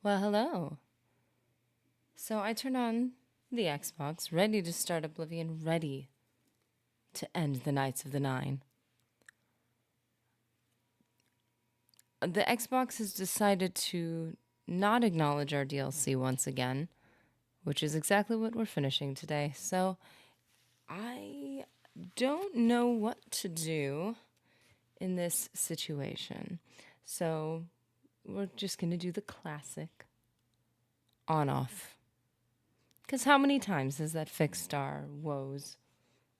Well, hello. So I turned on the Xbox, ready to start Oblivion, ready to end the Knights of the Nine. The Xbox has decided to not acknowledge our DLC once again, which is exactly what we're finishing today. So I don't know what to do in this situation. So we're just going to do the classic on off. Because how many times has that fixed our woes?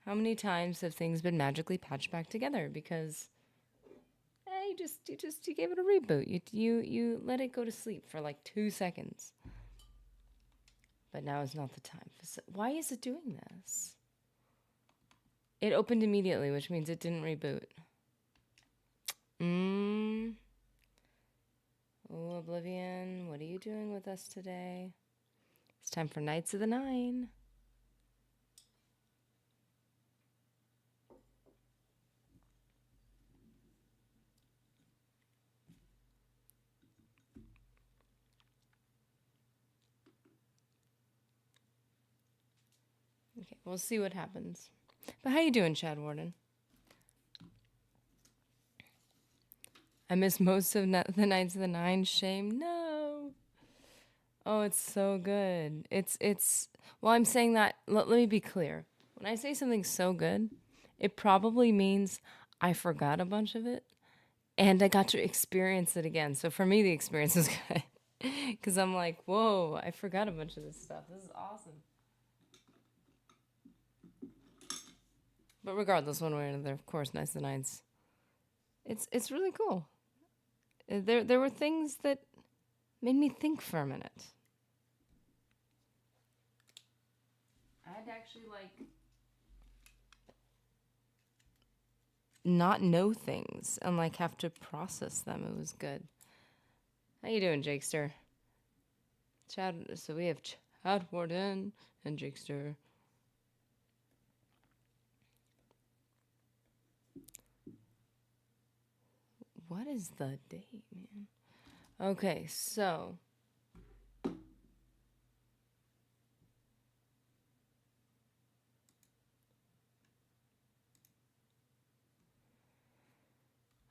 How many times have things been magically patched back together? Because you gave it a reboot. You let it go to sleep for like 2 seconds. But now is not the time. Why is it doing this? It opened immediately, which means it didn't reboot. Oh, Oblivion, what are you doing with us today? It's time for Knights of the Nine. Okay, we'll see what happens. But how you doing, Chad Warden? I missed most of the Knights of the Nine. Shame. No. Oh, it's so good. Well, I'm saying that, let me be clear. When I say something's so good, it probably means I forgot a bunch of it and I got to experience it again. So for me, the experience is good because I'm like, whoa, I forgot a bunch of this stuff. This is awesome. But regardless, one way or another, of course, Knights of the Nines. It's really cool. There were things that made me think for a minute. I had to actually not know things and have to process them. It was good. How you doing, Jakester? Chad. So we have Chad Warden and Jakester. What is the date, man? Okay, so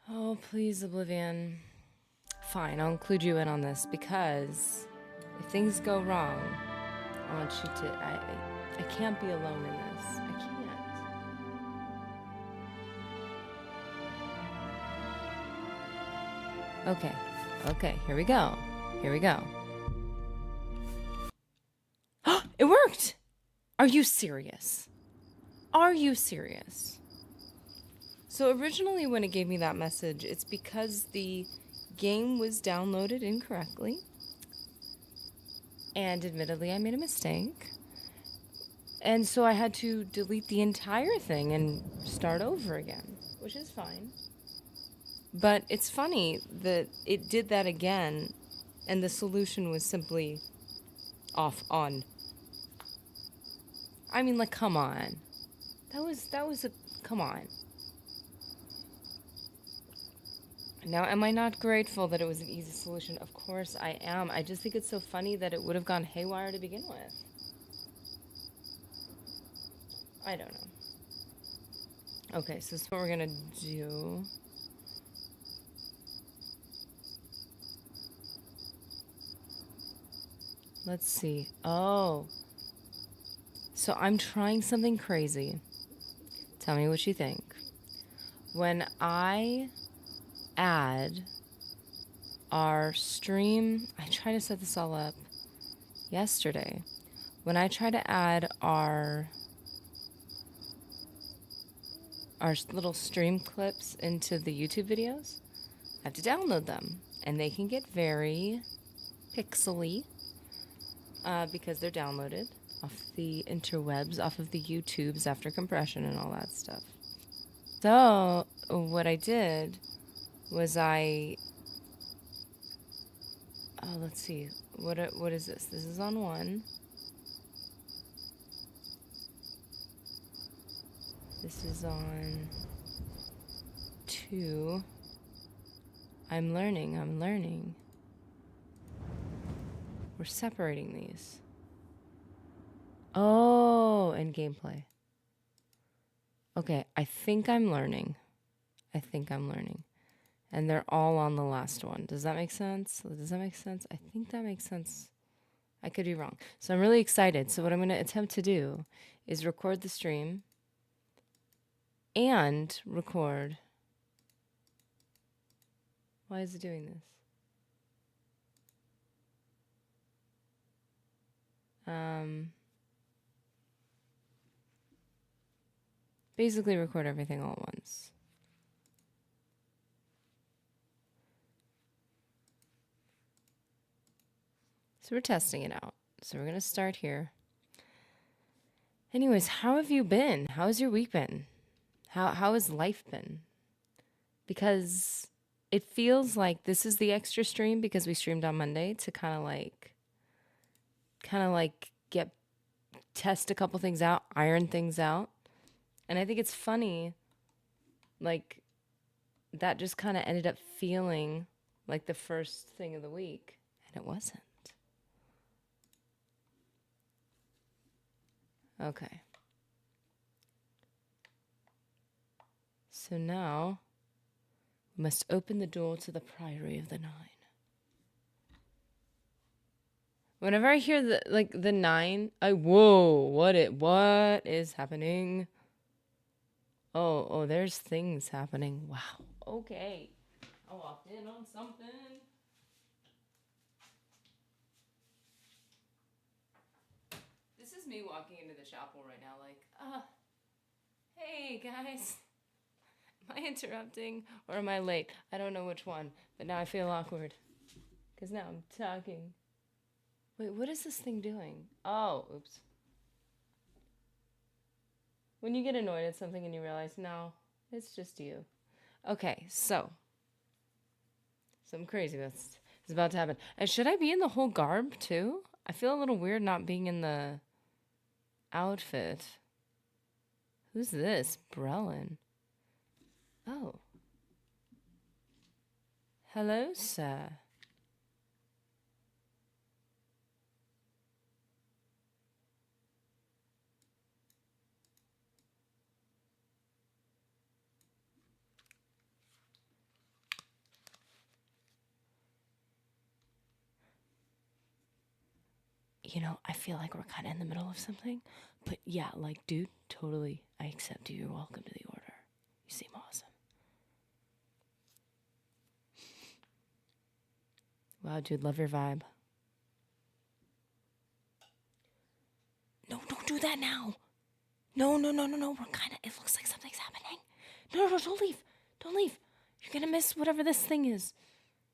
oh, please, Oblivion. Fine, I'll include you in on this because if things go wrong, I want you to. I can't be alone in this. I can't. Okay, here we go. Here we go. It worked! Are you serious? Are you serious? So originally when it gave me that message, it's because the game was downloaded incorrectly. And admittedly, I made a mistake. And so I had to delete the entire thing and start over again, which is fine. But it's funny that it did that again, and the solution was simply off on. I mean, come on. That was a come on. Now, am I not grateful that it was an easy solution? Of course I am. I just think it's so funny that it would have gone haywire to begin with. I don't know. Okay, so this is what we're gonna do. Let's see. Oh. So I'm trying something crazy. Tell me what you think. When I add our stream, I tried to set this all up yesterday. When I try to add our little stream clips into the YouTube videos, I have to download them. And they can get very pixely because they're downloaded off the interwebs, off of the YouTubes after compression and all that stuff. So what I did was let's see, what is this? This is on 1. This is on 2. I'm learning. We're separating these. Oh, and gameplay. Okay, I think I'm learning. And they're all on the last one. Does that make sense? I think that makes sense. I could be wrong. So I'm really excited. So what I'm going to attempt to do is record the stream and record. Why is it doing this? Basically record everything all at once. So we're testing it out. So we're going to start here. Anyways, how have you been? How has your week been? How has life been? Because it feels like this is the extra stream because we streamed on Monday to kind of like test a couple things out, iron things out. And I think it's funny, like, that just kind of ended up feeling like the first thing of the week, and it wasn't. Okay. So now we must open the door to the Priory of the Nine. Whenever I hear the nine, whoa, what is happening? Oh, there's things happening. Wow. Okay. I walked in on something. This is me walking into the chapel right now, like, hey guys. Am I interrupting or am I late? I don't know which one, but now I feel awkward. Because now I'm talking. Wait, what is this thing doing? Oh, oops. When you get annoyed at something and you realize, no, it's just you. Okay, so something crazy is about to happen. And should I be in the whole garb too? I feel a little weird not being in the outfit. Who's this? Brelin. Oh. Hello, sir. You know, I feel like we're kind of in the middle of something. But yeah, like, dude, totally. I accept you. You're welcome to the order. You seem awesome. Wow, dude, love your vibe. No, don't do that now. No. We're kind of, it looks like something's happening. No, don't leave. Don't leave. You're going to miss whatever this thing is.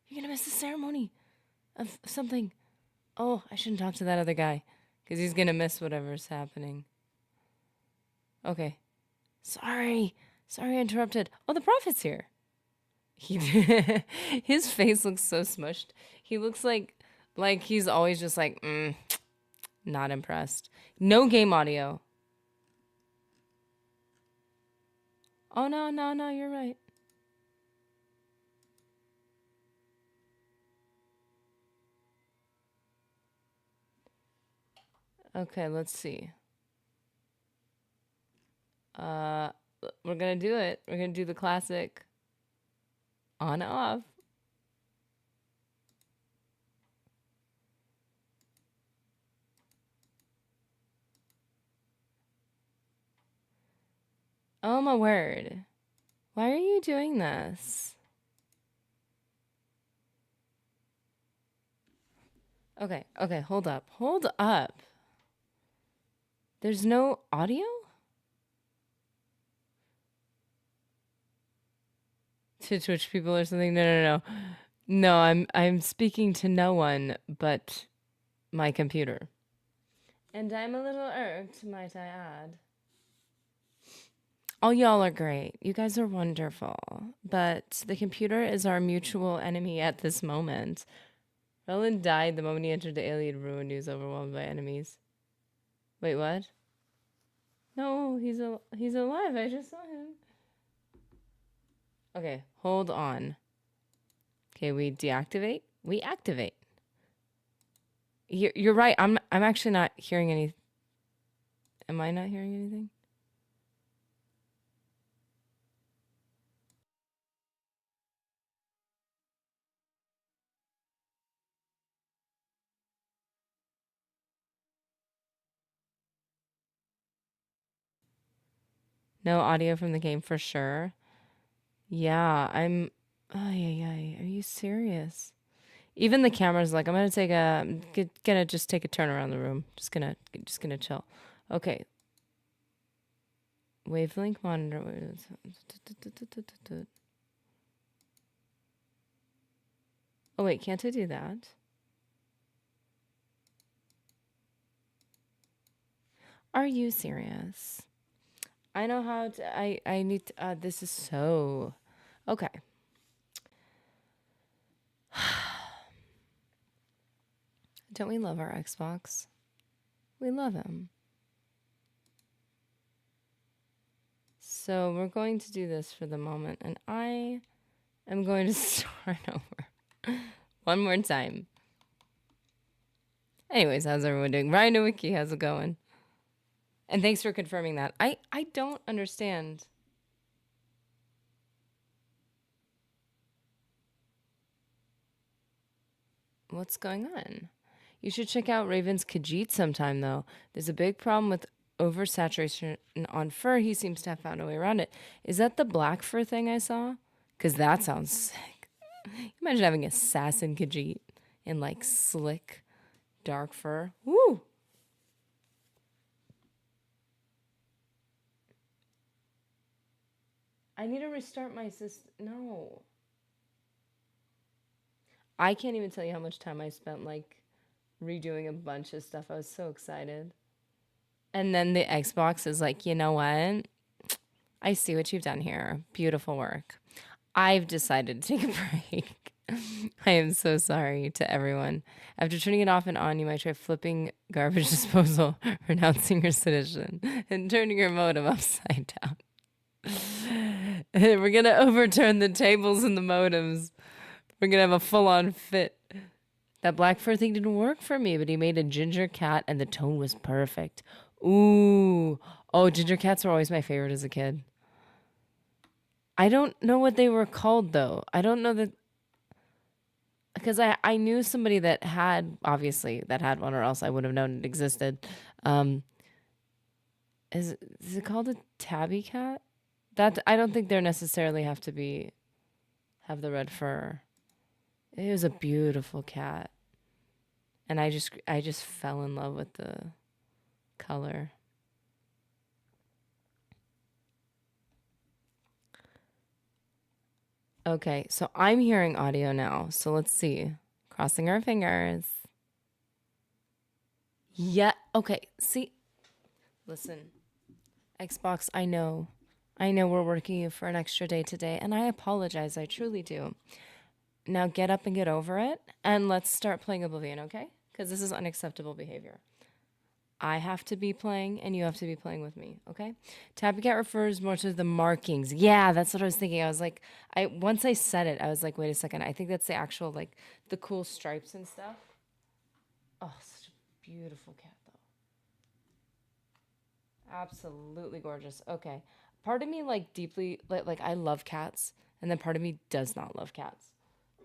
You're going to miss the ceremony of something. Oh, I shouldn't talk to that other guy because he's going to miss whatever's happening. Okay. Sorry I interrupted. Oh, the prophet's here. His face looks so smushed. He looks like he's always just like, not impressed. No game audio. Oh, no, you're right. Okay, let's see. We're gonna do it. We're gonna do the classic on off. Oh my word. Why are you doing this? Okay, hold up. There's no audio? To Twitch people or something? No. No, I'm speaking to no one but my computer. And I'm a little irked, might I add. All y'all are great. You guys are wonderful. But the computer is our mutual enemy at this moment. Roland died the moment he entered the alien ruin. He was overwhelmed by enemies. Wait, what? No, he's alive. I just saw him. Okay, hold on. Okay, we deactivate. We activate. You're right. I'm actually not hearing any. Am I not hearing anything? No audio from the game for sure. Yeah, I'm. Ay, ay, ay. Are you serious? Even the camera's like, I'm gonna just take a turn around the room. Just gonna chill. Okay. Wavelength monitor. Oh wait, can't I do that? Are you serious? I know how to. I need. This is so. Okay. Don't we love our Xbox? We love him. So we're going to do this for the moment, and I am going to start over one more time. Anyways, how's everyone doing? Ryan Nowicki, how's it going? And thanks for confirming that. I don't understand. What's going on? You should check out Raven's Khajiit sometime, though. There's a big problem with oversaturation on fur. He seems to have found a way around it. Is that the black fur thing I saw? Because that sounds sick. Imagine having assassin Khajiit in like slick, dark fur. Woo! I need to restart my system. No. I can't even tell you how much time I spent like redoing a bunch of stuff. I was so excited. And then the Xbox is like, you know what? I see what you've done here. Beautiful work. I've decided to take a break. I am so sorry to everyone. After turning it off and on, you might try flipping garbage disposal, renouncing your sedition, and turning your modem upside down. We're going to overturn the tables and the modems. We're going to have a full on fit. That black fur thing didn't work for me, but he made a ginger cat and the tone was perfect. Ooh. Oh, ginger cats were always my favorite as a kid. I don't know what they were called though. I don't know that because I knew somebody that had obviously that had one or else I would have known it existed. Um is it called a tabby cat? That I don't think they necessarily have to be have the red fur. It was a beautiful cat. And I just fell in love with the color. Okay, so I'm hearing audio now. So let's see. Crossing our fingers. Yeah. Okay. See. Listen. Xbox, I know. I know we're working you for an extra day today, and I apologize. I truly do. Now get up and get over it, and let's start playing Oblivion, okay? Because this is unacceptable behavior. I have to be playing, and you have to be playing with me, okay? Tabby cat refers more to the markings. Yeah, that's what I was thinking. I was like, once I said it, I was like, wait a second. I think that's the actual like the cool stripes and stuff. Oh, such a beautiful cat though. Absolutely gorgeous. Okay. Part of me like deeply like I love cats, and then part of me does not love cats.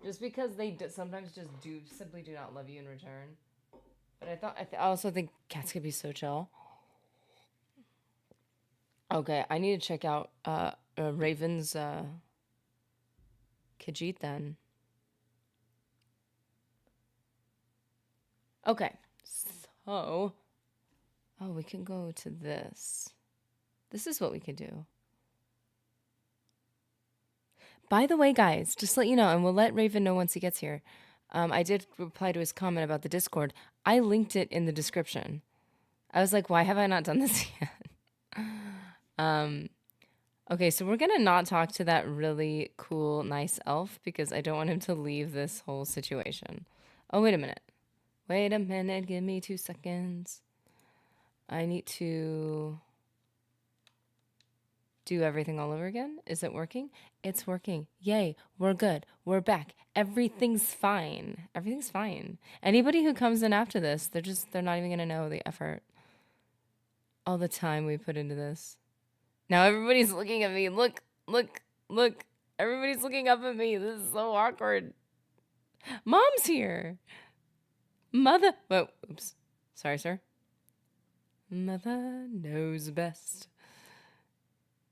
Just because they sometimes just do simply do not love you in return. But I also think cats could be so chill. Okay, I need to check out Raven's Khajiit then. Okay. So, oh, we can go to this. This is what we could do. By the way, guys, just to let you know, and we'll let Raven know once he gets here. I did reply to his comment about the Discord. I linked it in the description. I was like, why have I not done this yet? Okay, so we're gonna not talk to that really cool, nice elf because I don't want him to leave this whole situation. Oh, wait a minute. Wait a minute. Give me 2 seconds. I need to. Do everything all over again? Is it working? It's working. Yay, we're good. We're back. Everything's fine. Everything's fine. Anybody who comes in after this, they're not even going to know the effort, all the time we put into this. Now everybody's looking at me. Look, look, look. Everybody's looking up at me. This is so awkward. Mom's here. Mother. Whoa, oops. Sorry, sir. Mother knows best.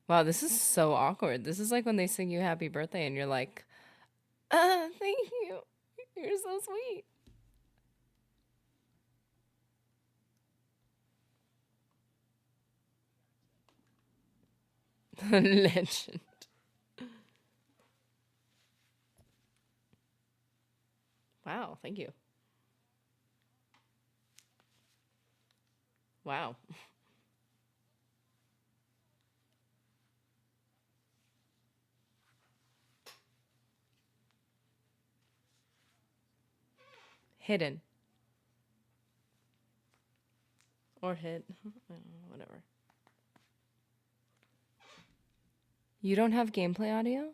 Wow, this is so awkward. This is like when they sing you happy birthday and you're like, thank you. You're so sweet. Legend. Wow, thank you. Wow. Hidden. Or hid. Whatever. You don't have gameplay audio?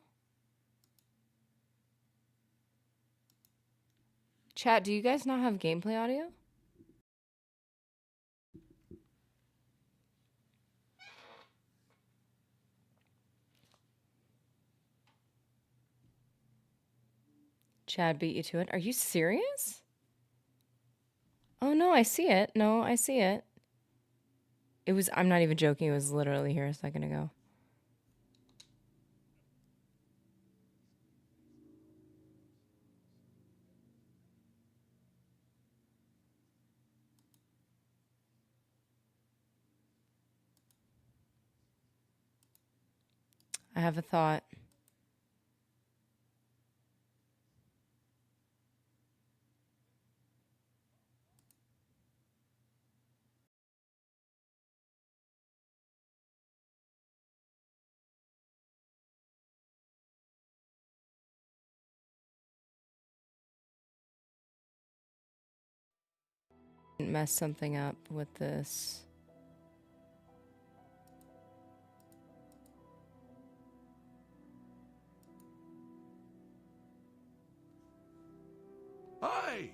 Chat, do you guys not have gameplay audio? Chad beat you to it. Are you serious? Oh, no, I see it. No, I see it. I'm not even joking. It was literally here a second ago. I have a thought. Mess something up with this. Aye,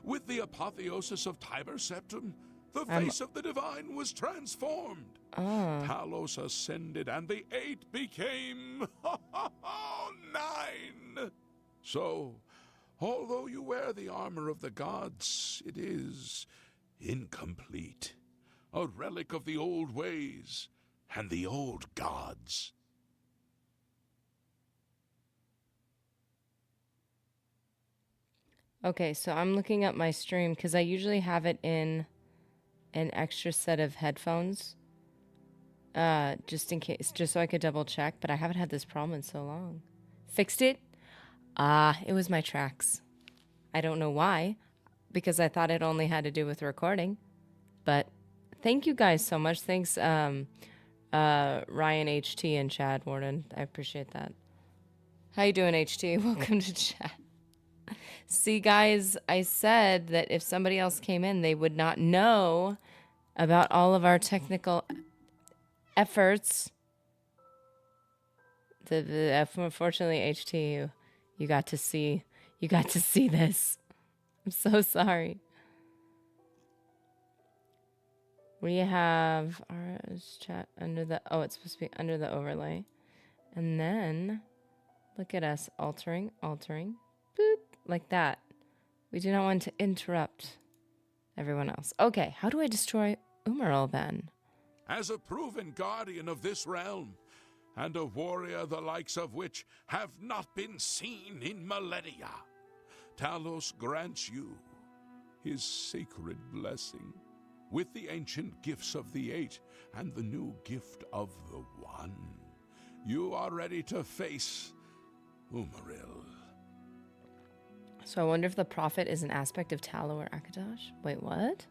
with the apotheosis of Tiber Septim, the face of the divine was transformed. Talos ascended, and the 8 became 9. So, although you wear the armor of the gods, it is incomplete. A relic of the old ways and the old gods. Okay, so I'm looking up my stream because I usually have it in an extra set of headphones. Just in case, just so I could double check, but I haven't had this problem in so long. Fixed it? It was my tracks. I don't know why, because I thought it only had to do with recording. But thank you guys so much. Thanks, Ryan HT and Chad Warden. I appreciate that. How you doing, HT? Welcome to chat. See, guys, I said that if somebody else came in, they would not know about all of our technical efforts. Unfortunately, HT, you got to see this. I'm so sorry. We have our chat under the, oh, it's supposed to be under the overlay. And then look at us altering, boop, like that. We do not want to interrupt everyone else. Okay, how do I destroy Umaril then? As a proven guardian of this realm, and a warrior the likes of which have not been seen in millennia, Talos grants you his sacred blessing, with the ancient gifts of the 8 and the new gift of the 1. You are ready to face Umaril. So I wonder if the prophet is an aspect of Talo or Akatosh. Wait, what?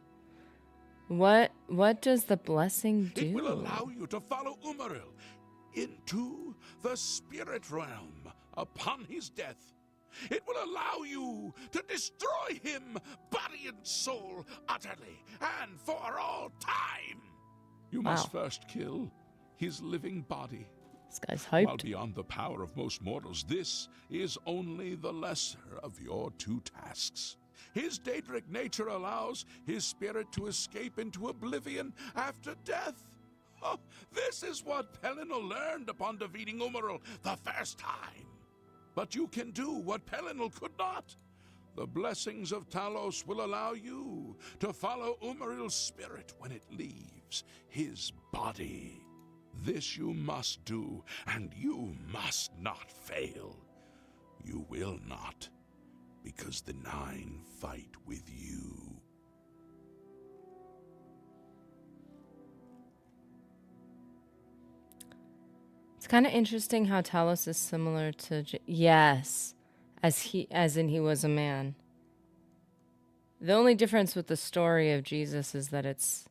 What does the blessing do? It will allow you to follow Umaril into the spirit realm upon his death. It will allow you to destroy him, body and soul, utterly and for all time. You must first kill his living body This guy's While hyped. beyond the power of most mortals, this is only the lesser of your two tasks. His Daedric nature allows his spirit to escape into oblivion after death. Oh, this is what Pelinal learned upon defeating Umaril the first time. But you can do what Pelinal could not. The blessings of Talos will allow you to follow Umaril's spirit when it leaves his body. This you must do, and you must not fail. You will not, because the Nine fight with you. It's kind of interesting how Talos is similar to yes, as in he was a man. The only difference with the story of Jesus is that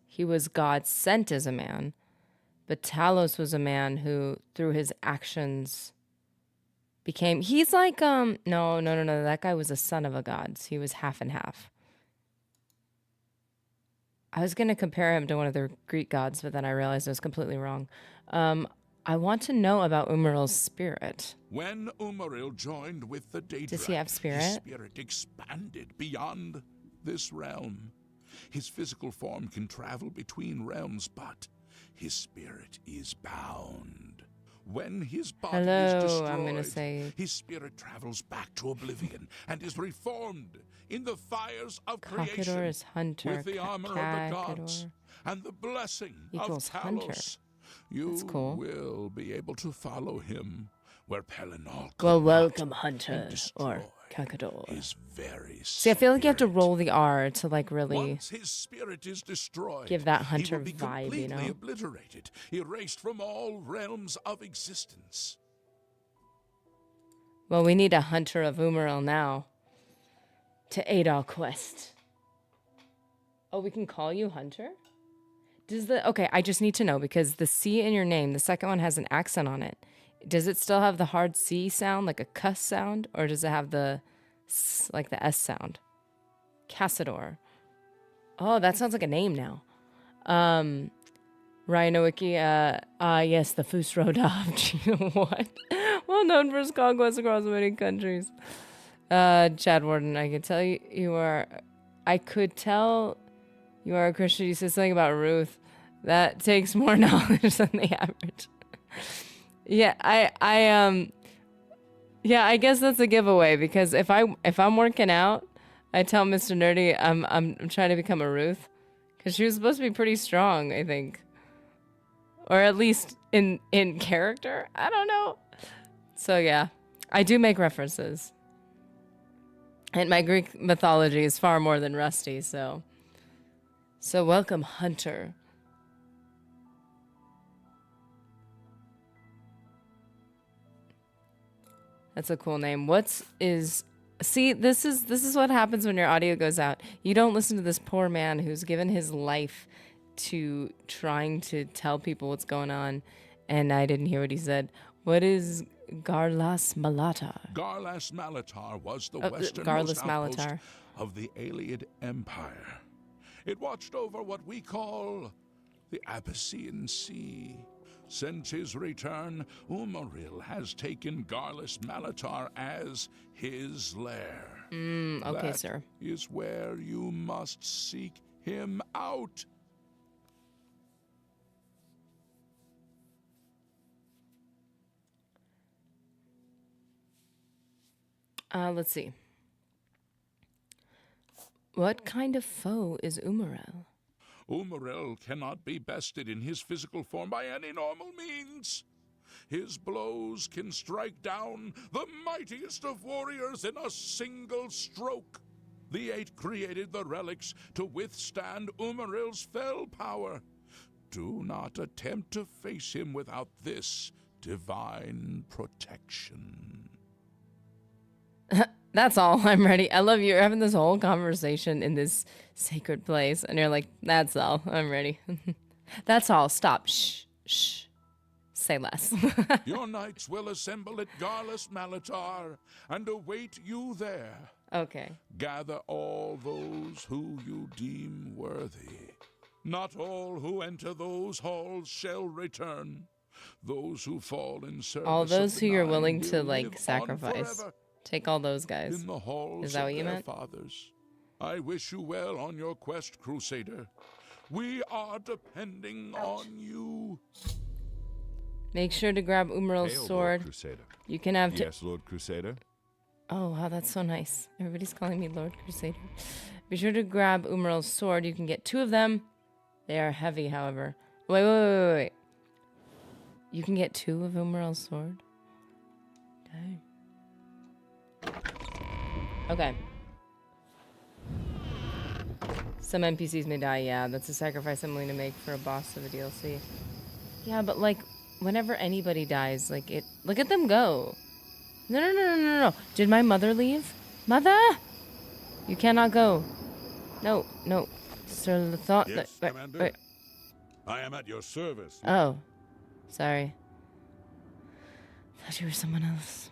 he was God sent as a man, but Talos was a man who through his actions he's like no, that guy was a son of a god. So he was half and half. I was going to compare him to one of the Greek gods, but then I realized I was completely wrong. I want to know about Umaril's spirit. When Umaril joined with the Daedra, Does he have spirit? his spirit expanded beyond this realm. His physical form can travel between realms, but his spirit is bound. When his body is Hello, destroyed, I'm gonna say his spirit travels back to oblivion and is reformed in the fires of Cacador creation is hunter. with the armor of the gods Cacador and the blessing equals of hunter. Talos. You That's cool. will be able to follow him where Pelinal could Well, not, welcome, and hunter destroy or Cacador. his very See, I feel like you have to spirit. roll the R to like really. Once his spirit is destroyed, give that he hunter will be vibe, you completely know? obliterated, erased from all realms of existence. Well, we need a hunter of Umaril now to aid our quest. Oh, we can call you Hunter? Okay, I just need to know because the C in your name, the second one has an accent on it. Does it still have the hard C sound, like a cuss sound, or does it have the like the S sound? Cassador. Oh, that sounds like a name now. Ryanowiki, yes, the Fusrodov. What? Well known for his conquest across many countries. Chad Warden, I could tell I could tell you are a Christian. You said something about Ruth. That takes more knowledge than the average. Yeah, I guess that's a giveaway because if I'm working out, I tell Mr. Nerdy I'm trying to become a Ruth because she was supposed to be pretty strong, I think, or at least in character. I don't know. So yeah, I do make references, and my Greek mythology is far more than rusty. So welcome, Hunter. That's a cool name. See, this is what happens when your audio goes out. You don't listen to this poor man who's given his life to trying to tell people what's going on, and I didn't hear what he said. What is Garlas Malatar? Garlas Malatar was the Garlas westernmost outpost Malatar. of the Aeoliad Empire. It watched over what we call the Abyssinian Sea. Since his return, Umaril has taken Garlas Malatar as his lair. Okay, That sir. is where you must seek him out. Let's see. What kind of foe is Umaril? Umaril cannot be bested in his physical form by any normal means. His blows can strike down the mightiest of warriors in a single stroke. The Eight created the relics to withstand Umaril's fell power. Do not attempt to face him without this divine protection. That's all. I'm ready. I love you. You're having this whole conversation in this sacred place, and you're like, that's all. I'm ready. That's all. Stop. Shh. Shh. Say less. Your knights will assemble at Garlas Malatar and await you there. Okay. Gather all those who you deem worthy. Not all who enter those halls shall return. Those who fall in service All of those the who you're Nine willing will to, live like, on sacrifice. forever Take all those guys. in the halls Is that of what you their meant? fathers. I wish you well on your quest, Crusader. We are depending on you. Make sure to grab Umarel's Hail, Lord sword. Crusader. You can have to. Yes, Lord Crusader. Oh, wow, that's so nice. Everybody's calling me Lord Crusader. Be sure to grab Umarel's sword. You can get 2 of them. They are heavy, however. Wait. You can get 2 of Umarel's sword? Dang. Okay. Some NPCs may die, yeah. That's a sacrifice I'm willing to make for a boss of a DLC. Yeah, but like, whenever anybody dies, like it... Look at them go! No. Did my mother leave? Mother! You cannot go. No. Sir Lathon... Yes, Commander? wait. I am at your service. Oh. Sorry. Thought you were someone else.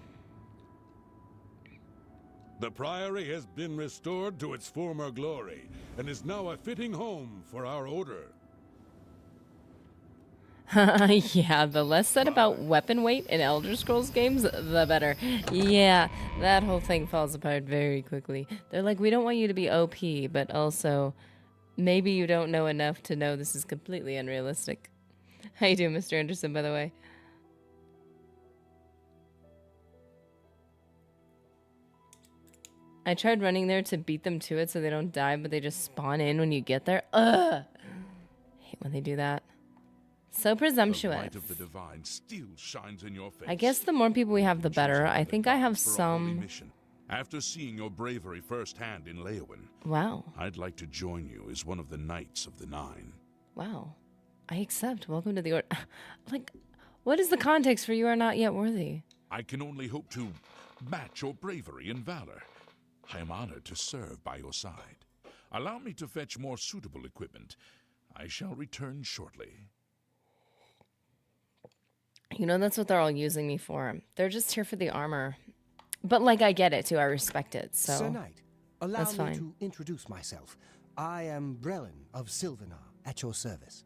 The Priory has been restored to its former glory, and is now a fitting home for our order. Yeah, the less said about weapon weight in Elder Scrolls games, the better. Yeah, that whole thing falls apart very quickly. They're like, we don't want you to be OP, but also, maybe you don't know enough to know this is completely unrealistic. How you doing, Mr. Anderson, by the way? I tried running there to beat them to it so they don't die, but they just spawn in when you get there. Ugh! I hate when they do that. So The presumptuous. light of the divine still shines in your face. I guess the more people we have, the better. Chosen I by the think I have gods for a holy some... mission. After seeing your bravery firsthand in Leowyn, Wow. I'd like to join you as one of the Knights of the Nine. Wow. I accept. Welcome to the order. Like, what is the context for you are not yet worthy? I can only hope to match your bravery and valor. I am honored to serve by your side. Allow me to fetch more suitable equipment. I shall return shortly. You know, that's what they're all using me for. They're just here for the armor. But, like, I get it, too. I respect it, so... Sir Knight, allow that's me fine. to introduce myself. I am Brelin of Sylvanar, at your service.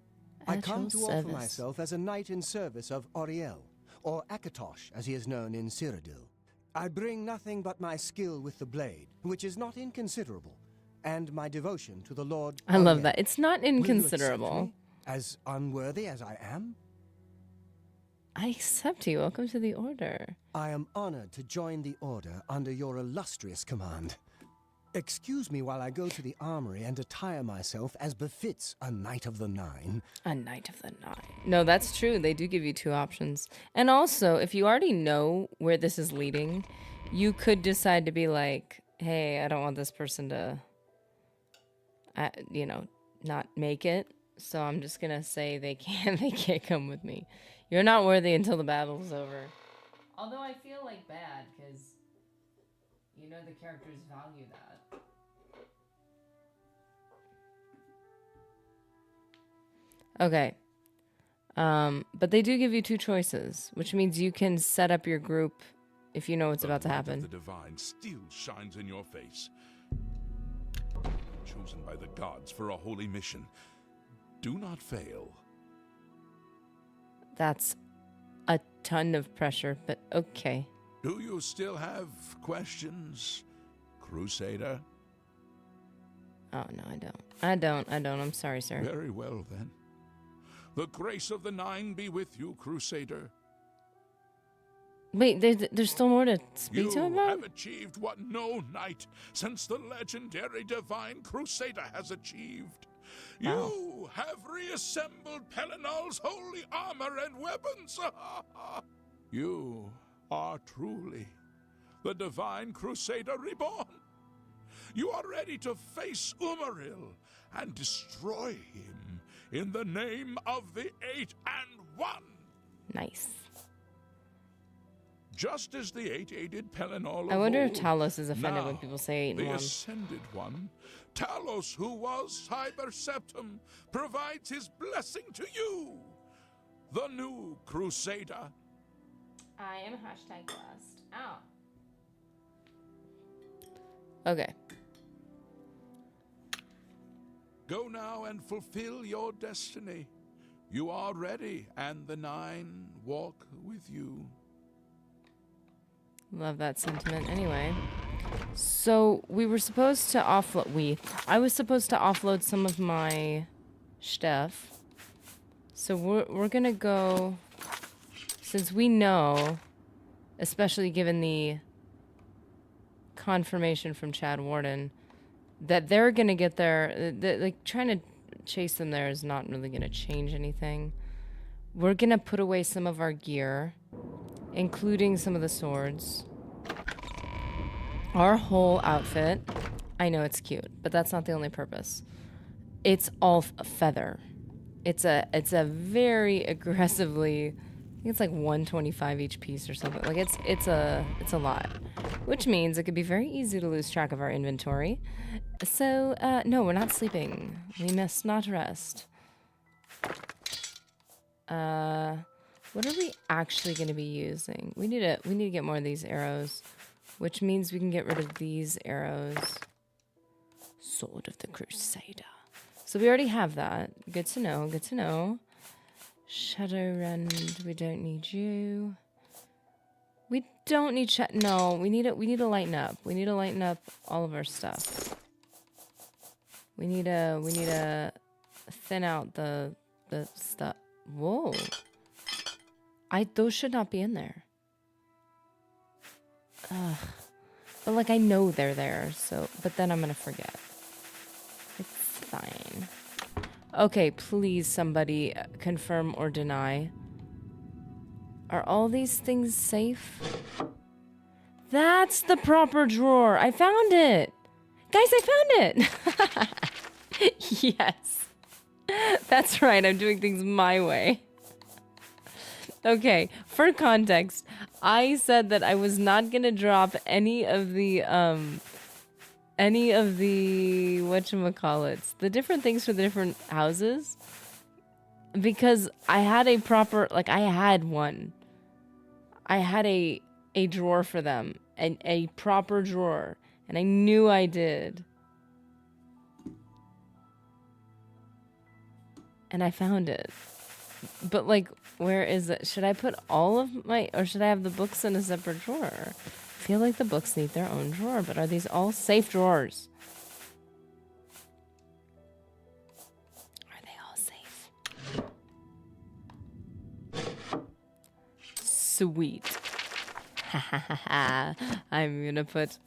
I At come your to offer service. myself as a knight in service of Auriel, or Akatosh, as he is known in Cyrodiil. I bring nothing but my skill with the blade, which is not inconsiderable, and my devotion to the Lord I love Auriel. that. It's not Will you accept inconsiderable. me, as unworthy as I am? I accept you. Welcome to the order. I am honored to join the Order under your illustrious command. Excuse me while I go to the armory and attire myself as befits a Knight of the Nine. A Knight of the Nine. No, that's true. They do give you 2 options. And also, if you already know where this is leading, you could decide to be like, hey, I don't want this person to, not make it. So I'm just going to say they can't come with me. You're not worthy until the battle's over. Although I feel like bad, because, the characters value that. Okay. But they do give you 2 choices, which means you can set up your group if you know what's about to The light of happen. the divine still shines in your face. Chosen by the gods for a holy mission. Do not fail. That's a ton of pressure, but okay. Do you still have questions, Crusader? Oh, no, I don't. I'm sorry, sir. Very well, then. The grace of the Nine be with you, Crusader. Wait, there's still more to speak to him You about? have achieved what no knight since the legendary Divine Crusader has achieved. Wow. You have reassembled Pelinal's holy armor and weapons. You are truly the Divine Crusader reborn. You are ready to face Umaril and destroy him in the name of the Eight and One. Nice. Just as the Eight aided Pelinal I of wonder if old, Talos is offended when now people say 8 and the 1. Ascended One, Talos, who was Cyber Septum, provides his blessing to you, the new Crusader. I am #blessed. Ow. Okay. Go now and fulfill your destiny. You are ready, and the 9 walk with you. Love that sentiment. Anyway, so we were supposed to offload. I was supposed to offload some of my stuff. So we're gonna go, since we know, especially given the confirmation from Chad Warden, that they're gonna get there. Like trying to chase them there is not really gonna change anything. We're gonna put away some of our gear, including some of the swords. Our whole outfit. I know it's cute, but that's not the only purpose. It's all feather. It's a very aggressively, I think it's like 125 each piece or something. Like it's a lot, which means it could be very easy to lose track of our inventory. So no, we're not sleeping. We must not rest. What are we actually going to be using? We need to get more of these arrows, which means we can get rid of these arrows. Sword of the Crusader. So we already have that. Good to know, good to know. Shadowrend, we don't need you. We don't need no, we need to lighten up. We need to lighten up all of our stuff. We need to thin out the stuff. Whoa. Those should not be in there. But like I know they're there, so but then I'm gonna forget. It's fine. Okay, please somebody confirm or deny. Are all these things safe? That's the proper drawer. I found it. Guys, I found it. Yes. That's right. I'm doing things my way. Okay, for context, I said that I was not going to drop any of the whatchamacallits, the different things for the different houses, because I had a proper, like I had a drawer for them, and a proper drawer, and I knew I did. And I found it. But like, where is it? Should I put all of my, or should I have the books in a separate drawer? I feel like the books need their own drawer, but are these all safe drawers? Are they all safe? Sweet. I'm gonna put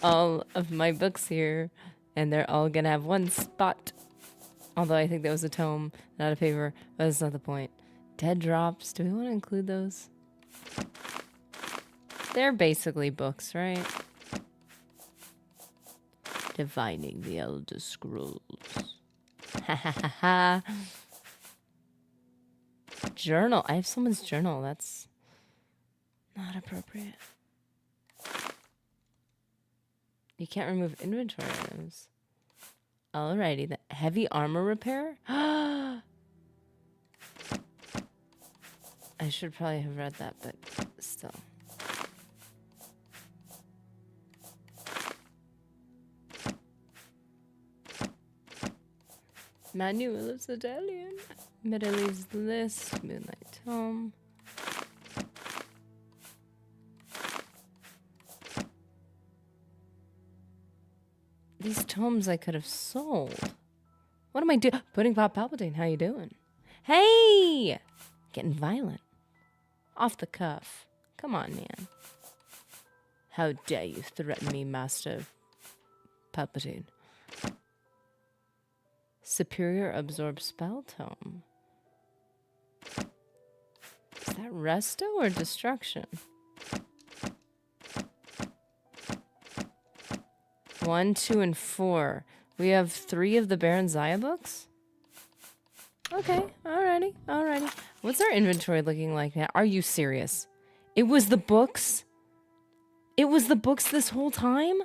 all of my books here, and they're all gonna have one spot. Although I think that was a tome, not a paper, but that's not the point. Dead drops, do we want to include those? They're basically books, right? Divining the Elder Scrolls. Ha ha ha ha. Journal. I have someone's journal. That's not appropriate. You can't remove inventory items. Alrighty, the heavy armor repair? I should probably have read that, but still. Manual of Zedalian. Middle East List. Moonlight Tome. These tomes I could have sold. What am I doing? Pudding Pop Palpatine, how you doing? Hey! Getting violent. Off the cuff. Come on, man. How dare you threaten me, Master Palpatine. Superior Absorb Spell Tome. Is that Resto or Destruction? 1, 2, and 4. We have 3 of the Baron Zaya books? Okay, alrighty. What's our inventory looking like now? Are you serious? It was the books? It was the books this whole time?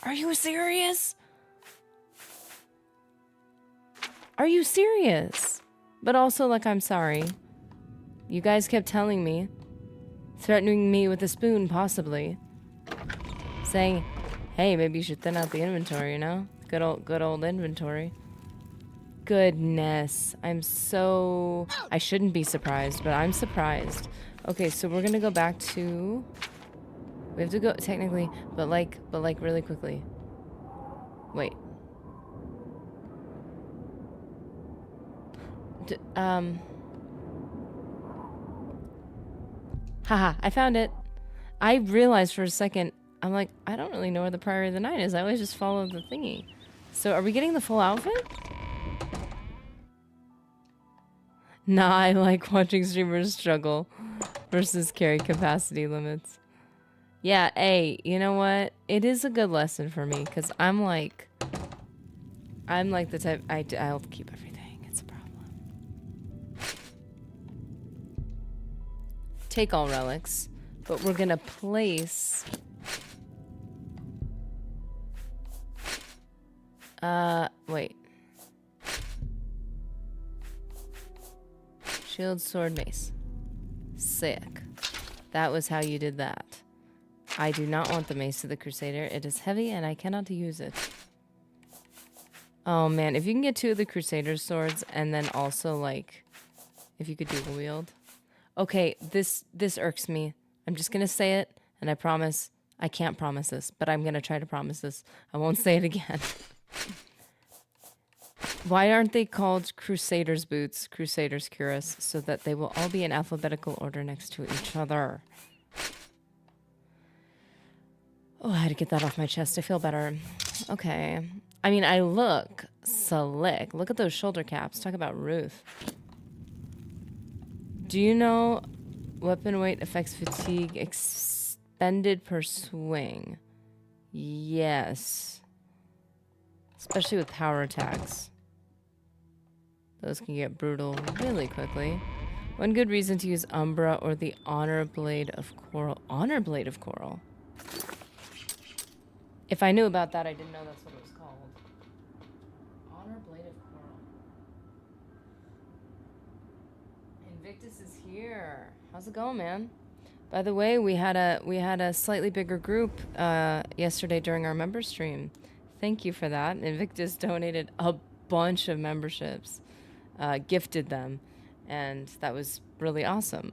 Are you serious? Are you serious? But also, like, I'm sorry. You guys kept telling me, threatening me with a spoon, possibly. Saying, hey, maybe you should thin out the inventory, you know? Good old inventory. goodness. I shouldn't be surprised, but I'm surprised. Okay, so we're gonna go back to... We have to go, technically, but like really quickly. Wait. Haha, I found it. I realized for a second, I'm like, I don't really know where the Priory of the Night is. I always just follow the thingy. So are we getting the full outfit? Nah, I like watching streamers struggle versus carry capacity limits. Yeah, hey, you know what? It is a good lesson for me, because I'm like the type, I'll keep everything. It's a problem. Take all relics, but we're gonna place... wait. Shield, sword, mace. Sick. That was how you did that. I do not want the Mace of the Crusader. It is heavy and I cannot use it. Oh man, if you can get 2 of the Crusader's swords and then also like, if you could dual wield. Okay, this irks me. I'm just gonna say it and I promise, I can't promise this, but I'm gonna try to promise this. I won't say it again. Why aren't they called Crusader's boots, Crusader's cuirass, so that they will all be in alphabetical order next to each other? Oh, I had to get that off my chest. I feel better. Okay. I mean, I look slick. Look at those shoulder caps. Talk about Ruth. Do you know weapon weight affects fatigue expended per swing? Yes. Especially with power attacks. Those can get brutal really quickly. One good reason to use Umbra or the Honor Blade of Coral. Honor Blade of Coral? If I knew about that, I didn't know that's what it was called. Honor Blade of Coral. Invictus is here. How's it going, man? By the way, we had a slightly bigger group yesterday during our member stream. Thank you for that. Invictus donated a bunch of memberships, gifted them, and that was really awesome.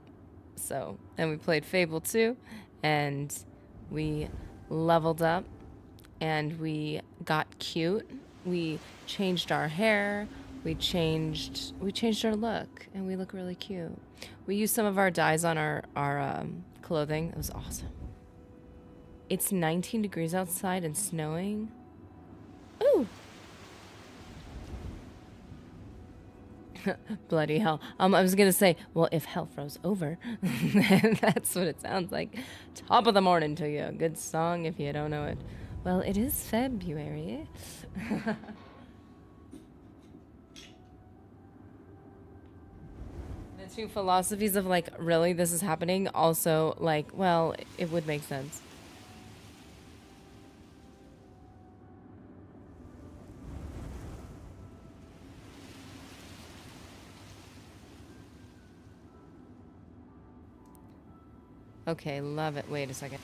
So, and we played Fable 2, and we leveled up. And we got cute. We changed our hair. We changed our look, and we look really cute. We used some of our dyes on our clothing. It was awesome. It's 19 degrees outside and snowing. Ooh. Bloody hell. I was gonna say, well, if hell froze over, that's what it sounds like. Top of the morning to you. Good song if you don't know it. Well, it is February. The 2 philosophies of like, really, this is happening? Also, like, well, it would make sense. Okay, love it. Wait a second.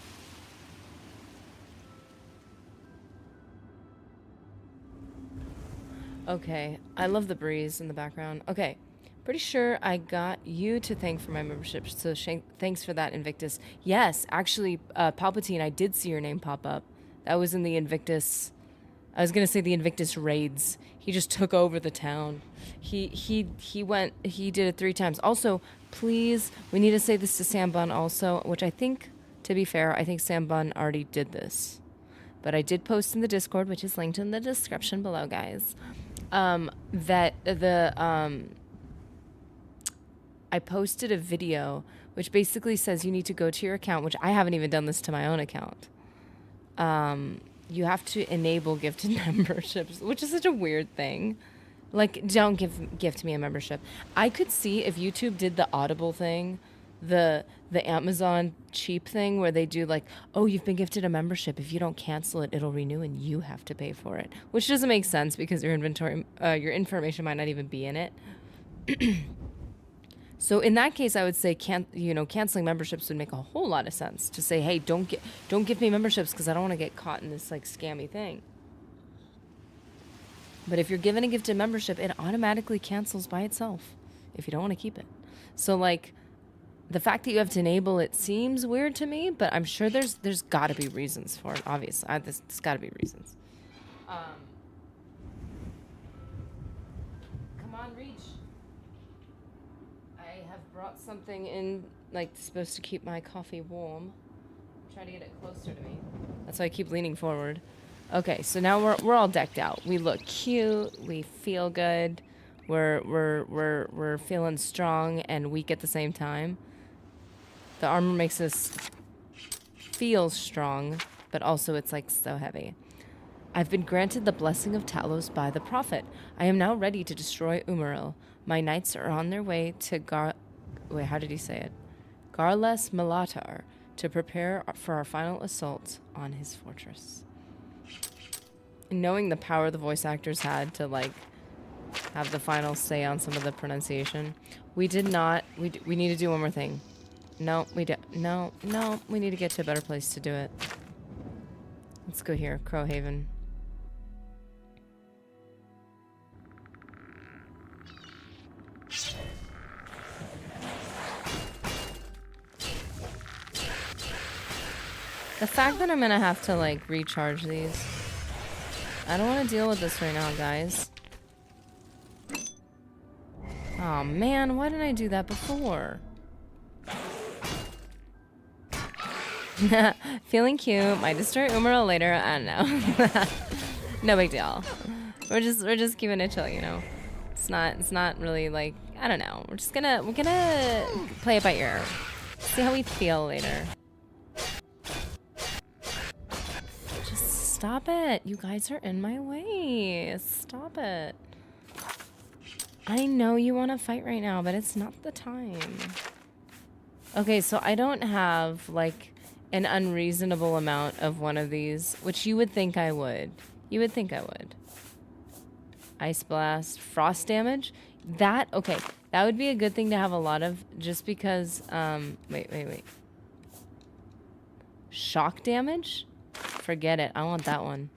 Okay, I love the breeze in the background. Okay, pretty sure I got you to thank for my membership, so thanks for that, Invictus. Yes, actually, Palpatine, I did see your name pop up. That was in the Invictus... I was gonna say the Invictus raids. He just took over the town. He did it 3 times. Also, please, we need to say this to Sam Bun also, which I think, to be fair, I think Sam Bun already did this. But I did post in the Discord, which is linked in the description below, guys. I posted a video which basically says you need to go to your account, which I haven't even done this to my own account. You have to enable gifted memberships, which is such a weird thing. Like, don't gift me a membership. I could see if YouTube did the Audible thing, the Amazon cheap thing where they do like, oh, you've been gifted a membership. If you don't cancel it, it'll renew and you have to pay for it, which doesn't make sense because your your information might not even be in it. So in that case, I would say, canceling memberships would make a whole lot of sense. To say, hey, don't give me memberships because I don't want to get caught in this like scammy thing. But if you're given a gifted membership, it automatically cancels by itself if you don't want to keep it. So, like, the fact that you have to enable it seems weird to me, but I'm sure there's got to be reasons for it, obviously. There's got to be reasons. Come on, reach. I have brought something in, like, supposed to keep my coffee warm. Try to get it closer to me. That's why I keep leaning forward. Okay, so now we're all decked out. We look cute. We feel good. We're feeling strong and weak at the same time. The armor makes us feel strong, but also it's like so heavy. I've been granted the blessing of Talos by the prophet. I am now ready to destroy Umaril. My knights are on their way to wait, how did he say it? Garles Malatar, to prepare for our final assault on his fortress. Knowing the power the voice actors had to, like, have the final say on some of the pronunciation, we did not. We need to do one more thing. No, we don't. No, we need to get to a better place to do it. Let's go here, Crowhaven. The fact that I'm gonna have to, like, recharge these. I don't want to deal with this right now, guys. Oh man, why didn't I do that before? Feeling cute. Might destroy Umaril later. I don't know. No big deal. We're just keeping it chill, you know. It's not really like, I don't know. We're gonna play it by ear. See how we feel later. Just stop it. You guys are in my way. Stop it. I know you want to fight right now, but it's not the time. Okay, so I don't have, like, an unreasonable amount of one of these, which you would think I would. You would think I would. Ice Blast, Frost Damage. That, okay, that would be a good thing to have a lot of, just because, wait. Shock Damage? Forget it. I want that one.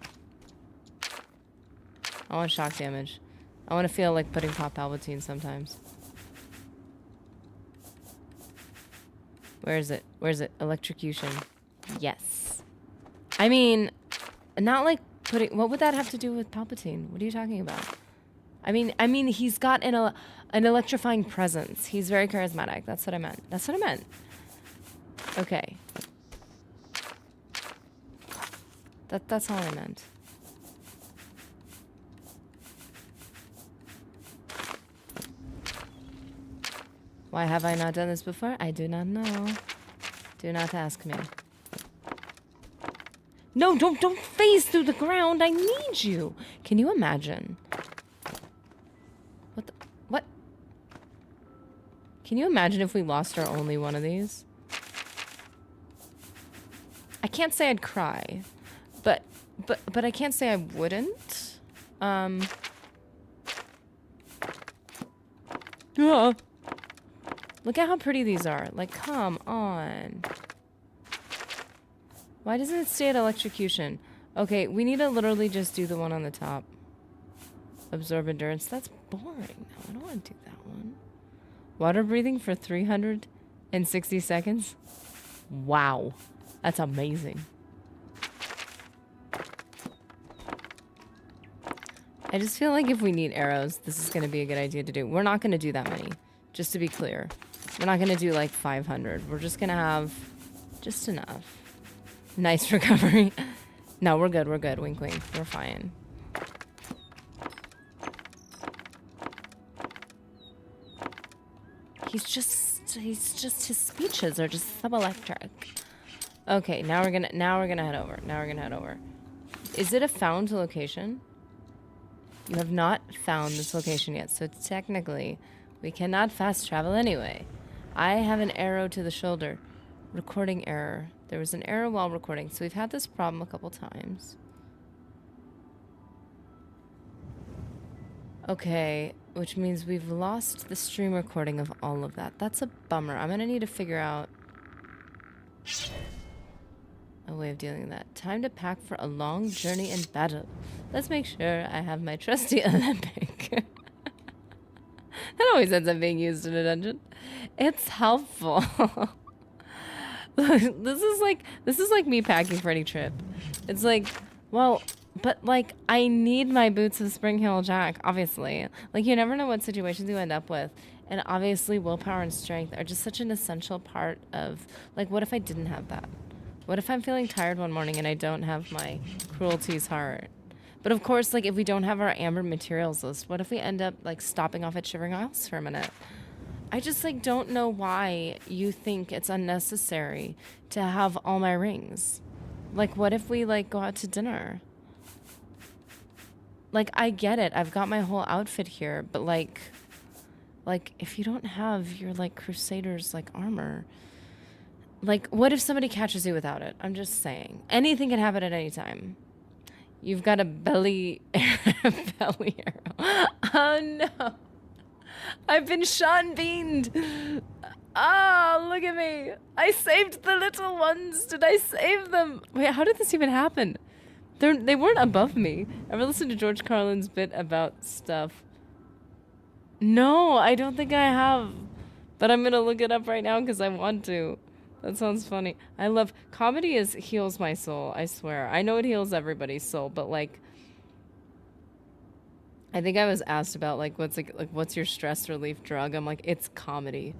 I want Shock Damage. I want to feel like putting Pop Palpatine sometimes. Where is it? Where's it? Electrocution. Yes. I mean, not like putting... What would that have to do with Palpatine? What are you talking about? I mean, he's got an electrifying presence. He's very charismatic. That's what I meant. That's what I meant. Okay. That's all I meant. Why have I not done this before? I do not know. Do not ask me. No, don't phase through the ground. I need you. Can you imagine? What? Can you imagine if we lost our only one of these? I can't say I'd cry, but I can't say I wouldn't. Yeah. Look at how pretty these are. Like, come on. Why doesn't it stay at electrocution? Okay, we need to literally just do the one on the top. Absorb endurance. That's boring. No, I don't want to do that one. Water breathing for 360 seconds. Wow. That's amazing. I just feel like if we need arrows, this is going to be a good idea to do. We're not going to do that many, just to be clear. We're not going to do like 500. We're just going to have just enough. Nice recovery. No, we're good. We're good. Wink, wink. We're fine. He's just, his speeches are just so electric. Okay, now we're gonna head over. Is it a found location? You have not found this location yet, so technically, we cannot fast travel anyway. I have an arrow to the shoulder. Recording error. There was an error while recording, so we've had this problem a couple times. Okay, which means we've lost the stream recording of all of that. That's a bummer. I'm gonna need to figure out... Oh, way of dealing with that. Time to pack for a long journey in battle. Let's make sure I have my trusty Olympic. That always ends up being used in a dungeon. It's helpful. This is like me packing for any trip. It's like, well, but like I need my boots of Spring Hill Jack, obviously. Like you never know what situations you end up with. And obviously willpower and strength are just such an essential part of, like, what if I didn't have that? What if I'm feeling tired one morning and I don't have my Cruelty's Heart? But of course, like, if we don't have our Amber materials list, what if we end up, like, stopping off at Shivering Isles for a minute? I just, like, don't know why you think it's unnecessary to have all my rings. Like, what if we, like, go out to dinner? Like, I get it. I've got my whole outfit here, but, like, if you don't have your, like, Crusader's, like, armor, like, what if somebody catches you without it? I'm just saying. Anything can happen at any time. You've got a belly arrow. Oh, no. I've been Sean Beaned. Ah, look at me. I saved the little ones. Did I save them? Wait, how did this even happen? They weren't above me. Ever listened to George Carlin's bit about stuff? No, I don't think I have. But I'm going to look it up right now because I want to. That sounds funny. I love... Comedy heals my soul, I swear. I know it heals everybody's soul, but, like... I think I was asked about, like, what's your stress relief drug? I'm like, it's comedy.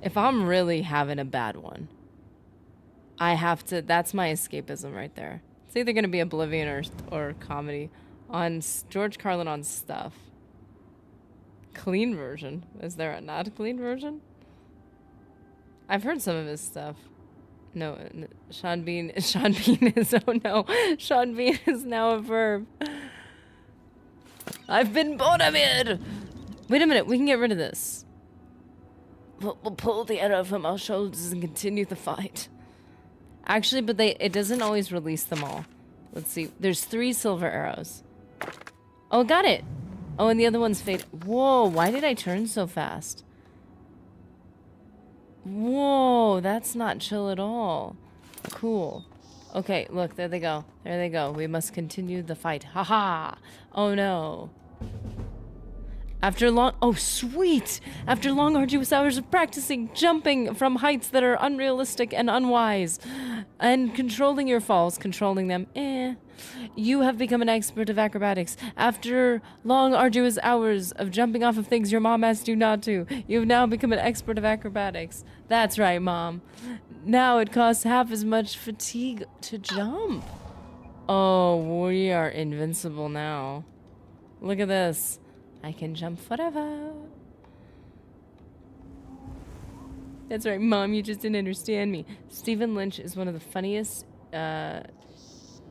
If I'm really having a bad one, I have to... That's my escapism right there. It's either going to be Oblivion or comedy. On George Carlin on Stuff. Clean version. Is there a not clean version? I've heard some of his stuff. No, Sean Bean is, oh no, Sean Bean is now a verb. I've been Boromir! Wait a minute, we can get rid of this. We'll pull the arrow from our shoulders and continue the fight. Actually, but it doesn't always release them all. Let's see, there's 3 silver arrows. Oh, got it! Oh, and the other one's fade. Whoa, why did I turn so fast? Whoa, that's not chill at all. Cool. Okay, look, there they go. There they go. We must continue the fight. Haha! Oh no. Oh sweet! After long arduous hours of practicing jumping from heights that are unrealistic and unwise, and controlling your falls, controlling them, you have become an expert of acrobatics. After long arduous hours of jumping off of things your mom asked you not to, you've now become an expert of acrobatics. That's right, Mom. Now it costs half as much fatigue to jump. Oh, we are invincible now. Look at this. I can jump forever. That's right, Mom, you just didn't understand me. Stephen Lynch is one of the funniest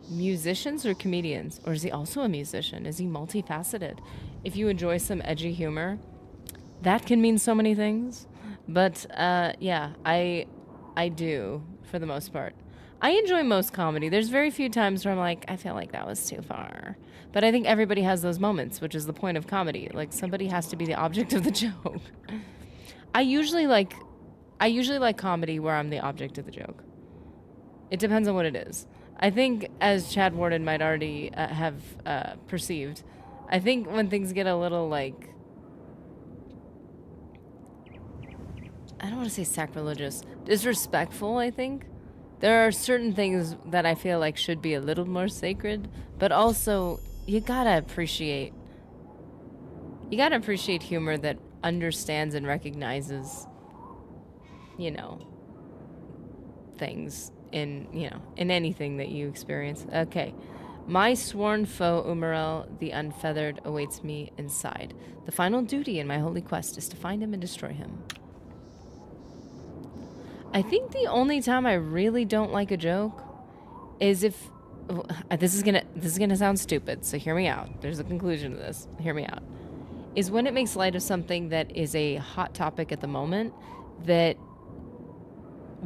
musicians or comedians. Or is he also a musician? Is he multifaceted? If you enjoy some edgy humor, that can mean so many things. But yeah, I do, for the most part. I enjoy most comedy. There's very few times where I'm like, I feel like that was too far. But I think everybody has those moments, which is the point of comedy. Like, somebody has to be the object of the joke. I usually like comedy where I'm the object of the joke. It depends on what it is. I think, as Chad Warden might already have perceived, I think when things get a little, like, I don't want to say sacrilegious, disrespectful, I think. There are certain things that I feel like should be a little more sacred, but also you gotta appreciate humor that understands and recognizes, things in anything that you experience. Okay. My sworn foe, Umarel the Unfeathered, awaits me inside. The final duty in my holy quest is to find him and destroy him. I think the only time I really don't like a joke is if this is gonna sound stupid, so hear me out. There's a conclusion to this. Hear me out. Is when it makes light of something that is a hot topic at the moment,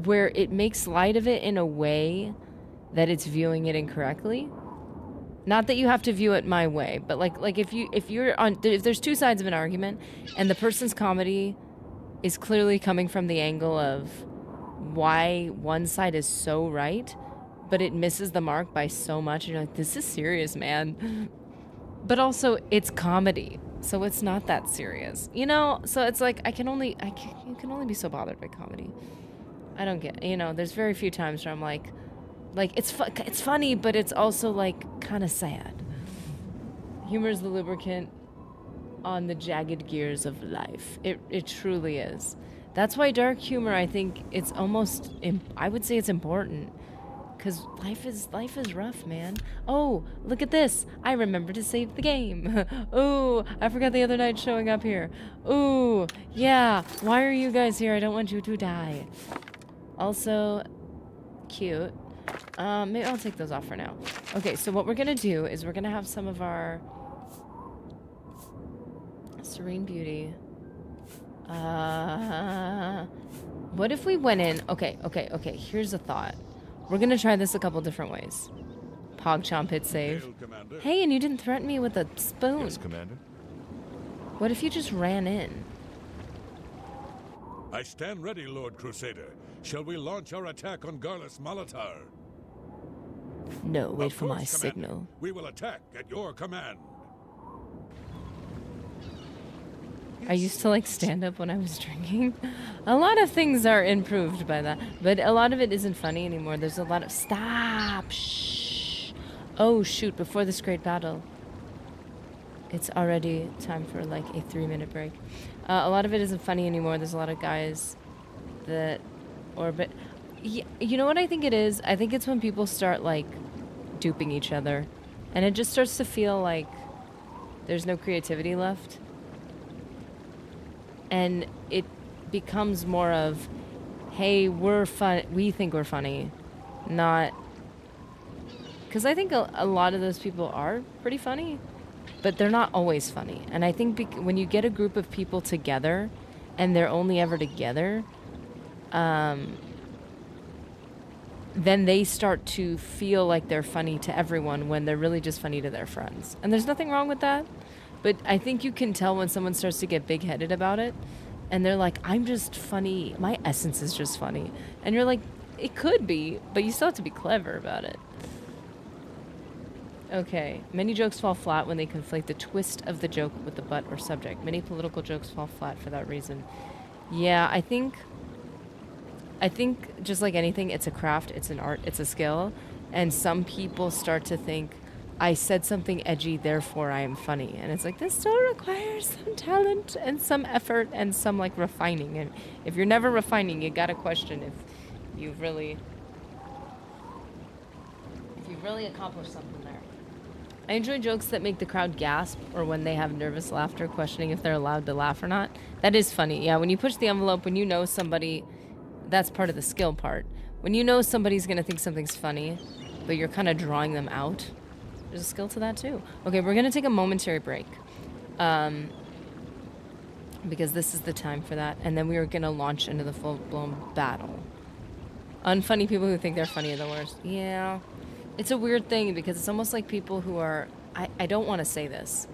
where it makes light of it in a way that it's viewing it incorrectly. Not that you have to view it my way, but like if there's 2 sides of an argument and the person's comedy is clearly coming from the angle of why one side is so right, but it misses the mark by so much. You're like, this is serious, man. But also, it's comedy, so it's not that serious, you know. So it's like you can only be so bothered by comedy. I don't get, you know. There's very few times where I'm like it's funny, but it's also like kind of sad. Humor is the lubricant on the jagged gears of life. It truly is. That's why dark humor, I think, it's almost, I would say it's important. Because life is rough, man. Oh, look at this. I remember to save the game. Ooh, I forgot the other night showing up here. Ooh, yeah. Why are you guys here? I don't want you to die. Also, cute. Maybe I'll take those off for now. Okay, so what we're going to do is we're going to have some of our Serene Beauty. What if we went in? Okay. Here's a thought. We're gonna try this a couple different ways. PogChamp hit save. Hail, Commander. Hey, and you didn't threaten me with a spoon. Yes, Commander. What if you just ran in? I stand ready, Lord Crusader. Shall we launch our attack on Garlus Malatar? No, wait Of for my course, Commander. signal. We will attack at your command. I used to like stand up when I was drinking. A lot of things are improved by that, but a lot of it isn't funny anymore. There's a lot of stop. Shh. Oh shoot! Before this great battle, it's already time for like a 3-minute break. A lot of it isn't funny anymore. There's a lot of guys that orbit. You know what I think it is? I think it's when people start like duping each other, and it just starts to feel like there's no creativity left. And it becomes more of, hey, we're fun. We think we're funny, not. Because I think a lot of those people are pretty funny, but they're not always funny. And I think when you get a group of people together, and they're only ever together, then they start to feel like they're funny to everyone when they're really just funny to their friends. And there's nothing wrong with that. But I think you can tell when someone starts to get big-headed about it, and they're like, I'm just funny. My essence is just funny. And you're like, it could be, but you still have to be clever about it. Okay. Many jokes fall flat when they conflate the twist of the joke with the butt or subject. Many political jokes fall flat for that reason. Yeah, I think just like anything, it's a craft, it's an art, it's a skill. And some people start to think, I said something edgy, therefore I am funny. And it's like, this still requires some talent and some effort and some like refining. And if you're never refining, you gotta question if you've really accomplished something there. I enjoy jokes that make the crowd gasp, or when they have nervous laughter, questioning if they're allowed to laugh or not. That is funny. Yeah, when you push the envelope, when you know somebody, that's part of the skill part. When you know somebody's gonna think something's funny, but you're kind of drawing them out, there's a skill to that too. Okay, we're gonna take a momentary break, because this is the time for that, and then we are gonna launch into the full-blown battle. Unfunny people who think they're funny are the worst. Yeah, it's a weird thing because it's almost like people who are, I don't want to say this,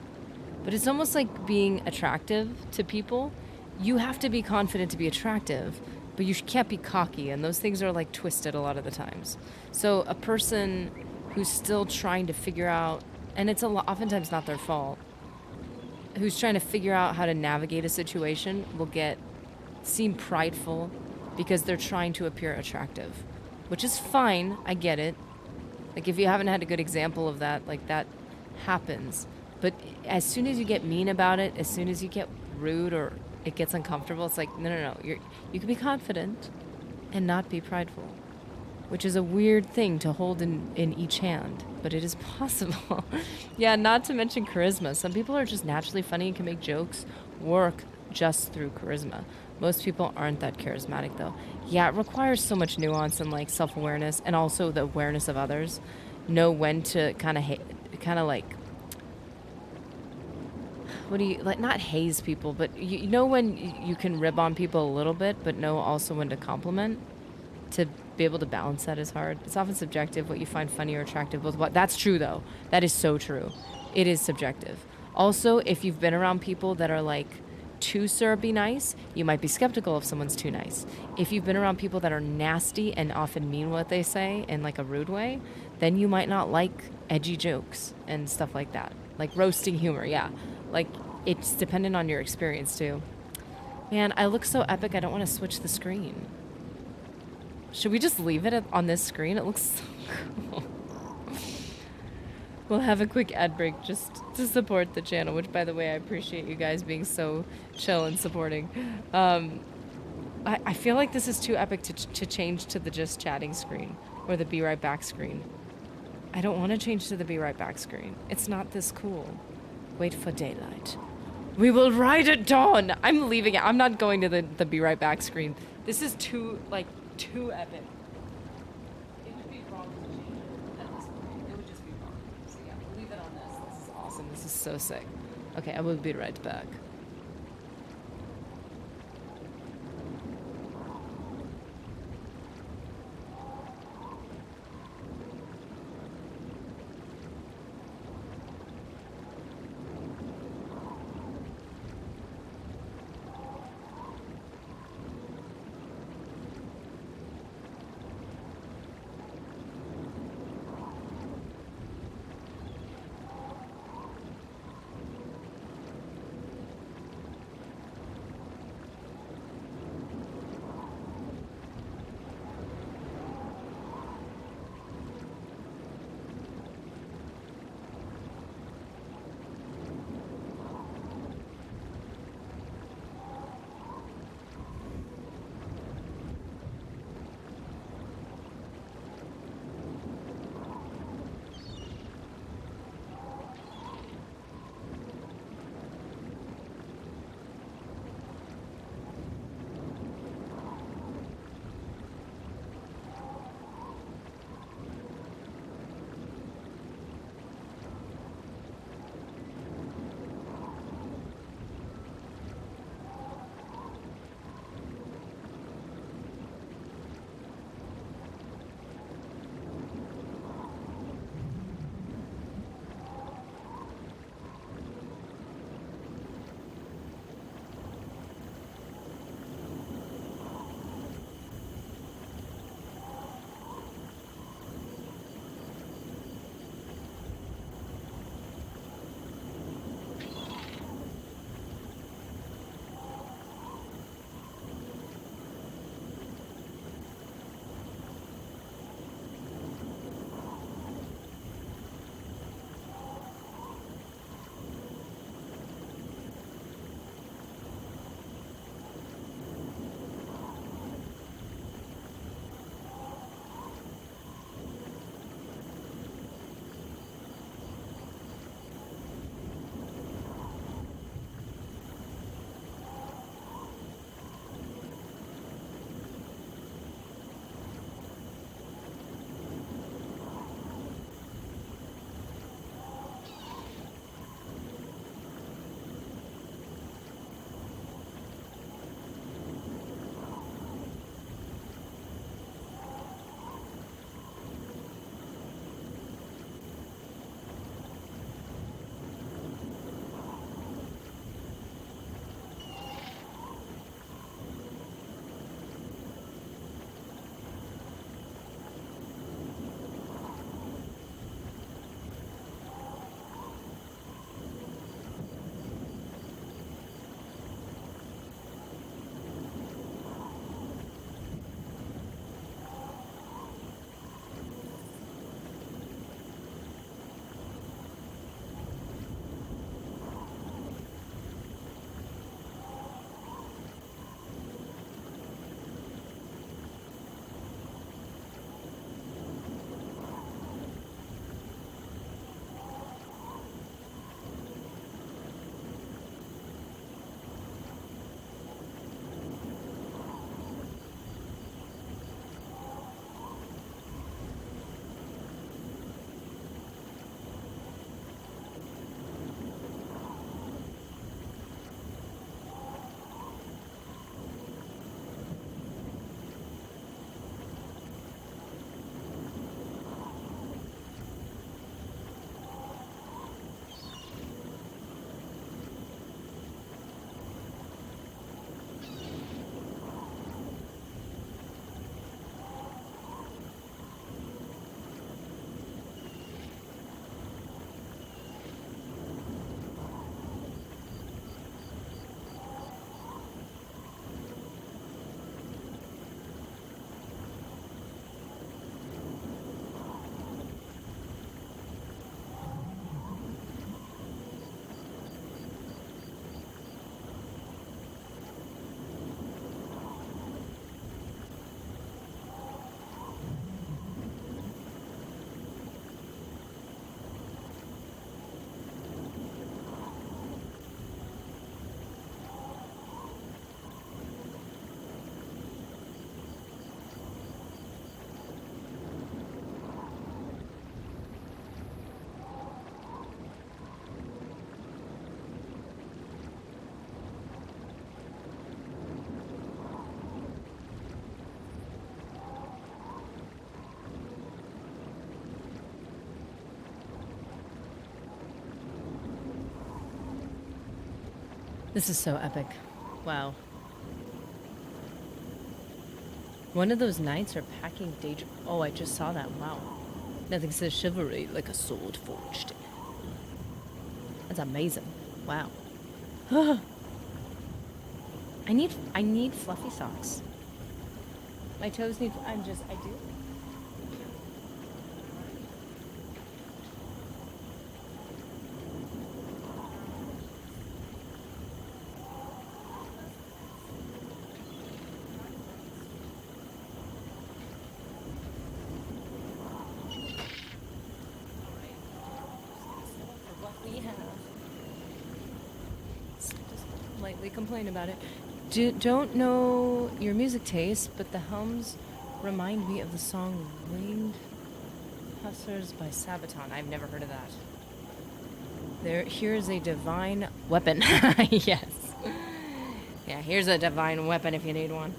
but it's almost like being attractive to people. You have to be confident to be attractive, but you can't be cocky, and those things are like twisted a lot of the times. So a person who's still trying to figure out, and it's oftentimes not their fault, who's trying to figure out how to navigate a situation will seem prideful because they're trying to appear attractive, which is fine. I get it. Like if you haven't had a good example of that, like that happens. But as soon as you get mean about it, as soon as you get rude or it gets uncomfortable, it's like, no. You can be confident and not be prideful, which is a weird thing to hold in each hand, but it is possible. Yeah, not to mention charisma. Some people are just naturally funny and can make jokes work just through charisma. Most people aren't that charismatic, though. Yeah, it requires so much nuance and like self-awareness, and also the awareness of others. Know when to kind of like, what do you, like, not haze people, but you know when you can rib on people a little bit, but know also when to compliment. To be able to balance that is hard. It's often subjective what you find funny or attractive. That's true, though. That is so true. It is subjective. Also, if you've been around people that are like too syrupy nice, you might be skeptical if someone's too nice. If you've been around people that are nasty and often mean what they say in like a rude way, then you might not like edgy jokes and stuff like that. Like roasting humor, yeah. Like it's dependent on your experience too. Man, I look so epic, I don't want to switch the screen. Should we just leave it on this screen? It looks so cool. We'll have a quick ad break just to support the channel, which, by the way, I appreciate you guys being so chill and supporting. I feel like this is too epic to change to the just chatting screen or the be right back screen. I don't want to change to the be right back screen. It's not this cool. Wait for daylight. We will ride at dawn. I'm leaving it. I'm not going to the be right back screen. This is too epic. It would be wrong to change it at this point. It would just be wrong. So yeah, we'll leave it on this. This is awesome. This is so sick. Okay, I will be right back. This is so epic. Wow. One of those knights are packing danger. Oh, I just saw that. Wow. Nothing says chivalry like a sword forged. That's amazing. Wow. I need fluffy socks. My toes need. I do. We have. Just lightly complain about it. Don't know your music taste, but the hums remind me of the song Winged Hussars by Sabaton. I've never heard of that. Here is a divine weapon. Yes. Yeah, here's a divine weapon if you need one.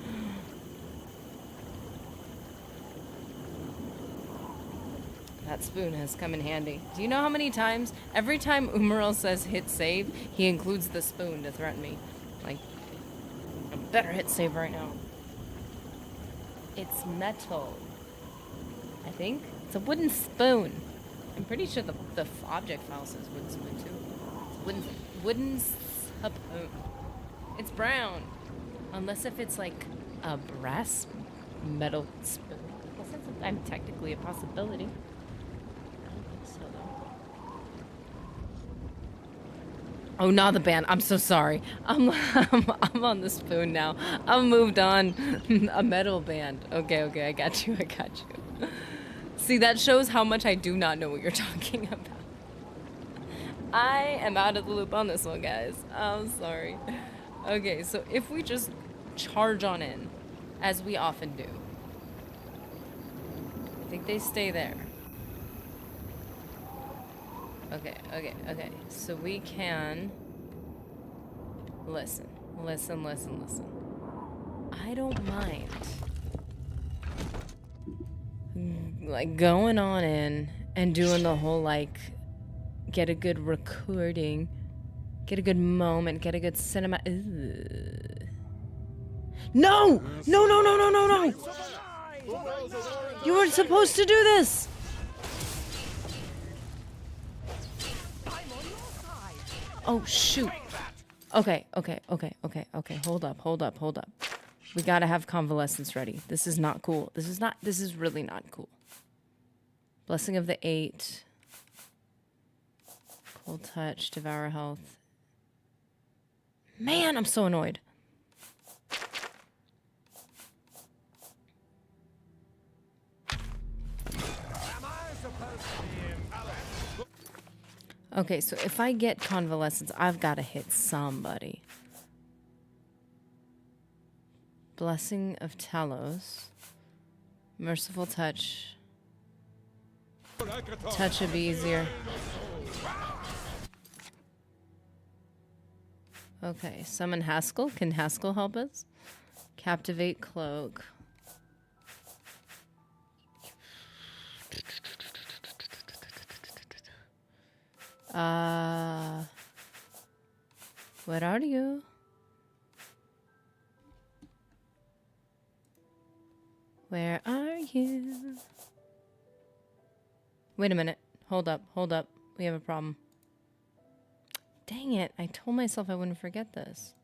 That spoon has come in handy. Do you know how many times, every time Umaril says hit save, he includes the spoon to threaten me? Like, I better hit save right now. It's metal. I think. It's a wooden spoon. I'm pretty sure the object file says wooden spoon too. Wooden spoon. It's brown. Unless if it's like a brass metal spoon. I'm technically a possibility. Oh, not the band. I'm so sorry. I'm on the spoon now. I'm moved on. A metal band. Okay, I got you. See, that shows how much I do not know what you're talking about. I am out of the loop on this one, guys. I'm sorry. Okay, so if we just charge on in, as we often do. I think they stay there. Okay. So we can listen. I don't mind like going on in and doing the whole like get a good recording, get a good moment, get a good cinema. No! You weren't supposed to do this. Oh, shoot. Okay. Hold up. We gotta have convalescence ready. This is not cool. This is really not cool. Blessing of the 8. Cold touch, devour health. Man, I'm so annoyed. Okay, so if I get convalescence, I've got to hit somebody. Blessing of Talos. Merciful touch. Touch would be easier. Okay, summon Haskell. Can Haskell help us? Captivate cloak. Where are you? Where are you? Wait a minute. Hold up. We have a problem. Dang it. I told myself I wouldn't forget this.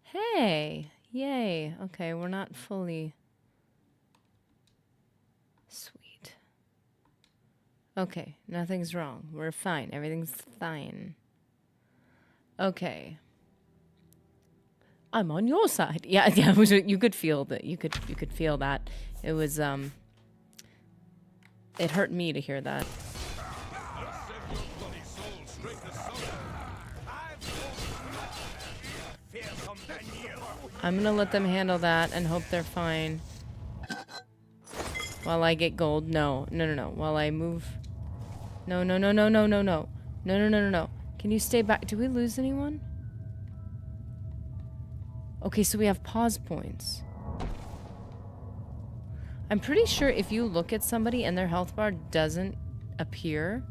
Hey. Yay. Okay, we're not fully... Sweet. Okay, nothing's wrong. We're fine. Everything's fine. Okay. I'm on your side. Yeah, you could feel that. You could feel that. It was it hurt me to hear that. I'm gonna let them handle that and hope they're fine. While I get gold. No. While I move. No. Can you stay back? Did we lose anyone? Okay, so we have pause points. I'm pretty sure if you look at somebody and their health bar doesn't appear.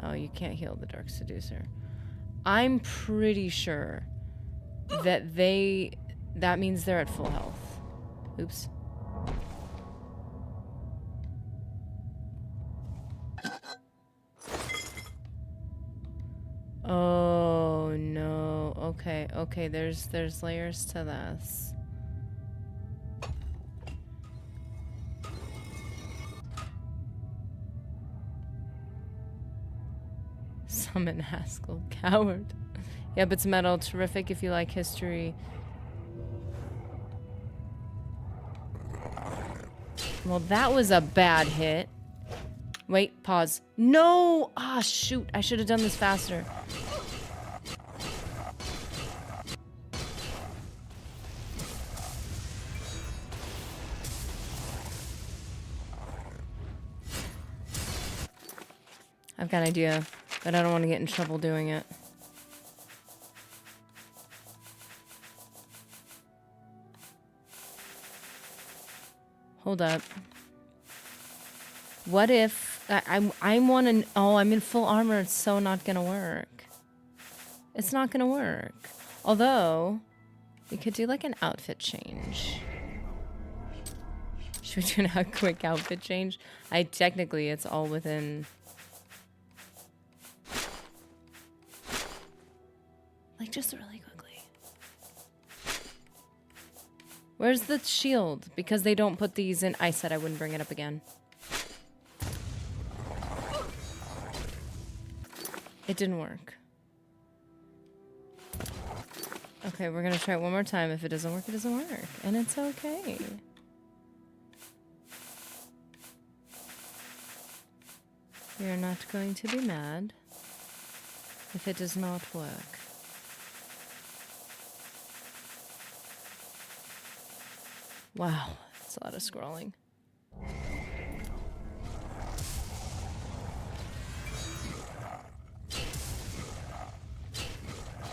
Oh, you can't heal the Dark Seducer. I'm pretty sure that that means they're at full health. Oops. Oh no. Okay, okay, there's layers to this. Summon Haskell, coward. Yep, it's metal. Terrific if you like history. Well, that was a bad hit. Wait, pause. No! Ah, shoot. I should have done this faster. I've got an idea, but I don't want to get in trouble doing it. Hold up. What if I'm in full armor? It's so not gonna work. It's not gonna work. Although we could do like an outfit change. Should we do a quick outfit change? Technically it's all within. Like just really quickly. Where's the shield? Because they don't put these in. I said I wouldn't bring it up again. It didn't work. Okay, we're gonna try it one more time. If it doesn't work, it doesn't work. And it's okay. We are not going to be mad if it does not work. Wow, that's a lot of scrolling.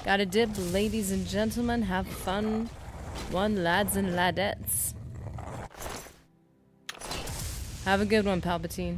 Got a dip, ladies and gentlemen. Have fun. One, lads and ladettes. Have a good one, Palpatine.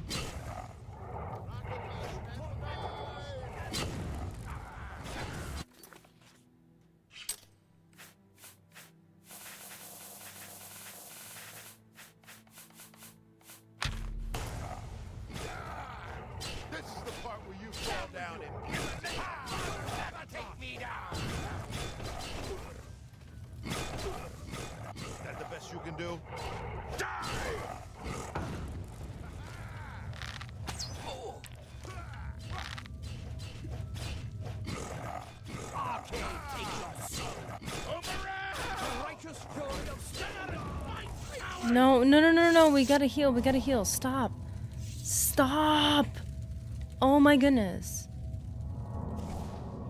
No, we gotta heal, Stop. Stop! Oh my goodness.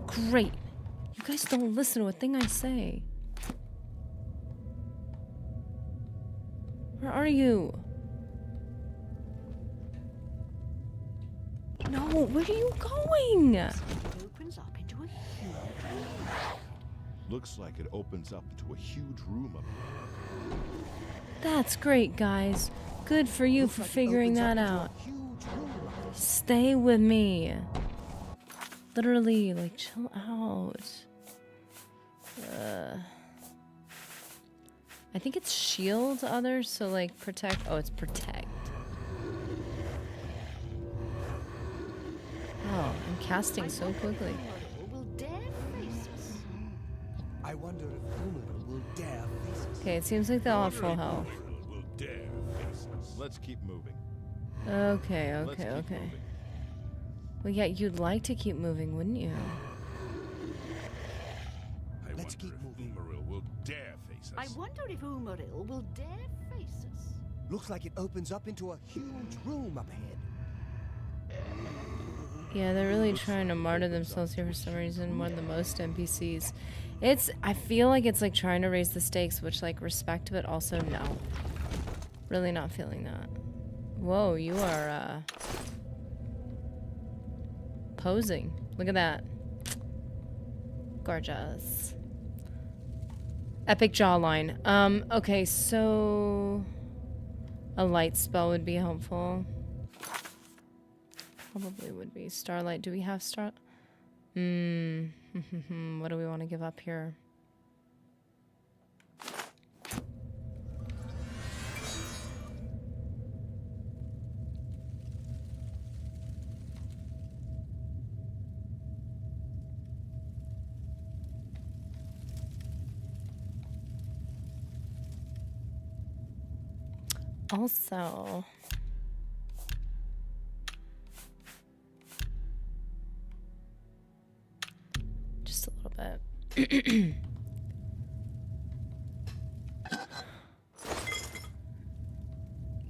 Great. You guys don't listen to a thing I say. Where are you? No, where are you going? Opens up into a huge room. Looks like it opens up into a huge room up there. That's great, guys. Good for you for figuring that out. Stay with me. Literally, like, chill out. I think it's shield others, so like protect. Oh, it's protect. Oh, I'm casting so quickly. Will dare face us. I wonder if Umador will dare face us. Okay, it seems like they all have full health. Will dare face us. Let's keep moving. Okay. Let's keep moving. Well, yeah, you'd like to keep moving, wouldn't you? Let's keep moving. Umaril will dare face I us. wonder if Umaril will dare face us. Looks like it opens up into a huge room up ahead. Yeah, they're really trying to martyr themselves here for some reason more than most NPCs. I feel like it's like trying to raise the stakes, which like respect, but also no. Really not feeling that. Whoa, you are posing. Look at that. Gorgeous. Epic jawline. Okay, so a light spell would be helpful. probably would be Starlight. Do we have Star? What do we want to give up here? Also, just a little bit.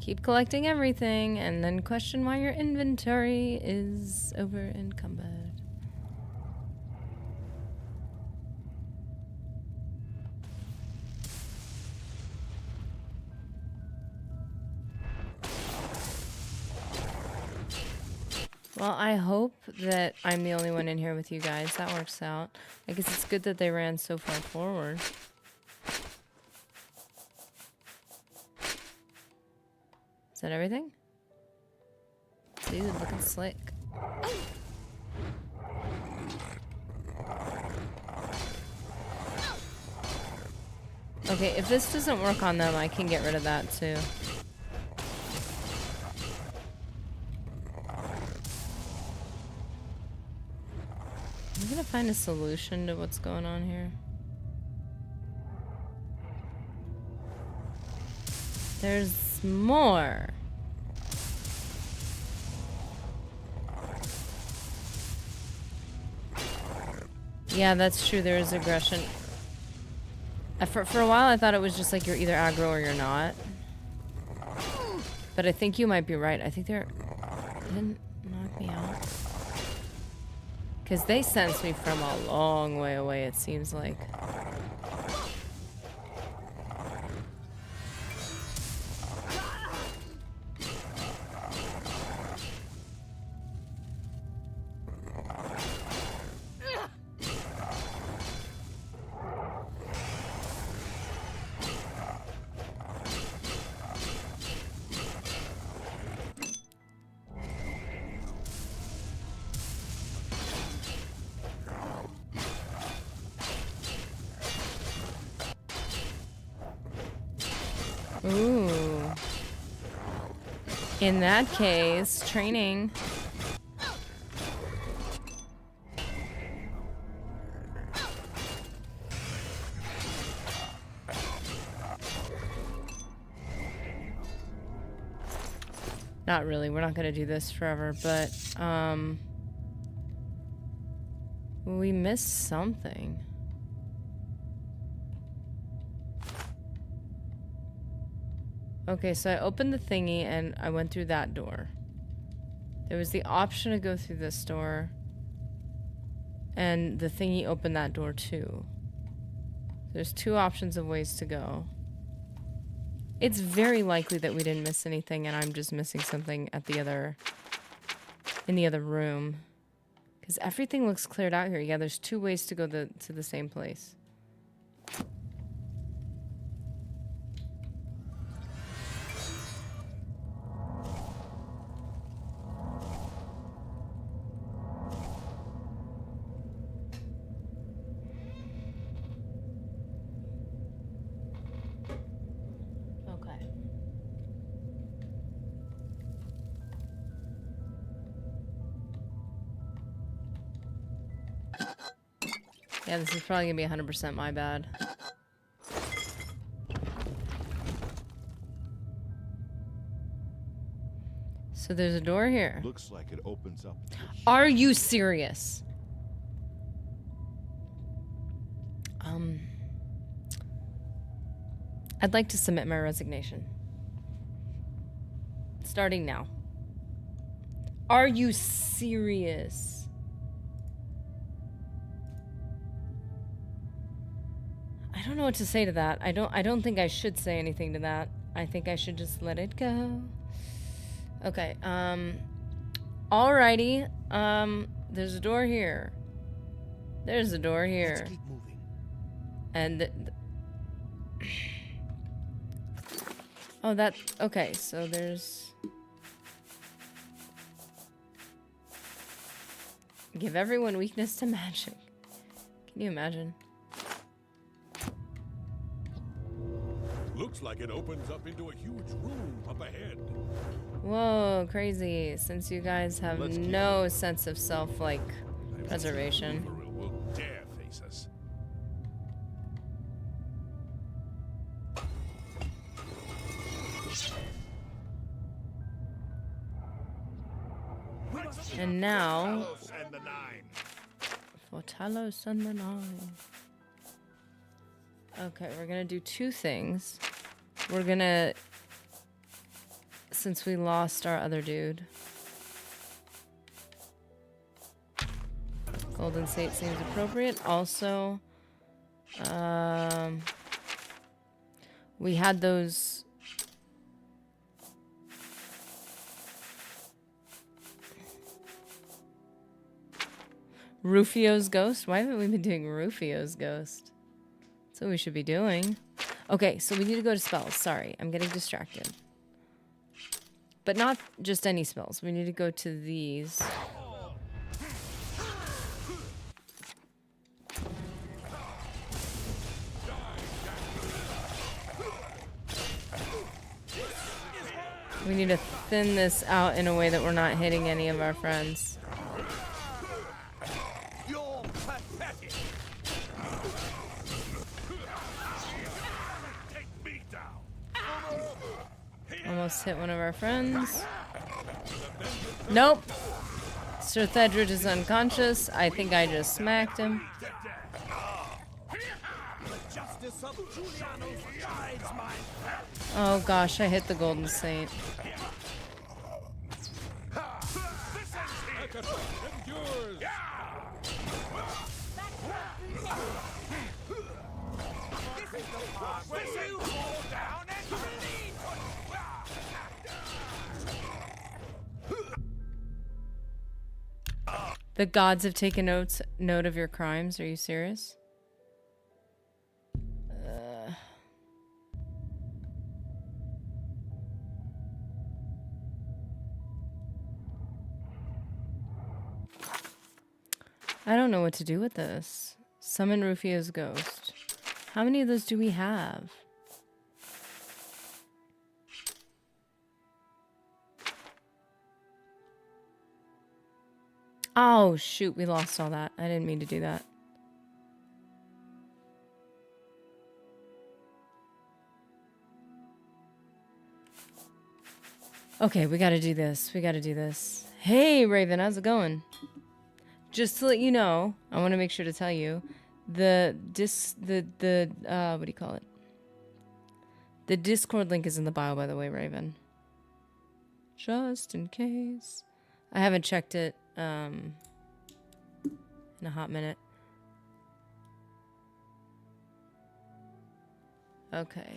Keep collecting everything and then question why your inventory is over encumbered. Well, I hope that I'm the only one in here with you guys. That works out. I guess it's good that they ran so far forward. Is that everything? Dude, looking slick. Okay, if this doesn't work on them, I can get rid of that too. I'm gonna find a solution to what's going on here. There's more. Yeah, that's true. There is aggression. For a while, I thought it was just like you're either aggro or you're not. But I think you might be right. I think they're... They didn't knock me out. Because they sense me from a long way away, it seems like. Ooh. In that case, training. Not really. We're not going to do this forever, but we missed something. Okay, so I opened the thingy and I went through that door. There was the option to go through this door. And the thingy opened that door too. There's two options of ways to go. It's very likely that we didn't miss anything and I'm just missing something at the other... in the other room. Because everything looks cleared out here. Yeah, there's two ways to go to the same place. Yeah, this is probably gonna be 100% my bad. So there's a door here. Looks like it opens up to a huge... Are you serious? I'd like to submit my resignation. Starting now. Are you serious? I don't know what to say to that. I don't think I should say anything to that. I think I should just let it go. Okay, alrighty. There's a door here. There's a door here. Let's keep moving. And oh, that... Okay, so there's... Give everyone weakness to magic. Can you imagine? Looks like it opens up into a huge room up ahead. Whoa, crazy. Since you guys have Let's keep no sense of self, like, preservation. Overil will dare face us. And now, And the nine. for Talos and the Nine. Okay, we're gonna do two things. We're gonna, since we lost our other dude. Golden State seems appropriate. Also, we had those. Rufio's Ghost? Why haven't we been doing Rufio's Ghost? That's what we should be doing. Okay, so we need to go to spells. Sorry, I'm getting distracted. But not just any spells. We need to go to these. We need to thin this out in a way that we're not hitting any of our friends. You're pathetic. Take me down. Almost hit one of our friends. Nope. Sir Thedrid is unconscious. I think I just smacked him. Justice of Julianos guides my Oh gosh, I hit the Golden Saint. Yours. The gods have taken note of your crimes. Are you serious? I don't know what to do with this. Summon Rufio's ghost. How many of those do we have? Oh, shoot. We lost all that. I didn't mean to do that. Okay, we gotta do this. We gotta do this. Hey, Raven, how's it going? Just to let you know, I want to make sure to tell you, what do you call it? The Discord link is in the bio, by the way, Raven. Just in case. I haven't checked it in a hot minute. Okay.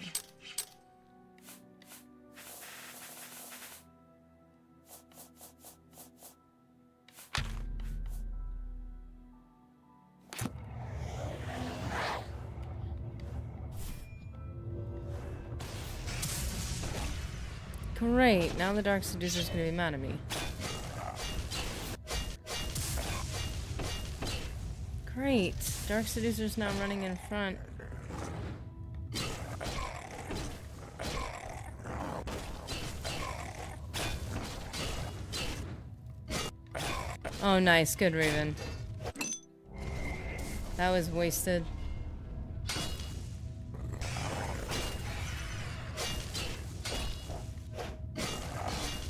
Great, now the Dark Seducer's gonna be mad at me. Great, Dark Seducer's now running in front. Oh, nice, good, Raven. That was wasted.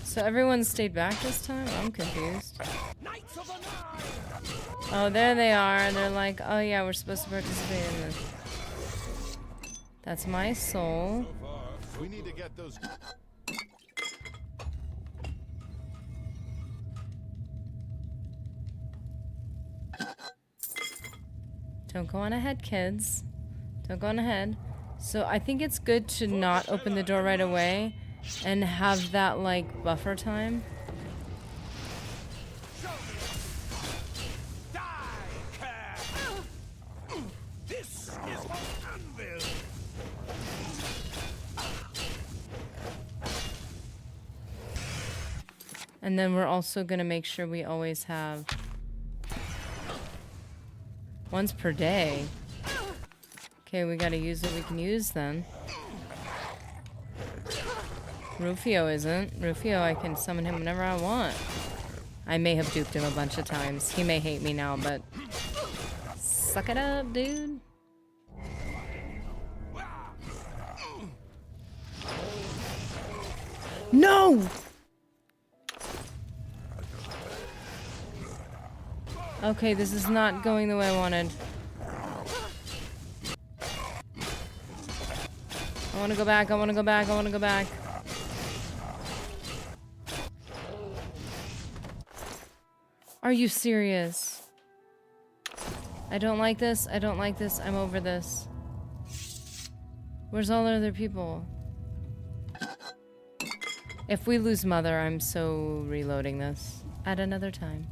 So everyone stayed back this time? I'm confused. Oh, there they are. They're like, oh yeah, we're supposed to participate in this. That's my soul. We need to get those. Don't go on ahead, kids. Don't go on ahead. So I think it's good to not open the door right away and have that, like, buffer time. This is Anvil. And then we're also gonna make sure we always have Once per day. Okay, we gotta use what we can use then. Rufio isn't. Rufio, I can summon him whenever I want. I may have duped him a bunch of times. He may hate me now, but... Suck it up, dude. No! Okay, this is not going the way I wanted. I want to go back, I want to go back, I want to go back. Are you serious? I don't like this, I don't like this, I'm over this. Where's all the other people? If we lose Mother, I'm so reloading this at another time.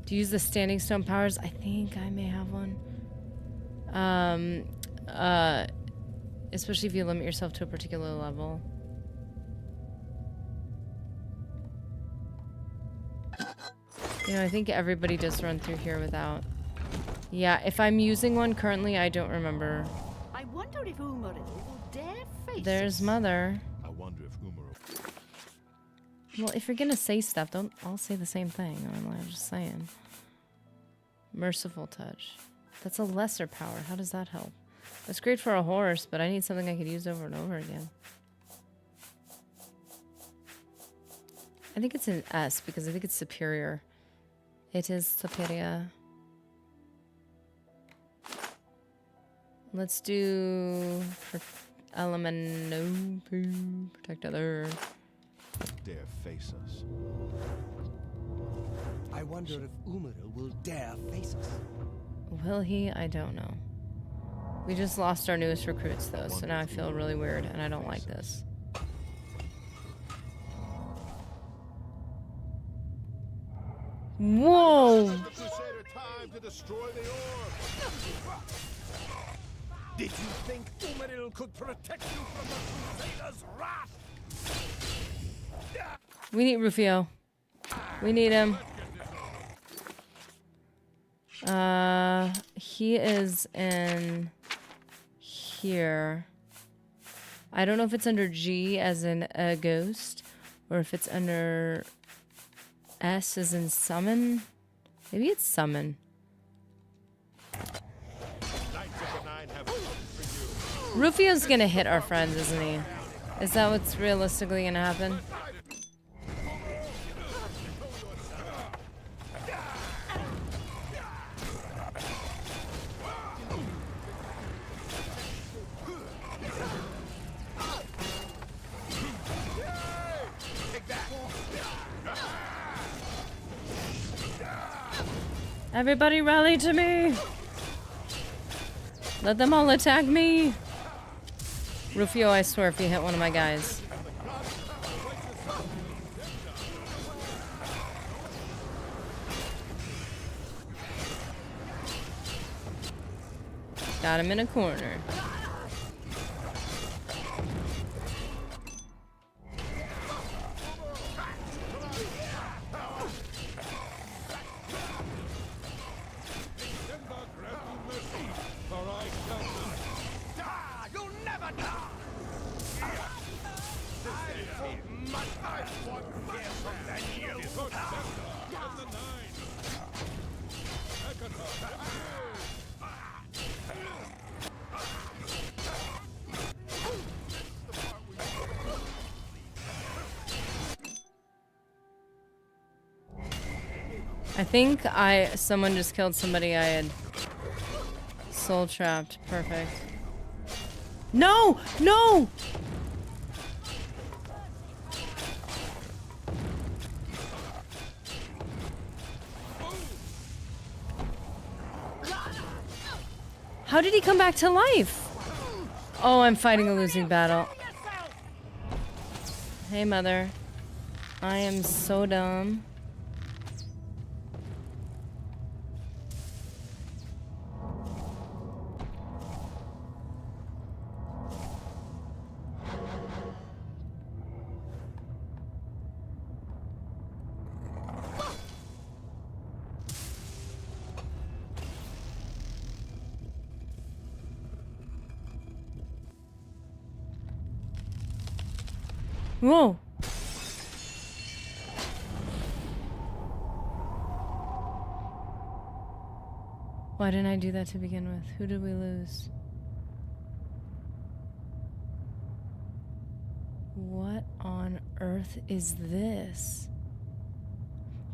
To use the Standing Stone powers, I think I may have one. Especially if you limit yourself to a particular level. You know, I think everybody does run through here without. Yeah, if I'm using one currently, I don't remember. I wonder if Umaril will dare face There's us. Mother. I wonder if Umaril... Well, if you're gonna say stuff, don't all say the same thing. I'm just saying. Merciful Touch. That's a lesser power. How does that help? That's great for a horse, but I need something I could use over and over again. I think it's an S because I think it's superior. It is superior. Let's do element protect other. Dare face us. I wonder if Umaril will dare face us. Will he? I don't know. We just lost our newest recruits though, so now I feel really weird and I don't like this. Whoa! The Crusader time to destroy the orb. Did you think Umaril could protect you from the Crusader's wrath? We need Rufio. We need him. He is in here. I don't know if it's under G as in a ghost, or if it's under S as in summon. Maybe it's summon. Rufio's gonna hit our friends, isn't he? Is that what's realistically gonna happen? Everybody rally to me! Let them all attack me! Rufio, I swear if you hit one of my guys. Got him in a corner. I think someone just killed somebody I had soul trapped. Perfect. No! No! How did he come back to life? Oh, I'm fighting a losing battle. Hey, Mother. I am so dumb. Whoa. Why didn't I do that to begin with? Who did we lose? What on earth is this?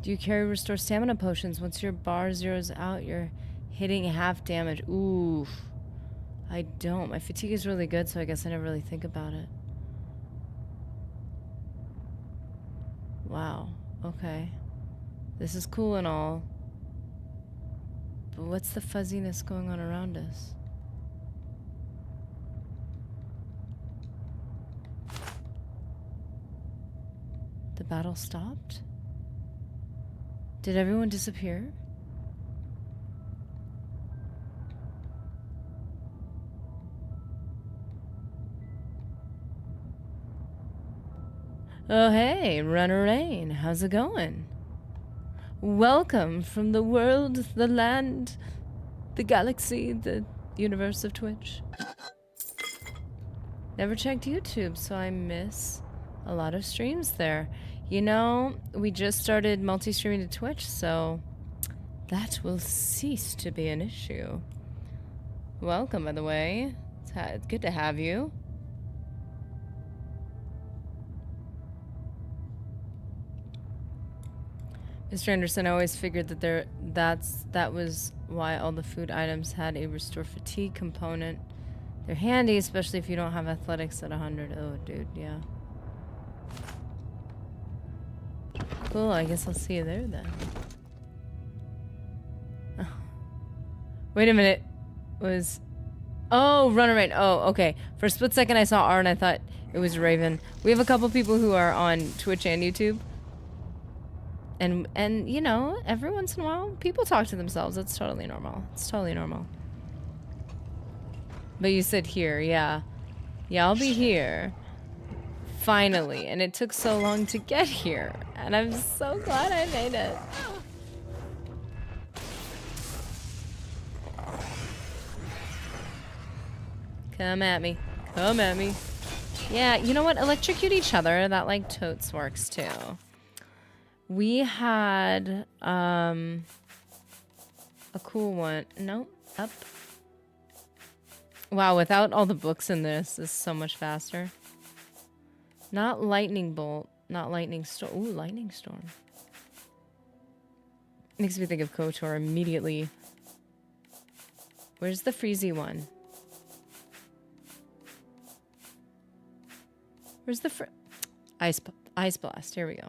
Do you carry restore stamina potions? Once your bar zeroes out, you're hitting half damage. Oof. I don't. My fatigue is really good, so I guess I never really think about it. Wow. Okay. This is cool and all. But what's the fuzziness going on around us? The battle stopped? Did everyone disappear? Oh hey, Runner Rain, how's it going? Welcome from the world, the land, the galaxy, the universe of Twitch. Never checked YouTube, so I miss a lot of streams there. You know, we just started multi-streaming to Twitch, so that will cease to be an issue. Welcome, by the way. It's good to have you. Mr. Anderson, I always figured that that was why all the food items had a restore fatigue component. They're handy, especially if you don't have athletics at 100. Oh, dude, yeah. Cool, I guess I'll see you there then. Oh. Wait a minute. Oh, Runner Rain. Oh, okay. For a split second I saw R and I thought it was Raven. We have a couple people who are on Twitch and YouTube. And you know, every once in a while, people talk to themselves. It's totally normal. It's totally normal. But you said here, yeah. Yeah, I'll be here. Finally. And it took so long to get here. And I'm so glad I made it. Come at me. Come at me. Yeah, you know what? Electrocute each other. That, like, totes works, too. We had, a cool one. Nope. Up. Wow, without all the books in this is so much faster. Not lightning bolt. Not lightning storm. Ooh, lightning storm. Makes me think of KOTOR immediately. Where's the freezy one? Where's the ice blast? Here we go.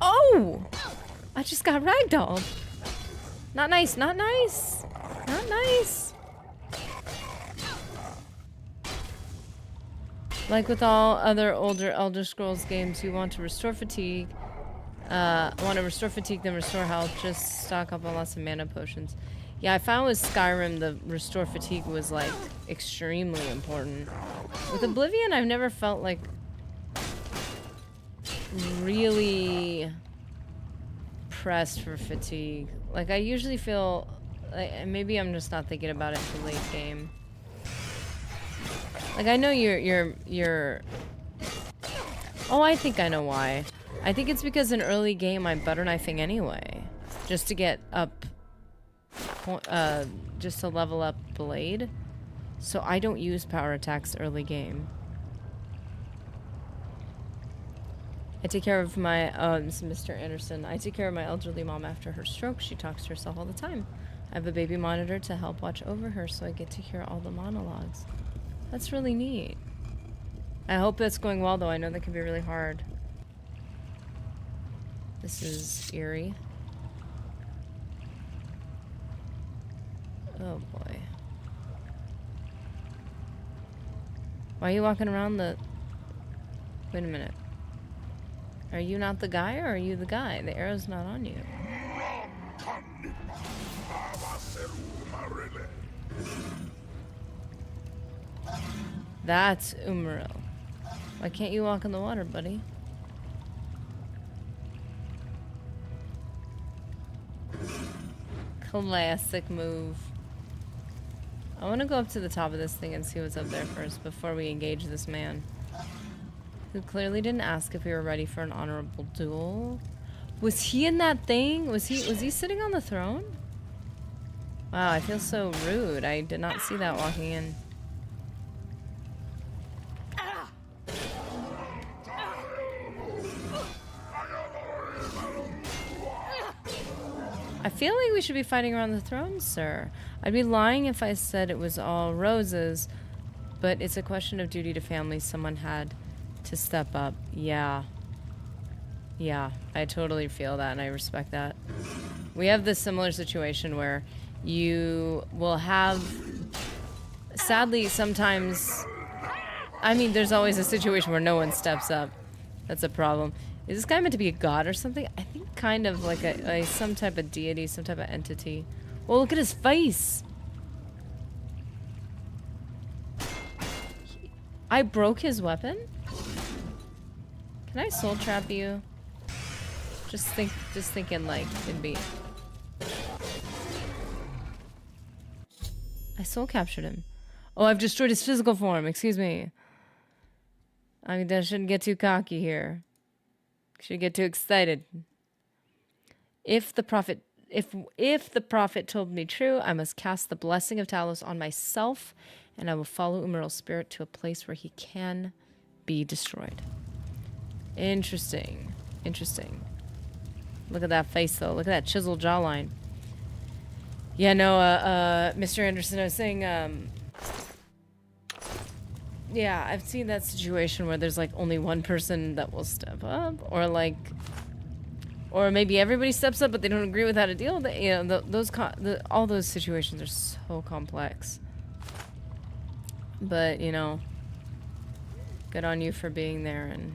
Oh! I just got ragdolled. Not nice, not nice. Not nice. Like with all other older Elder Scrolls games, you want to restore fatigue. Want to restore fatigue, then restore health. Just stock up on lots of mana potions. Yeah, I found with Skyrim, the restore fatigue was, like, extremely important. With Oblivion, I've never felt, like, really pressed for fatigue. Like, I usually feel, like, maybe I'm just not thinking about it for late game. Like, I know you're... Oh, I think I know why. I think it's because in early game, I'm butter knifing anyway. Just to get up... just to level up Blade. So I don't use power attacks early game. I take care of my, this is Mr. Anderson. I take care of my elderly mom after her stroke. She talks to herself all the time. I have a baby monitor to help watch over her, so I get to hear all the monologues. That's really neat. I hope that's going well, though. I know that can be really hard. This is eerie. Oh boy. Why are you walking around the... Wait a minute. Are you not the guy, or are you the guy? The arrow's not on you. That's Umril. Why can't you walk in the water, buddy? Classic move. I want to go up to the top of this thing and see what's up there first before we engage this man. Who clearly didn't ask if we were ready for an honorable duel. Was he in that thing? Was he sitting on the throne? Wow, I feel so rude. I did not see that walking in. I feel like we should be fighting around the throne, sir. I'd be lying if I said it was all roses, but it's a question of duty to family. Someone had to step up. Yeah. Yeah, I totally feel that and I respect that. We have this similar situation where you will have, sadly, sometimes, I mean, there's always a situation where no one steps up. That's a problem. Is this guy meant to be a god or something? I think kind of like a some type of deity, some type of entity. Well, look at his face. I broke his weapon? Can I soul trap you? Just thinking like it'd be. I soul captured him. Oh, I've destroyed his physical form. Excuse me. I mean, I shouldn't get too cocky here. Shouldn't get too excited. If the prophet told me true, I must cast the blessing of Talos on myself, and I will follow Umarel's spirit to a place where he can be destroyed. Interesting. Interesting. Look at that face, though. Look at that chiseled jawline. Yeah, no, Mr. Anderson, I was saying, yeah, I've seen that situation where there's, like, only one person that will step up, or, like, or maybe everybody steps up, but they don't agree with how to deal with it. You know, all those situations are so complex. But, you know, good on you for being there and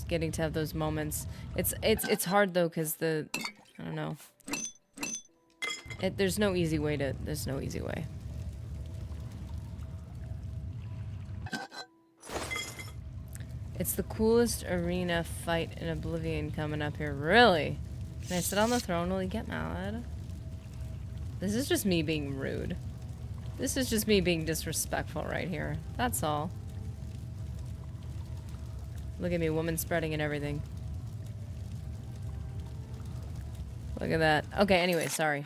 getting to have those moments. It's hard though, because I don't know. There's no easy way. It's the coolest arena fight in Oblivion coming up here. Really? Can I sit on the throne? Will he get mad? This is just me being rude. This is just me being disrespectful right here. That's all. Look at me, woman spreading and everything. Look at that. Okay, anyway, sorry.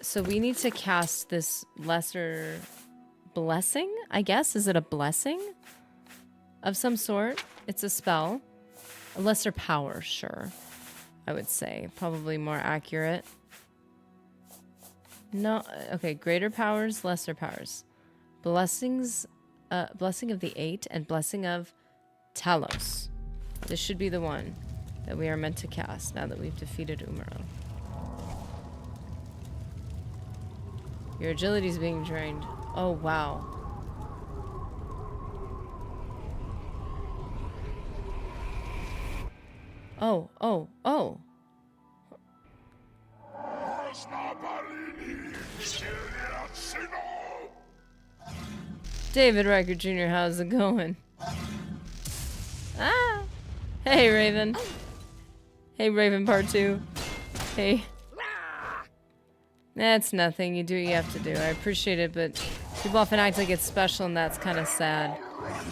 So we need to cast this lesser blessing, I guess. Is it a blessing of some sort? It's a spell. A lesser power, sure. I would say. Probably more accurate. No, okay, greater powers, lesser powers. Blessings, blessing of the 8 and blessing of Talos. This should be the one that we are meant to cast now that we've defeated Umarel. Your agility is being drained. Oh, wow. Oh, oh, oh. David Riker Jr., how's it going? Ah! Hey, Raven. Hey, Raven Part 2. Hey. That's nothing. You do what you have to do. I appreciate it, but people often act like it's special, and that's kind of sad.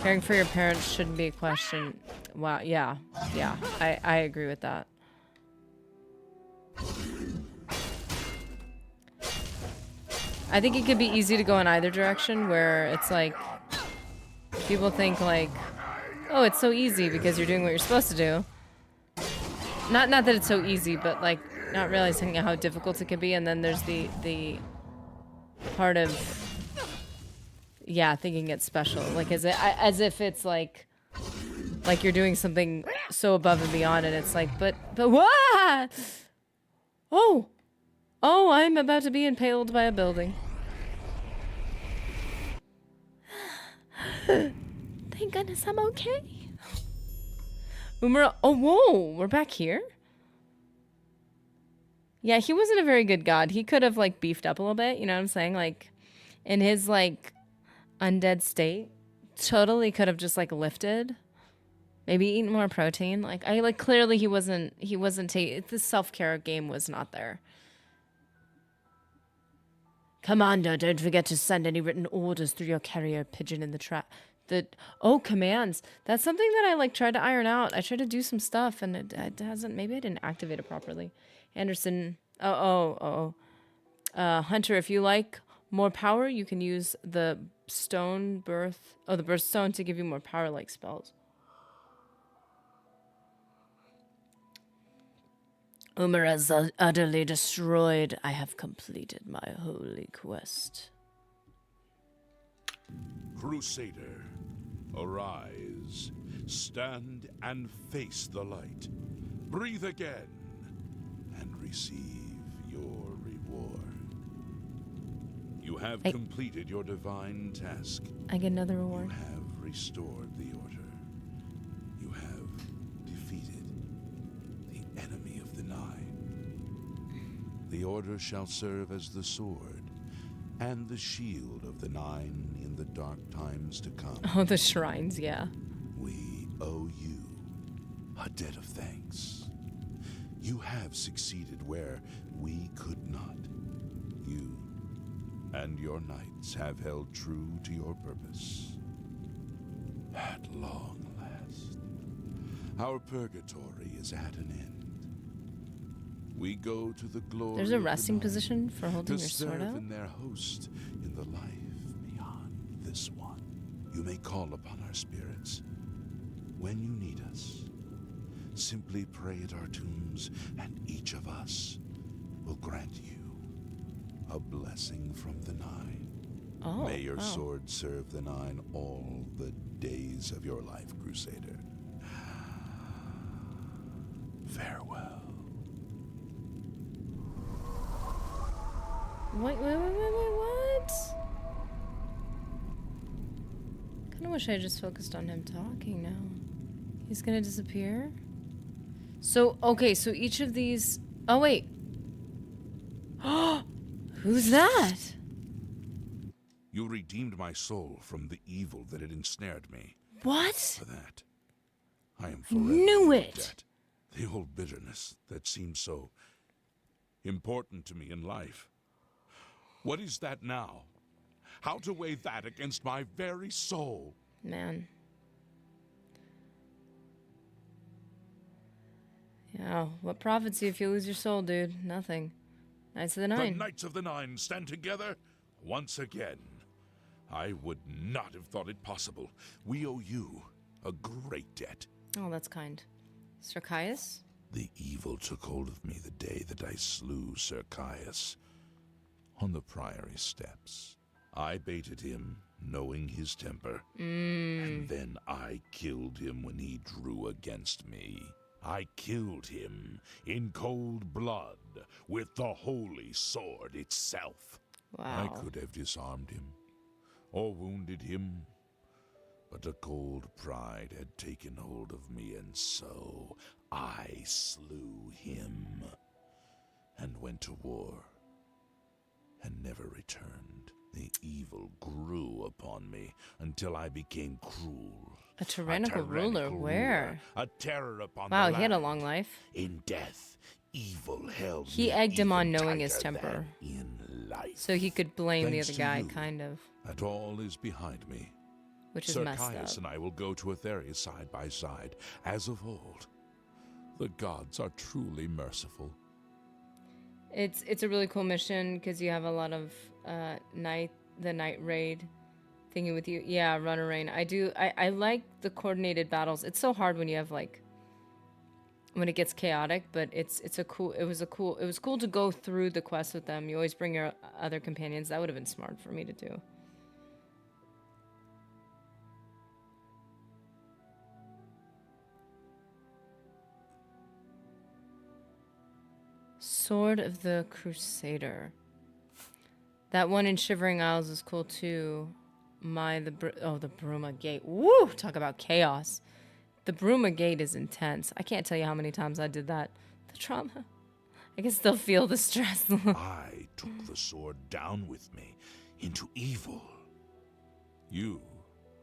Caring for your parents shouldn't be a question. Wow, yeah. Yeah, I agree with that. I think it could be easy to go in either direction, where it's like people think like, oh, it's so easy because you're doing what you're supposed to do. Not that it's so easy, but like not realizing how difficult it can be. And then there's the part of, yeah, thinking it's special, like as if it's like you're doing something so above and beyond, and it's like, but what? Oh, I'm about to be impaled by a building. Thank goodness I'm okay. Umarel, oh, whoa, we're back here? Yeah, he wasn't a very good god. He could have, like, beefed up a little bit, you know what I'm saying? Like, in his, like, undead state, totally could have just, like, lifted. Maybe eat more protein. Like I like clearly he wasn't taking the self-care game was not there. Commander, don't forget to send any written orders through your carrier pigeon in the trap. Commands. That's something that I like tried to iron out. I tried to do some stuff and it hasn't. Maybe I didn't activate it properly. Anderson. Hunter, if you like more power, you can use the stone birth. Oh, the birth stone to give you more power like spells. Umar is utterly destroyed. I have completed my holy quest. Crusader, arise, stand and face the light. Breathe again and receive your reward. You have completed your divine task. I get another reward. You have restored the order. You have defeated the enemy of the Nine. The order shall serve as the sword and the shield of the Nine in the dark times to come. Oh, the shrines, yeah. We owe you a debt of thanks. You have succeeded where we could not. You and your knights have held true to your purpose. At long last, our purgatory is at an end. We go to the glory. There's a of the resting Nine position for holding to your sword serve out. in their host in the life beyond this one. You may call upon our spirits when you need us. Simply pray at our tombs, and each of us will grant you a blessing from the Nine. Oh, May your wow. sword serve the Nine all the days of your life, Crusader. Farewell. Wait, what? Kinda wish I just focused on him talking now. He's gonna disappear? So, okay, so each of these... Oh, wait. Who's that? You redeemed my soul from the evil that had ensnared me. What? For that, I am forever Knew in your it. debt. The old bitterness that seemed so important to me in life. What is that now? How to weigh that against my very soul? Man. Yeah, what profits you if you lose your soul, dude? Nothing. Knights of the The Nine. Knights of the Nine stand together once again. I would not have thought it possible. We owe you a great debt. Oh, that's kind. Sir Caius? The evil took hold of me the day that I slew Sir Caius on the Priory steps. I baited him, knowing his temper, and then I killed him when he drew against me. I killed him in cold blood with the holy sword itself. Wow. I could have disarmed him or wounded him, but a cold pride had taken hold of me, and so I slew him and went to war and never returned. The evil grew upon me until I became cruel. A tyrannical ruler? Where? A terror upon Wow, the he had a land. long life. In death, evil held He me egged him on even knowing his tighter temper. than in life. So he could blame Thanks the other to guy, you, kind of. That all is behind me. Which is Sir messed Caius up. and I will go to Aetherius side by side, as of old. The gods are truly merciful. It's a really cool mission because you have a lot of the night raid thingy with you. Yeah, Runner Rain. I like the coordinated battles. It's so hard when you have like when it gets chaotic, but it was cool to go through the quest with them. You always bring your other companions. That would have been smart for me to do. Sword of the Crusader. That one in Shivering Isles is cool too. The Bruma Gate. Woo! Talk about chaos. The Bruma Gate is intense. I can't tell you how many times I did that. The trauma. I can still feel the stress. I took the sword down with me into evil. You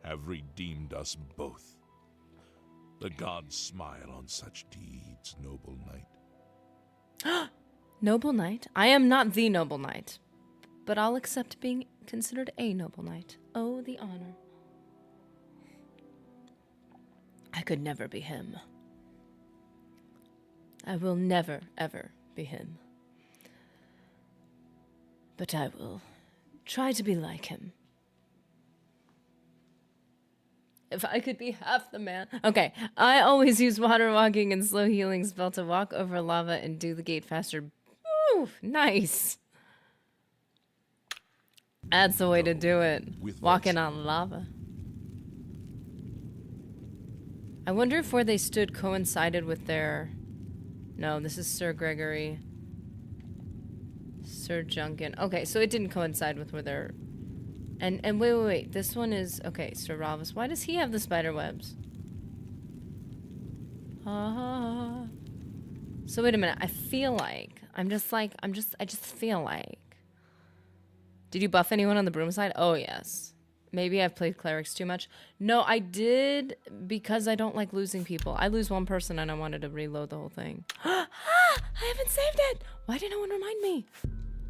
have redeemed us both. The gods smile on such deeds, noble knight. Noble knight? I am not the noble knight, but I'll accept being considered a noble knight. Oh, the honor. I could never be him. I will never, ever be him. But I will try to be like him. If I could be half the man. Okay, I always use water walking and slow healing spell to walk over lava and do the gate faster. Ooh, nice. That's the way to do it. Walking on lava. I wonder if where they stood coincided with their... No, this is Sir Gregory. Sir Junkin. Okay, so it didn't coincide with where their... And wait. This one is... Okay, Sir Ravus. Why does he have the spider webs? So wait a minute. I feel like... I just feel like... Did you buff anyone on the broom side? Oh, yes. Maybe I've played clerics too much. No, I did because I don't like losing people. I lose one person and I wanted to reload the whole thing. I haven't saved it! Why did no one remind me?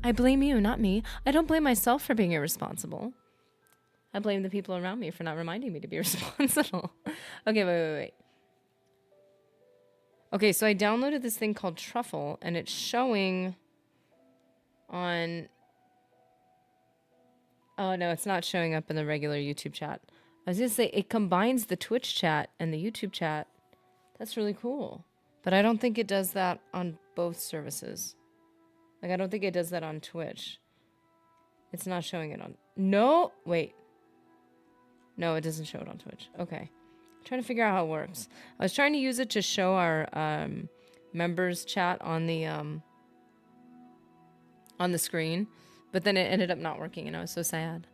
I blame you, not me. I don't blame myself for being irresponsible. I blame the people around me for not reminding me to be responsible. Okay, wait. Okay, so I downloaded this thing called Truffle, and it's showing on... Oh, no, it's not showing up in the regular YouTube chat. I was going to say, it combines the Twitch chat and the YouTube chat. That's really cool. But I don't think it does that on both services. Like, I don't think it does that on Twitch. It's not showing it on... No! Wait. No, it doesn't show it on Twitch. Okay. I'm trying to figure out how it works. I was trying to use it to show our members chat on the screen, but then it ended up not working, and I was so sad.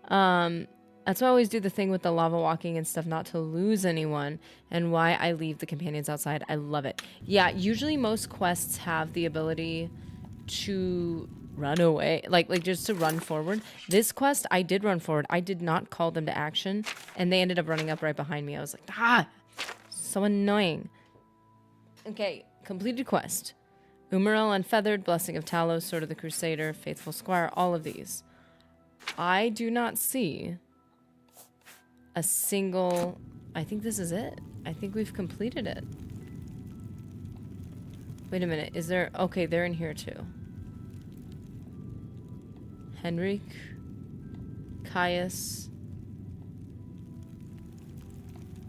That's why I always do the thing with the lava walking and stuff, not to lose anyone, and why I leave the companions outside. I love it. Yeah, usually most quests have the ability to run away, like just to run forward. This quest, I did run forward. I did not call them to action, and they ended up running up right behind me. I was like, so annoying. Okay, completed quest. Umaril Unfeathered, Blessing of Talos, Sword of the Crusader, Faithful Squire, all of these. I do not see a single... I think this is it. I think we've completed it. Wait a minute, is there... Okay, they're in here too. Henrik, Caius.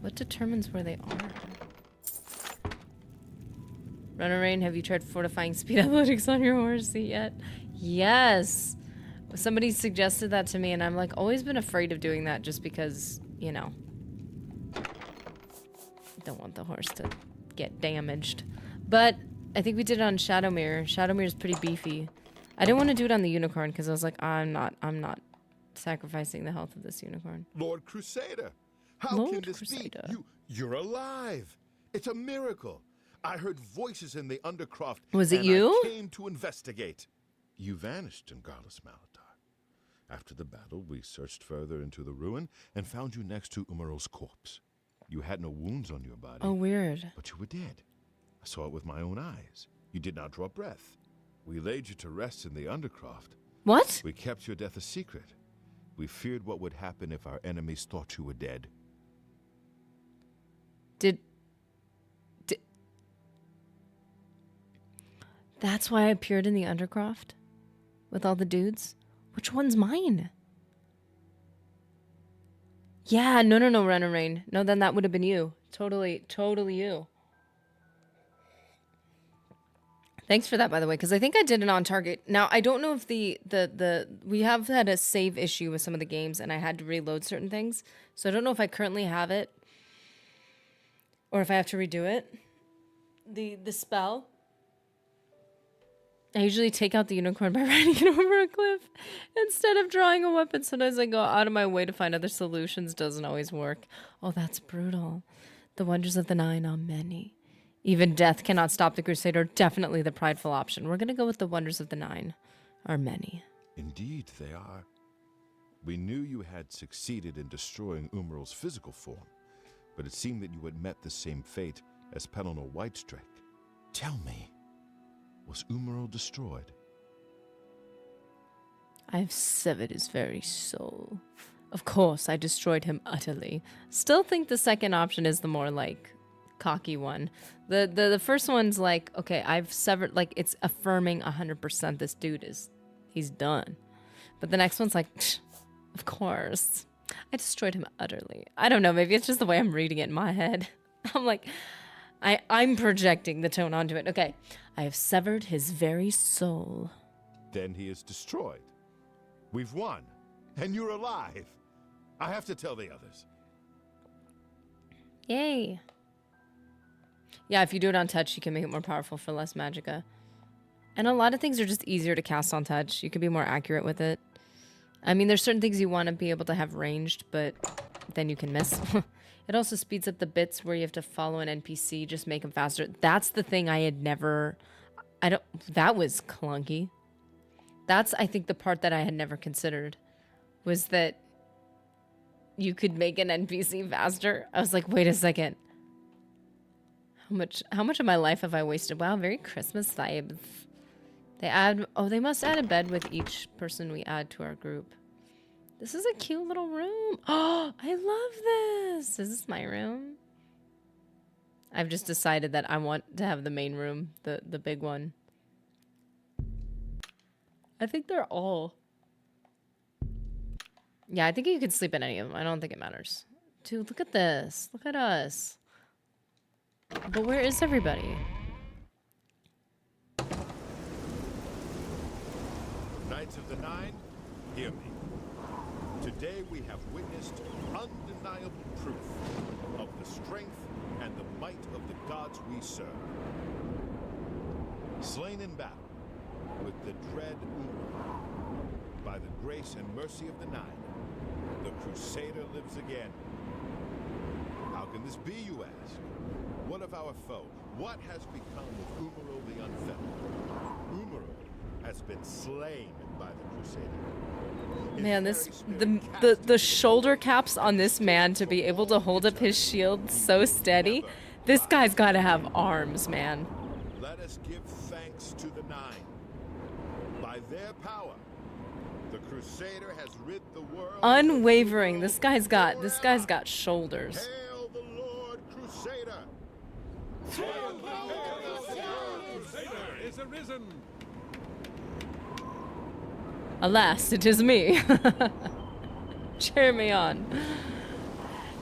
What determines where they are? Runner Rain, have you tried fortifying speed athletics on your horse yet? Yes. Somebody suggested that to me, and I'm like always been afraid of doing that just because, you know, don't want the horse to get damaged. But I think we did it on Shadowmere. Shadowmere's pretty beefy. I didn't want to do it on the unicorn because I was like, I'm not sacrificing the health of this unicorn. Lord Crusader, how Lord can this Crusader. be? You're alive. It's a miracle. I heard voices in the Undercroft. Was it and you? I came to investigate. You vanished in Garlus Malatar. After the battle, we searched further into the ruin and found you next to Umaril's corpse. You had no wounds on your body. Oh, weird. But you were dead. I saw it with my own eyes. You did not draw breath. We laid you to rest in the Undercroft. What? We kept your death a secret. We feared what would happen if our enemies thought you were dead. Did... That's why I appeared in the Undercroft? With all the dudes? Which one's mine? Yeah, no, Runner Rain. No, then that would have been you. Totally you. Thanks for that, by the way, because I think I did it on target. Now, I don't know if we have had a save issue with some of the games, and I had to reload certain things. So I don't know if I currently have it, or if I have to redo it. The spell. I usually take out the unicorn by riding it over a cliff instead of drawing a weapon. Sometimes I go out of my way to find other solutions. Doesn't always work. Oh, that's brutal. The wonders of the Nine are many. Even death cannot stop the Crusader. Definitely the prideful option. We're going to go with the wonders of the Nine are many. Indeed, they are. We knew you had succeeded in destroying Umaril's physical form, but it seemed that you had met the same fate as Pelennor Whitestrake. Tell me, was Umaril destroyed? I've severed his very soul. Of course, I destroyed him utterly. Still think the second option is the more, like, cocky one. The first one's like, okay, I've severed, like, it's affirming 100% this dude he's done. But the next one's like, of course, I destroyed him utterly. I don't know, maybe it's just the way I'm reading it in my head. I'm like, I'm projecting the tone onto it. Okay, I have severed his very soul. Then he is destroyed. We've won, and you're alive. I have to tell the others. Yay. Yeah, if you do it on touch, you can make it more powerful for less magicka. And a lot of things are just easier to cast on touch. You can be more accurate with it. I mean, there's certain things you want to be able to have ranged, but then you can miss. It also speeds up the bits where you have to follow an NPC, just make them faster. That's the thing I had never... That was clunky. That's, I think, the part that I had never considered. Was that you could make an NPC faster. I was like, wait a second. How much of my life have I wasted? Wow, very Christmas vibes. They must add a bed with each person we add to our group. This is a cute little room. Oh, I love this. Is this my room? I've just decided that I want to have the main room, the big one. I think they're all... Yeah, I think you could sleep in any of them. I don't think it matters. Dude, look at this. Look at us. But where is everybody? Knights of the Nine, hear me. Today we have witnessed undeniable proof of the strength and the might of the gods we serve. Slain in battle with the dread Umaril, by the grace and mercy of the Nine, the Crusader lives again. How can this be, you ask? What of our foe? What has become of Umaril the Unfettered? Umaril has been slain by the Crusader. Man, the shoulder caps on this man to be able to hold up his shield so steady. This guy's got to have arms, man. Let us give thanks to the Nine. By their power, the Crusader has rid the world. Unwavering. This guy's got shoulders. Hail the Lord Crusader! Hail the Crusader is arisen! Alas, it is me. Cheer me on.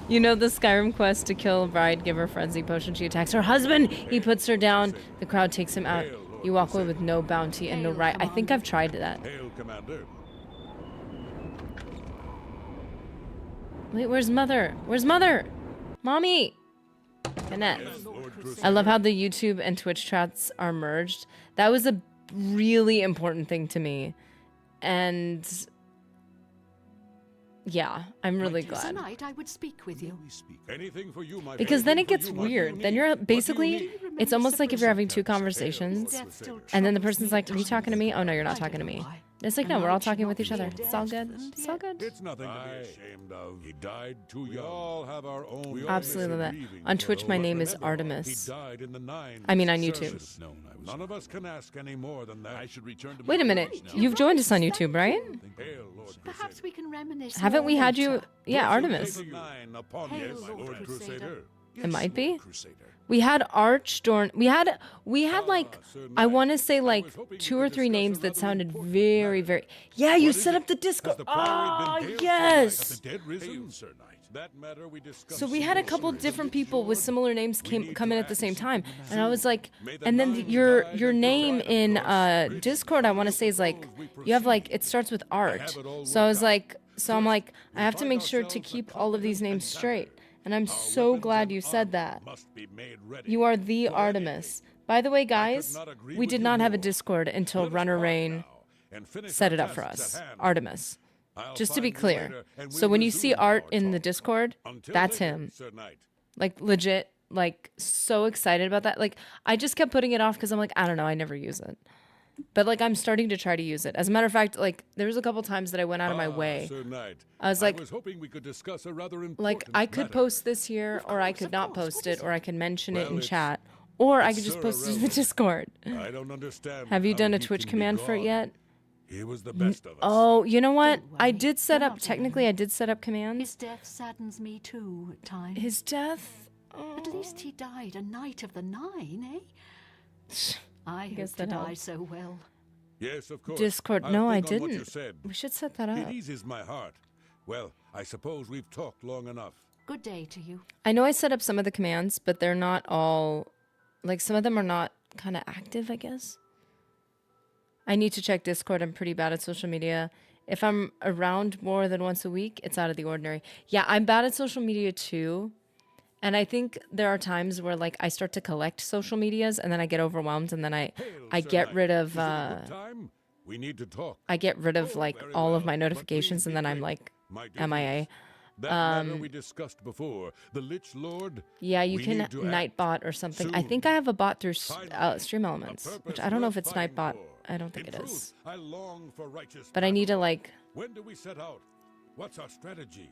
You know the Skyrim quest to kill a bride, give her frenzy potion, she attacks her husband, he puts her down, the crowd takes him out. You walk away with no bounty and no right. I think I've tried that. Hail, Commander. Wait, where's Mother? Where's Mother? Mommy! Annette. I love how the YouTube and Twitch chats are merged. That was a really important thing to me. And yeah, I'm really glad. Tonight I would speak with you. Anything for you, my Because friend. then it gets weird. Then you're basically, it's almost like if you're having two conversations, and then the person's like, are you talking to me? Oh no, you're not talking to me. It's like, no, we're all talking with each other. It's all good. It's all good. It's nothing to be ashamed of. He died too young. We all have our own. We all Absolutely miss love him that. grieving On for Twitch, my those. name is Remember, Artemis. He died in the Nine. I mean on YouTube. service. None of us can ask any more than that. I should return to. Wait a minute. You've joined us on YouTube, right? Hail, Lord Perhaps we can reminisce. Haven't more we had you? later. Yeah, Artemis. Take the Nine upon Hail, you, my Lord Lord Crusader. Crusader. It might be. Crusader. We had Archdorn. We had like, Sir I Knight, want to say like was hoping you 2 could or 3 discuss names that another sounded important very, matter. very. Yeah, you What is set it? up the Discord. Has the priory Oh, been hailed yes. from the dead risen? Hail, Sir Knight. That matter we discussed. So we had a couple different people with similar names come in at the same time, and I was like, and then your name in Discord, I want to say is like, you have like, it starts with Art. So I was like, I'm like, I have to make sure to keep all of these names straight, and I'm so glad you said that. Must be made ready. You are the for Artemis. By the way, guys, not agree we with did you not have a more. Discord until Let us Runner part Rain now and finish set our it up for tasks us. at hand. Artemis. I'll Just to be find you clear. later, and So we'll when you see resume Art our in the talk. Discord, Until that's later, him. Sir Knight. Like legit, like so excited about that. Like I just kept putting it off because I'm like, I don't know, I never use it. But like I'm starting to try to use it. As a matter of fact, like there was a couple times that I went out of my Ah, way. Sir Knight. I was like- hoping we could discuss a rather important Like I could matter. post this here, or I could of not course. post What it, is or I could mention it Well, in it's- chat, or I it's could just so post it in the irrelevant. Discord. I don't understand. Have you how done a he Twitch can be command for it gone. yet? He was the best of us. Oh, you know what? Don't I worry, did set you're up. not Technically, I did set up His commands. death saddens me too at times. His death. At least he died a knight of the nine, eh? I guess hope to that die helps. so well. Yes, of course. Discord. I'll No, I think on what you didn't. said. We should set that It up. eases my heart. Well, I suppose we've talked long enough. Good day to you. I know I set up some of the commands, but they're not all. Like some of them are not kind of active. I guess. I need to check Discord. I'm pretty bad at social media. If I'm around more than once a week, it's out of the ordinary. Yeah, I'm bad at social media too. And I think there are times where like I start to collect social medias and then I get overwhelmed and then I Hail, Sir get Knight. rid of Is it a good time? We need to talk. I get rid of Oh, like very all of well, my but notifications please and be then I'm quick. like My duty MIA. is- That matter we discussed before, the Lich Lord. Yeah, you we can need to act Nightbot or something. I soon. think I have a bot through Finally, Stream a Elements, which purpose I don't know worth if it's fighting Nightbot. for. I don't think In it truth, is. I long for righteous But I need to battle. like When do we set out? What's our strategy?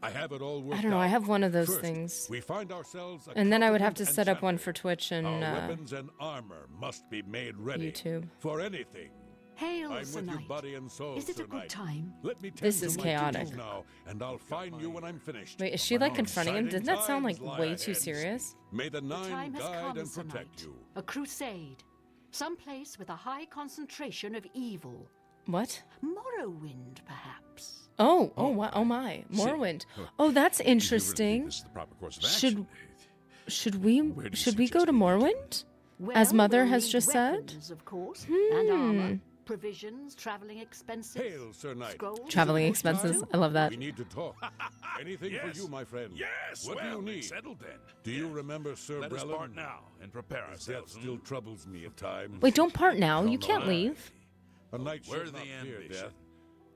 I have it all worked I don't know. I out. have one of those First, things. We find ourselves a And then I would have to competent set up one champion. for Twitch and Our weapons and armor must be made ready YouTube. for anything. Hail, I'm Sir with you, Knight. body and soul. Is it Sir a good Knight. time? Let me tend This to is my chaotic. duties now, and I'll find you when I'm finished. Wait, is she like confronting him? Exciting Didn't that sound like times lie way too ahead. serious? May the The Nine time has guide come, and Sir protect Knight. you. A crusade. Some place with a high concentration of evil. What? Morrowind, perhaps. Oh, oh my, Morrowind. Oh, that's interesting. This is the proper course of Should action. should we do you go to suggest we begin? Morrowind? Well, As Mother we'll has need just said? weapons, of course, and armor, provisions, traveling expenses. Hail, Sir Knight. Scrolls, Traveling of course, expenses. too. I love that. We need to talk. Anything Yes. for you, my friend. Yes, What well, do you need? it's settled then. Do you Yes. remember Sir Let us Brellan? part now and prepare His death ourselves. still troubles me at times. Wait, don't part now. You can't Aye. leave. A knight should Worthy not fear ambition. death.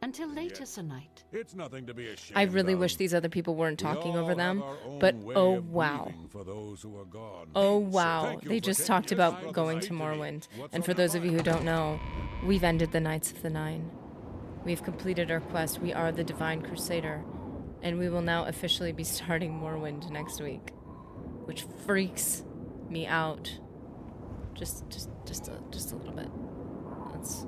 Until later, Sir Knight. It's nothing to be ashamed I really of. wish these other people weren't We talking all over them. have our own But way oh of wow. grieving for those who are gone. Oh wow. Thank you They for just taking talked this about brother going knight to me. Morrowind. What's And on for your those of you who mind? don't know, we've ended the Knights of the Nine. We've completed our quest. We are the Divine Crusader. And we will now officially be starting Morrowind next week. Which freaks me out. Just a little bit. That's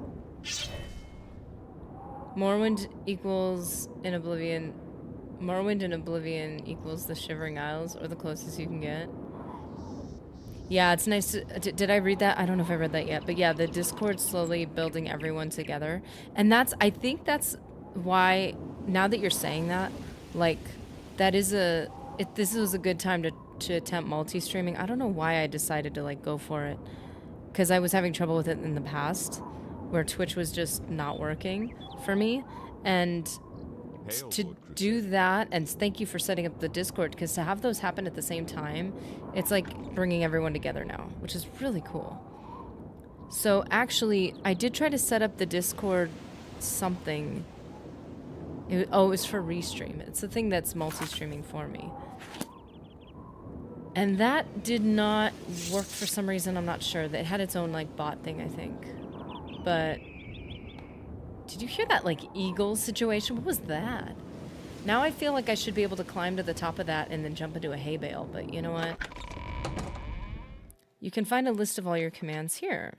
Morrowind equals in Oblivion. Morrowind in Oblivion equals the Shivering Isles, or the closest you can get. Yeah, it's nice to... Did I read that? I don't know if I read that yet. But yeah, the Discord slowly building everyone together. And that's... I think that's why... Now that you're saying that, like, that is a... This was a good time to attempt multi-streaming. I don't know why I decided to, like, go for it. Because I was having trouble with it in the past, where Twitch was just not working for me. And Hail, to Lord do Crusader. that, and thank you for setting up the Discord, because to have those happen at the same time, it's like bringing everyone together now, which is really cool. So actually, I did try to set up the Discord something. It was for Restream. It's the thing that's multi-streaming for me. And that did not work for some reason. I'm not sure. That it had its own like bot thing, I think. But did you hear that like eagle situation? What was that? Now I feel like I should be able to climb to the top of that and then jump into a hay bale. But you know what? You can find a list of all your commands here.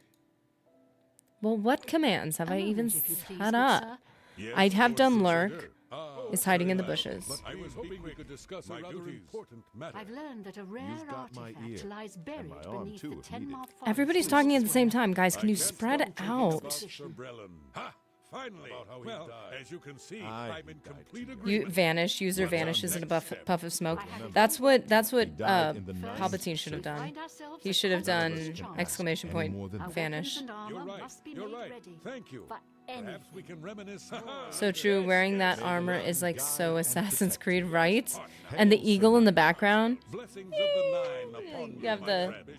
Well, what commands have I moment, even if you please, set good up? sir. Yes, I have Lord done Crusader. lurk. Ah, It's hiding in the very well. bushes. But I was hoping we could discuss My a rather duties. important matter. I've learned that a rare You've got my artifact ear, lies and buried my arm, beneath too, the if needed. Tenmark forest. Everybody's talking at the same time, guys. I Can you can't spread stop it thinking out? about Sir Brellan. Ha! Finally. About how he Well, died. As you can see, Aye, I'm in he died complete too. You agreement. vanish. User What's our vanishes in a next step? puff of smoke. Remember. That's what He died in the ninth Palpatine should have done. Find ourselves He a should have done constant chance. exclamation Any point more than Our that. vanish. weapons and armor You're right. must be You're made right. ready Thank you. for Perhaps we anything. can reminisce. So true. Wearing that armor is like so Assassin's Creed, right? Hail, And the Sir eagle in the Knight. background. Blessings of the Nine upon You you, have my the- friend.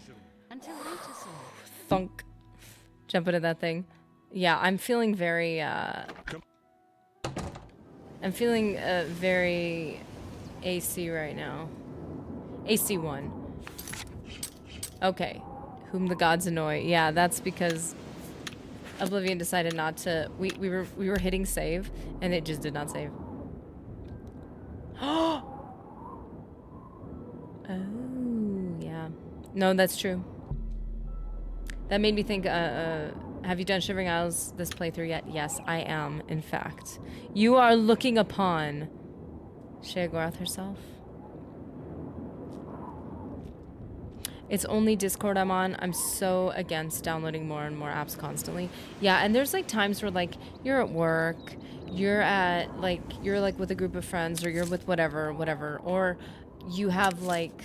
Until later, sir. Thunk. Jump into that thing. Yeah, I'm feeling very, I'm feeling very AC right now. AC1. Okay. Whom the gods annoy. Yeah, that's because Oblivion decided not to. We were hitting save, and it just did not save. Oh, yeah. No, that's true. That made me think, have you done Shivering Isles this playthrough yet? Yes, I am, in fact. You are looking upon Sheogorath herself. It's only Discord I'm on. I'm so against downloading more and more apps constantly. Yeah, and there's like times where like you're at work, you're like with a group of friends, or you're with whatever, or you have like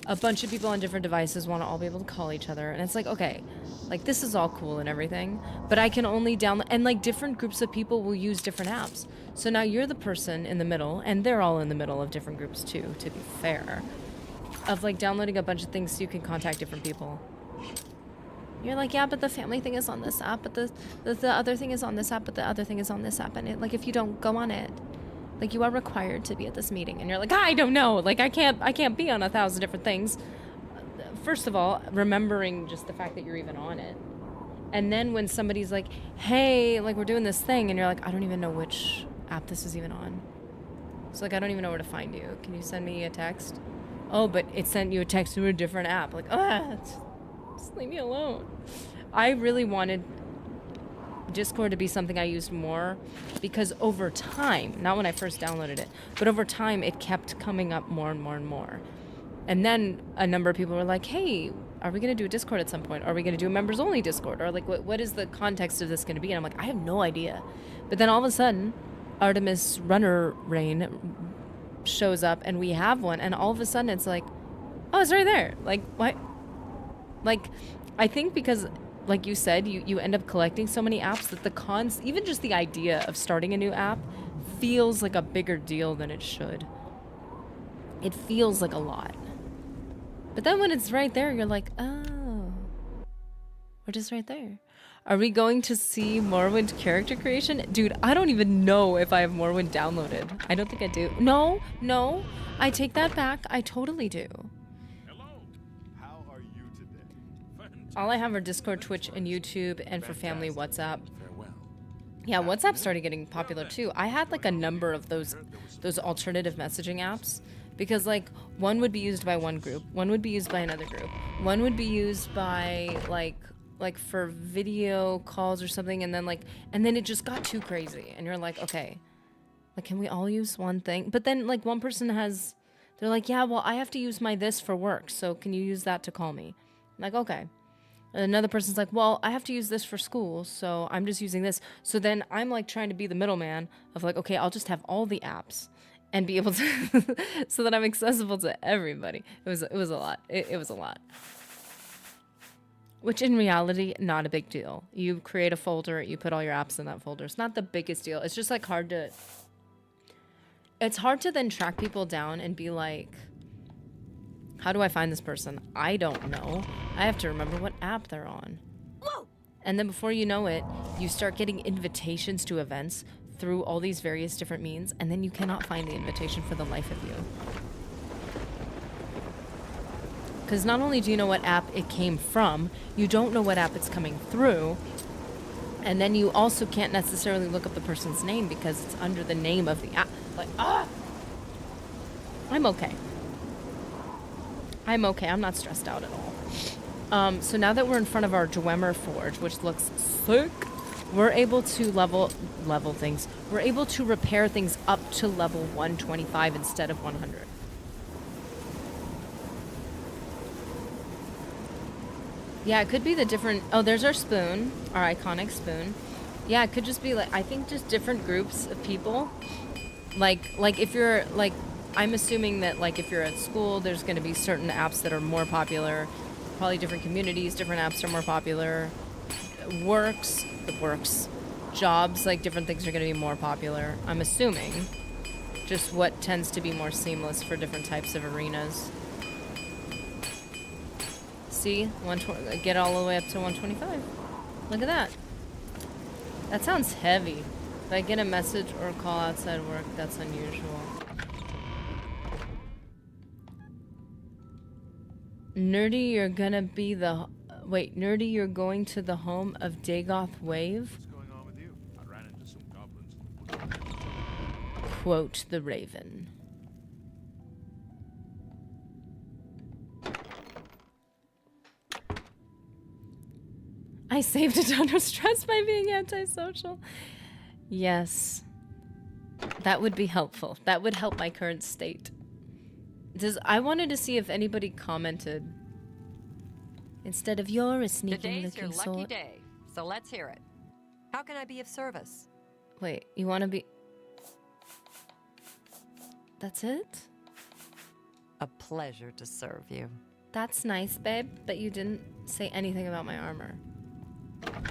a bunch of people on different devices want to all be able to call each other, and it's like, okay, like this is all cool and everything, but I can only download, and like different groups of people will use different apps. So now you're the person in the middle, and they're all in the middle of different groups too, to be fair. Of like downloading a bunch of things so you can contact different people. You're like, yeah, but the family thing is on this app, but the other thing is on this app, but the other thing is on this app, and it, like if you don't go on it, like you are required to be at this meeting, and you're like, I don't know, like I can't be on 1,000 different things. First of all, remembering just the fact that you're even on it, and then when somebody's like, hey, like we're doing this thing, and you're like, I don't even know which app this is even on. So like I don't even know where to find you. Can you send me a text? Oh, but it sent you a text to a different app. Like, just leave me alone. I really wanted Discord to be something I used more because over time, not when I first downloaded it, but over time it kept coming up more and more and more. And then a number of people were like, hey, are we going to do a Discord at some point? Are we going to do a members only Discord? Or like, what is the context of this going to be? And I'm like, I have no idea. But then all of a sudden, Artemis Runner Rain shows up and we have one, and all of a sudden it's like, oh, it's right there. Like, what? Like, I think because like you said, you end up collecting so many apps that the even just the idea of starting a new app feels like a bigger deal than it should. It feels like a lot. But then when it's right there, you're like, oh, we're just right there. Are we going to see Morrowind character creation? Dude, I don't even know if I have Morrowind downloaded. I don't think I do. No, I take that back. I totally do. Hello. How are you today? All I have are Discord, Twitch, and YouTube, and for family, WhatsApp. Farewell. Yeah, WhatsApp started getting popular too. I had like a number of those alternative messaging apps because like one would be used by one group, one would be used by another group, one would be used by like for video calls or something, and then it just got too crazy, and you're like, okay, like can we all use one thing? But then like one person they're like, yeah, well I have to use my this for work, so can you use that to call me? I'm like, okay. And another person's like, well, I have to use this for school, so I'm just using this. So then I'm like trying to be the middleman of like, okay, I'll just have all the apps and be able to so that I'm accessible to everybody. It was a lot. It was a lot. Which in reality, not a big deal. You create a folder, you put all your apps in that folder. It's not the biggest deal. It's just like it's hard to then track people down and be like, how do I find this person? I don't know. I have to remember what app they're on. Whoa! And then before you know it, you start getting invitations to events through all these various different means, and then you cannot find the invitation for the life of you. Because not only do you know what app it came from, you don't know what app it's coming through, and then you also can't necessarily look up the person's name because it's under the name of the app. Like, I'm okay. I'm okay. I'm not stressed out at all. So now that we're in front of our Dwemer Forge, which looks sick, we're able to level things. We're able to repair things up to level 125 instead of 100. Yeah, it could be the different... Oh, there's our spoon. Our iconic spoon. Yeah, it could just be, like, I think just different groups of people. Like if you're, like... I'm assuming that, like, if you're at school, there's going to be certain apps that are more popular. Probably different communities, different apps are more popular. Works. Jobs, like, different things are going to be more popular. I'm assuming. Just what tends to be more seamless for different types of arenas. See, get all the way up to 125. Look at that. That sounds heavy. If I get a message or a call outside work, that's unusual. Nerdy, you're gonna be the... Wait, Nerdy, you're going to the home of Dagoth Wave? What's going on with you? I ran into some goblins. Quote the Raven. I saved a ton of stress by being antisocial. Yes. That would be helpful. That would help my current state. I wanted to see if anybody commented. Instead of you're a sneaking Today's your looking lucky sword. day, so let's hear it. How can I be of service? Wait, you want to be... That's it? A pleasure to serve you. That's nice, babe, but you didn't say anything about my armor.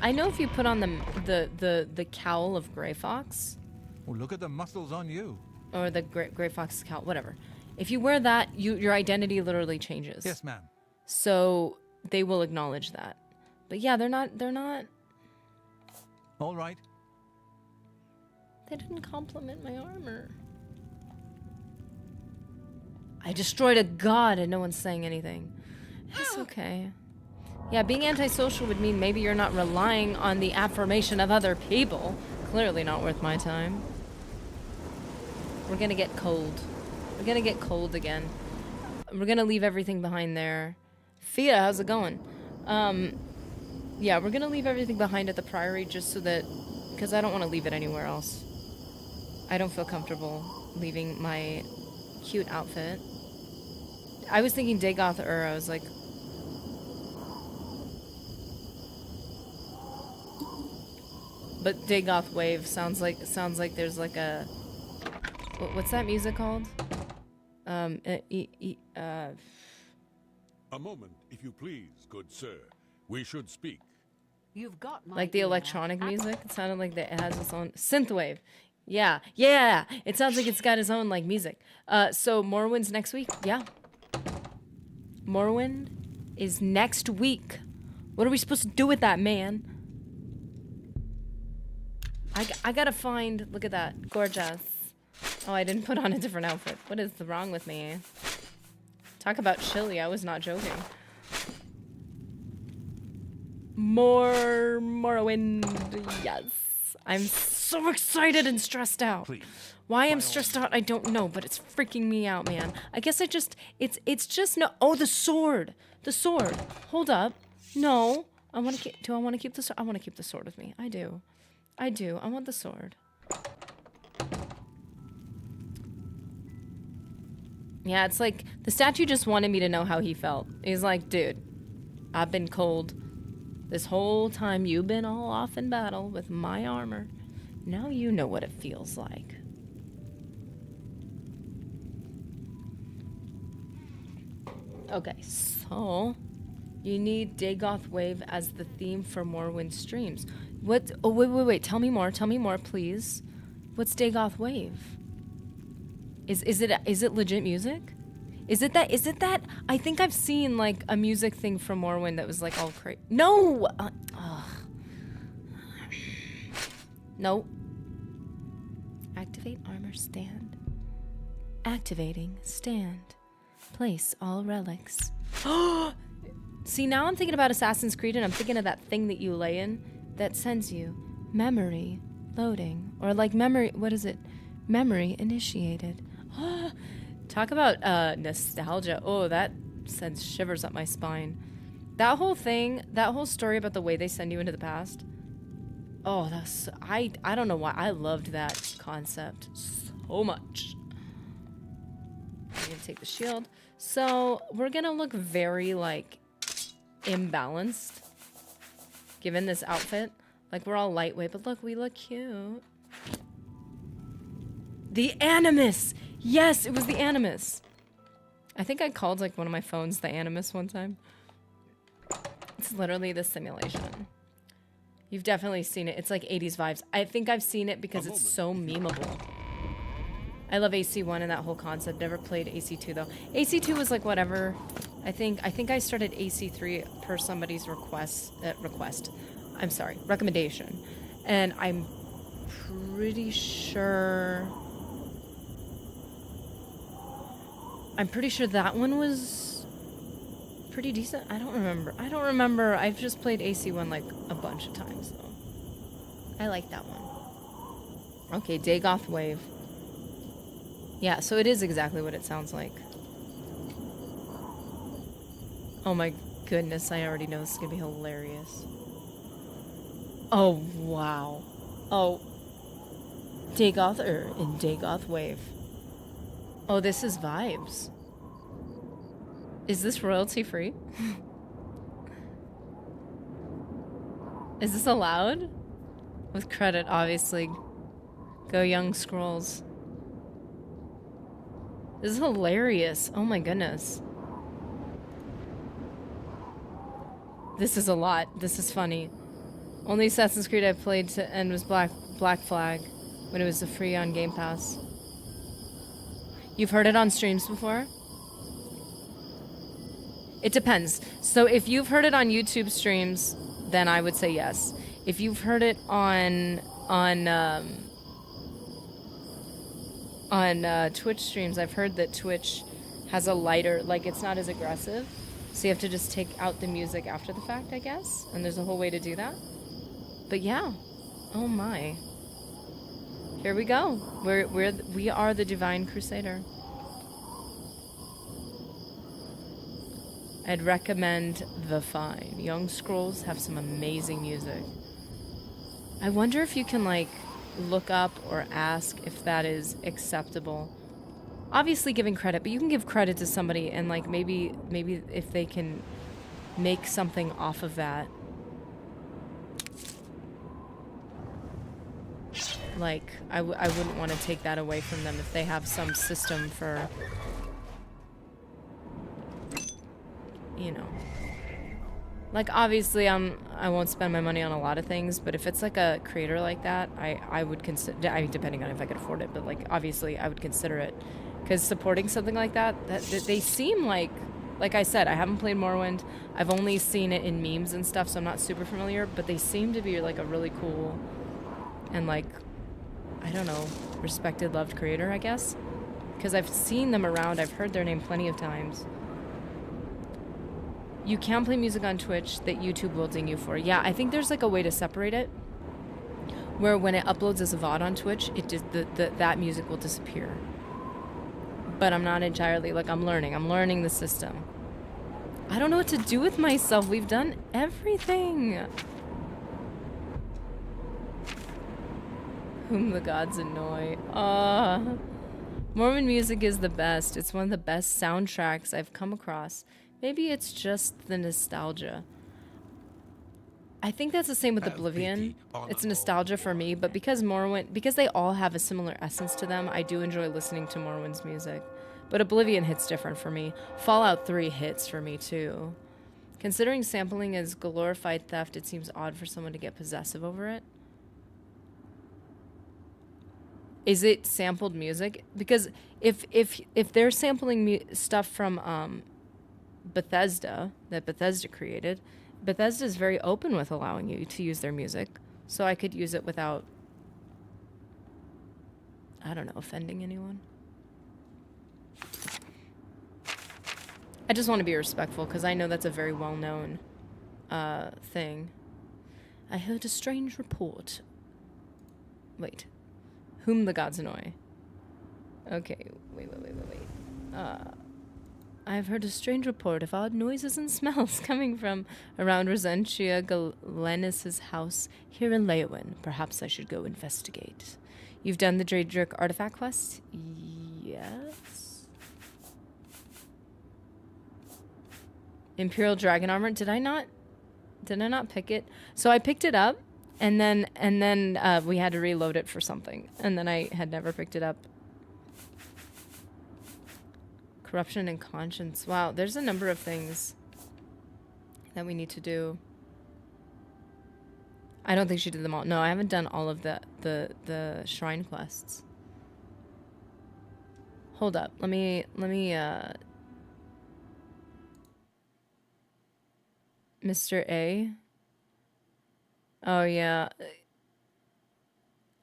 I know if you put on the cowl of Grey Fox, Oh, look at the muscles on you. or the Grey Fox cowl, whatever. If you wear that, your identity literally changes. Yes, ma'am. So they will acknowledge that. But yeah, they're not. All right. They didn't compliment my armor. I destroyed a god and no one's saying anything. It's okay. Yeah, being antisocial would mean maybe you're not relying on the affirmation of other people. Clearly not worth my time. We're gonna get cold. We're gonna get cold again. We're gonna leave everything behind there. Fia, how's it going? Yeah, we're gonna leave everything behind at the Priory just so that... Because I don't want to leave it anywhere else. I don't feel comfortable leaving my cute outfit. I was thinking Dagoth Ur. I was like... But Dagoth Wave sounds like there's like a... What's that music called? A moment, if you please, good sir. We should speak. You've got my Like the ear. electronic music? It sounded like it has its own... Synthwave. Yeah. It sounds like it's got its own, like, music. So Morrowind's next week? Yeah. Morrowind is next week. What are we supposed to do with that, man? I gotta find... Look at that. Gorgeous. Oh, I didn't put on a different outfit. What is wrong with me? Talk about chilly. I was not joking. More Morrowind. Yes. I'm so excited and stressed out. Please. Why I'm stressed out, I don't know, but it's freaking me out, man. I guess it's just no... Oh, the sword. The sword. Hold up. No. I want to keep... Do I want to keep the sword? I want to keep the sword with me. I do. I want the sword. Yeah, it's like the statue just wanted me to know how he felt. He's like, dude, I've been cold. This whole time you've been all off in battle with my armor. Now you know what it feels like. Okay, so you need Dagoth Wave as the theme for Morrowind streams. What? Oh, wait. Tell me more, please. What's Dagoth Wave? Is it legit music? Is it that? I think I've seen like a music thing from Morrowind that was like all crazy. No. No. Activate armor stand. Activating stand. Place all relics. See, now I'm thinking about Assassin's Creed and I'm thinking of that thing that you lay in that sends you memory loading, or like memory. What is it? Memory initiated. Talk about nostalgia. Oh, that sends shivers up my spine. That whole thing, that whole story about the way they send you into the past. Oh, that's... I don't know why. I loved that concept so much. I'm gonna take the shield. So, we're gonna look very, like, imbalanced. Given this outfit. Like, we're all lightweight, but look, we look cute. The Animus! Yes, it was the Animus. I think I called like one of my phones the Animus one time. It's literally the simulation. You've definitely seen it. It's like 80s vibes. I think I've seen it because it's so memeable. I love AC1 and that whole concept. Never played AC2 though. AC2 was like whatever. I think I started AC3 per somebody's recommendation. And I'm pretty sure that one was pretty decent? I don't remember. I don't remember. I've just played AC1 like a bunch of times though. I like that one. Okay, Dagoth Wave. Yeah, so it is exactly what it sounds like. Oh my goodness, I already know this is gonna be hilarious. Oh, wow. Oh. Dagoth in Dagoth Wave. Oh, this is vibes. Is this royalty free? Is this allowed? With credit, obviously. Go Young Scrolls. This is hilarious. Oh my goodness. This is a lot. This is funny. Only Assassin's Creed I played to end was Black Flag when it was free on Game Pass. You've heard it on streams before? It depends. So if you've heard it on YouTube streams, then I would say yes. If you've heard it on Twitch streams, I've heard that Twitch has a lighter, like it's not as aggressive. So you have to just take out the music after the fact, I guess. And there's a whole way to do that. But yeah. Oh my. Here we go. We are the Divine Crusader. I'd recommend The Fine. Young Scrolls have some amazing music. I wonder if you can like look up or ask if that is acceptable. Obviously giving credit, but you can give credit to somebody and like maybe if they can make something off of that. Like I wouldn't want to take that away from them if they have some system for, you know. Like obviously I won't spend my money on a lot of things, but if it's like a creator like that, I would consider, I mean, depending on if I could afford it, but like obviously I would consider it. Because supporting something like that they seem like I said, I haven't played Morrowind. I've only seen it in memes and stuff, so I'm not super familiar, but they seem to be like a really cool and like, I don't know, respected, loved creator, I guess. Because I've seen them around, I've heard their name plenty of times. You can play music on Twitch that YouTube will ding you for. Yeah, I think there's like a way to separate it, where when it uploads as a VOD on Twitch, it just that music will disappear. But I'm not entirely, like, I'm learning the system. I don't know what to do with myself. We've done everything. Whom the gods annoy. Mormon music is the best. It's one of the best soundtracks I've come across. Maybe it's just the nostalgia. I think that's the same with Oblivion. It's nostalgia for me, but because they all have a similar essence to them, I do enjoy listening to Morrowind's music. But Oblivion hits different for me. Fallout 3 hits for me too. Considering sampling is glorified theft, it seems odd for someone to get possessive over it. Is it sampled music? Because if they're sampling stuff from Bethesda, that Bethesda created, Bethesda is very open with allowing you to use their music, so I could use it without, I don't know, offending anyone. I just want to be respectful because I know that's a very well-known thing. I heard a strange report. Wait. Whom the gods annoy. Okay, wait. I've heard a strange report of odd noises and smells coming from around Rosentia Galenis' house here in Leowyn. Perhaps I should go investigate. You've done the Daedric artifact quest? Yes. Imperial Dragon Armor. Did I not pick it? So I picked it up, and then we had to reload it for something, and then I had never picked it up. Corruption and conscience. Wow, there's a number of things that we need to do. I don't think she did them all. No, I haven't done all of the shrine quests. Hold up. Let me Mr. A. Oh yeah.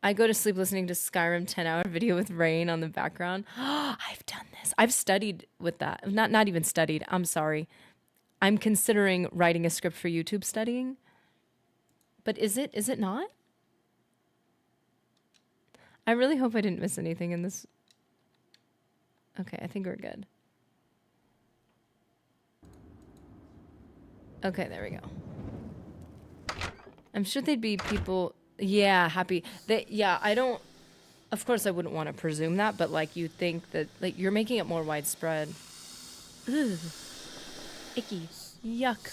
I go to sleep listening to Skyrim 10-hour video with rain on the background. I've done this. I've studied with that. Not even studied. I'm sorry. I'm considering writing a script for YouTube studying. But is it not? I really hope I didn't miss anything in this. Okay, I think we're good. Okay, there we go. I'm sure they'd be people, yeah, happy. Yeah, I don't, of course I wouldn't want to presume that, but like you think that, like you're making it more widespread. Ugh. Icky. Yuck.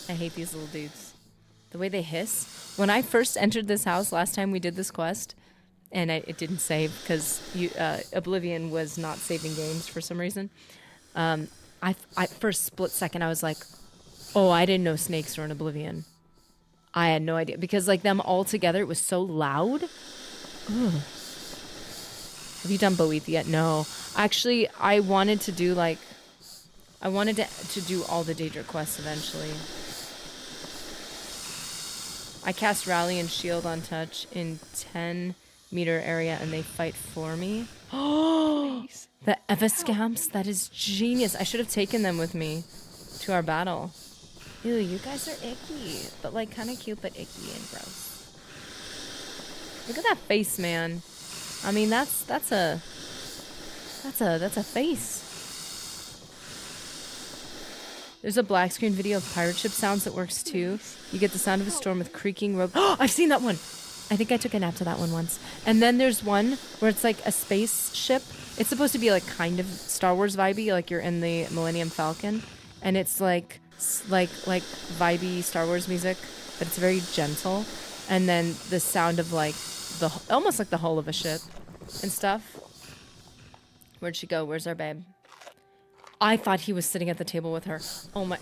I hate these little dudes. The way they hiss. When I first entered this house last time we did this quest, and it didn't save because Oblivion was not saving games for some reason. I for a split second I was like, oh, I didn't know snakes were in Oblivion. I had no idea because like them all together, it was so loud. Ugh. Have you done Boethiah yet? No. Actually, I wanted to do like, I wanted to do all the Daedric quests eventually. I cast Rally and Shield on touch in 10-meter area and they fight for me. Oh, the Evascamps, that is genius. I should have taken them with me to our battle. Ew, you guys are icky, but like kind of cute, but icky and gross. Look at that face, man. I mean, that's a face. There's a black screen video of pirate ship sounds that works too. You get the sound of a storm with creaking rope. Oh, I've seen that one. I think I took a nap to that one once. And then there's one where it's like a spaceship. It's supposed to be like kind of Star Wars vibey, like you're in the Millennium Falcon, and it's like vibey Star Wars music, but it's very gentle. And then the sound of like almost like the hull of a ship and stuff. Where'd she go? Where's our babe? I thought he was sitting at the table with her. Oh my,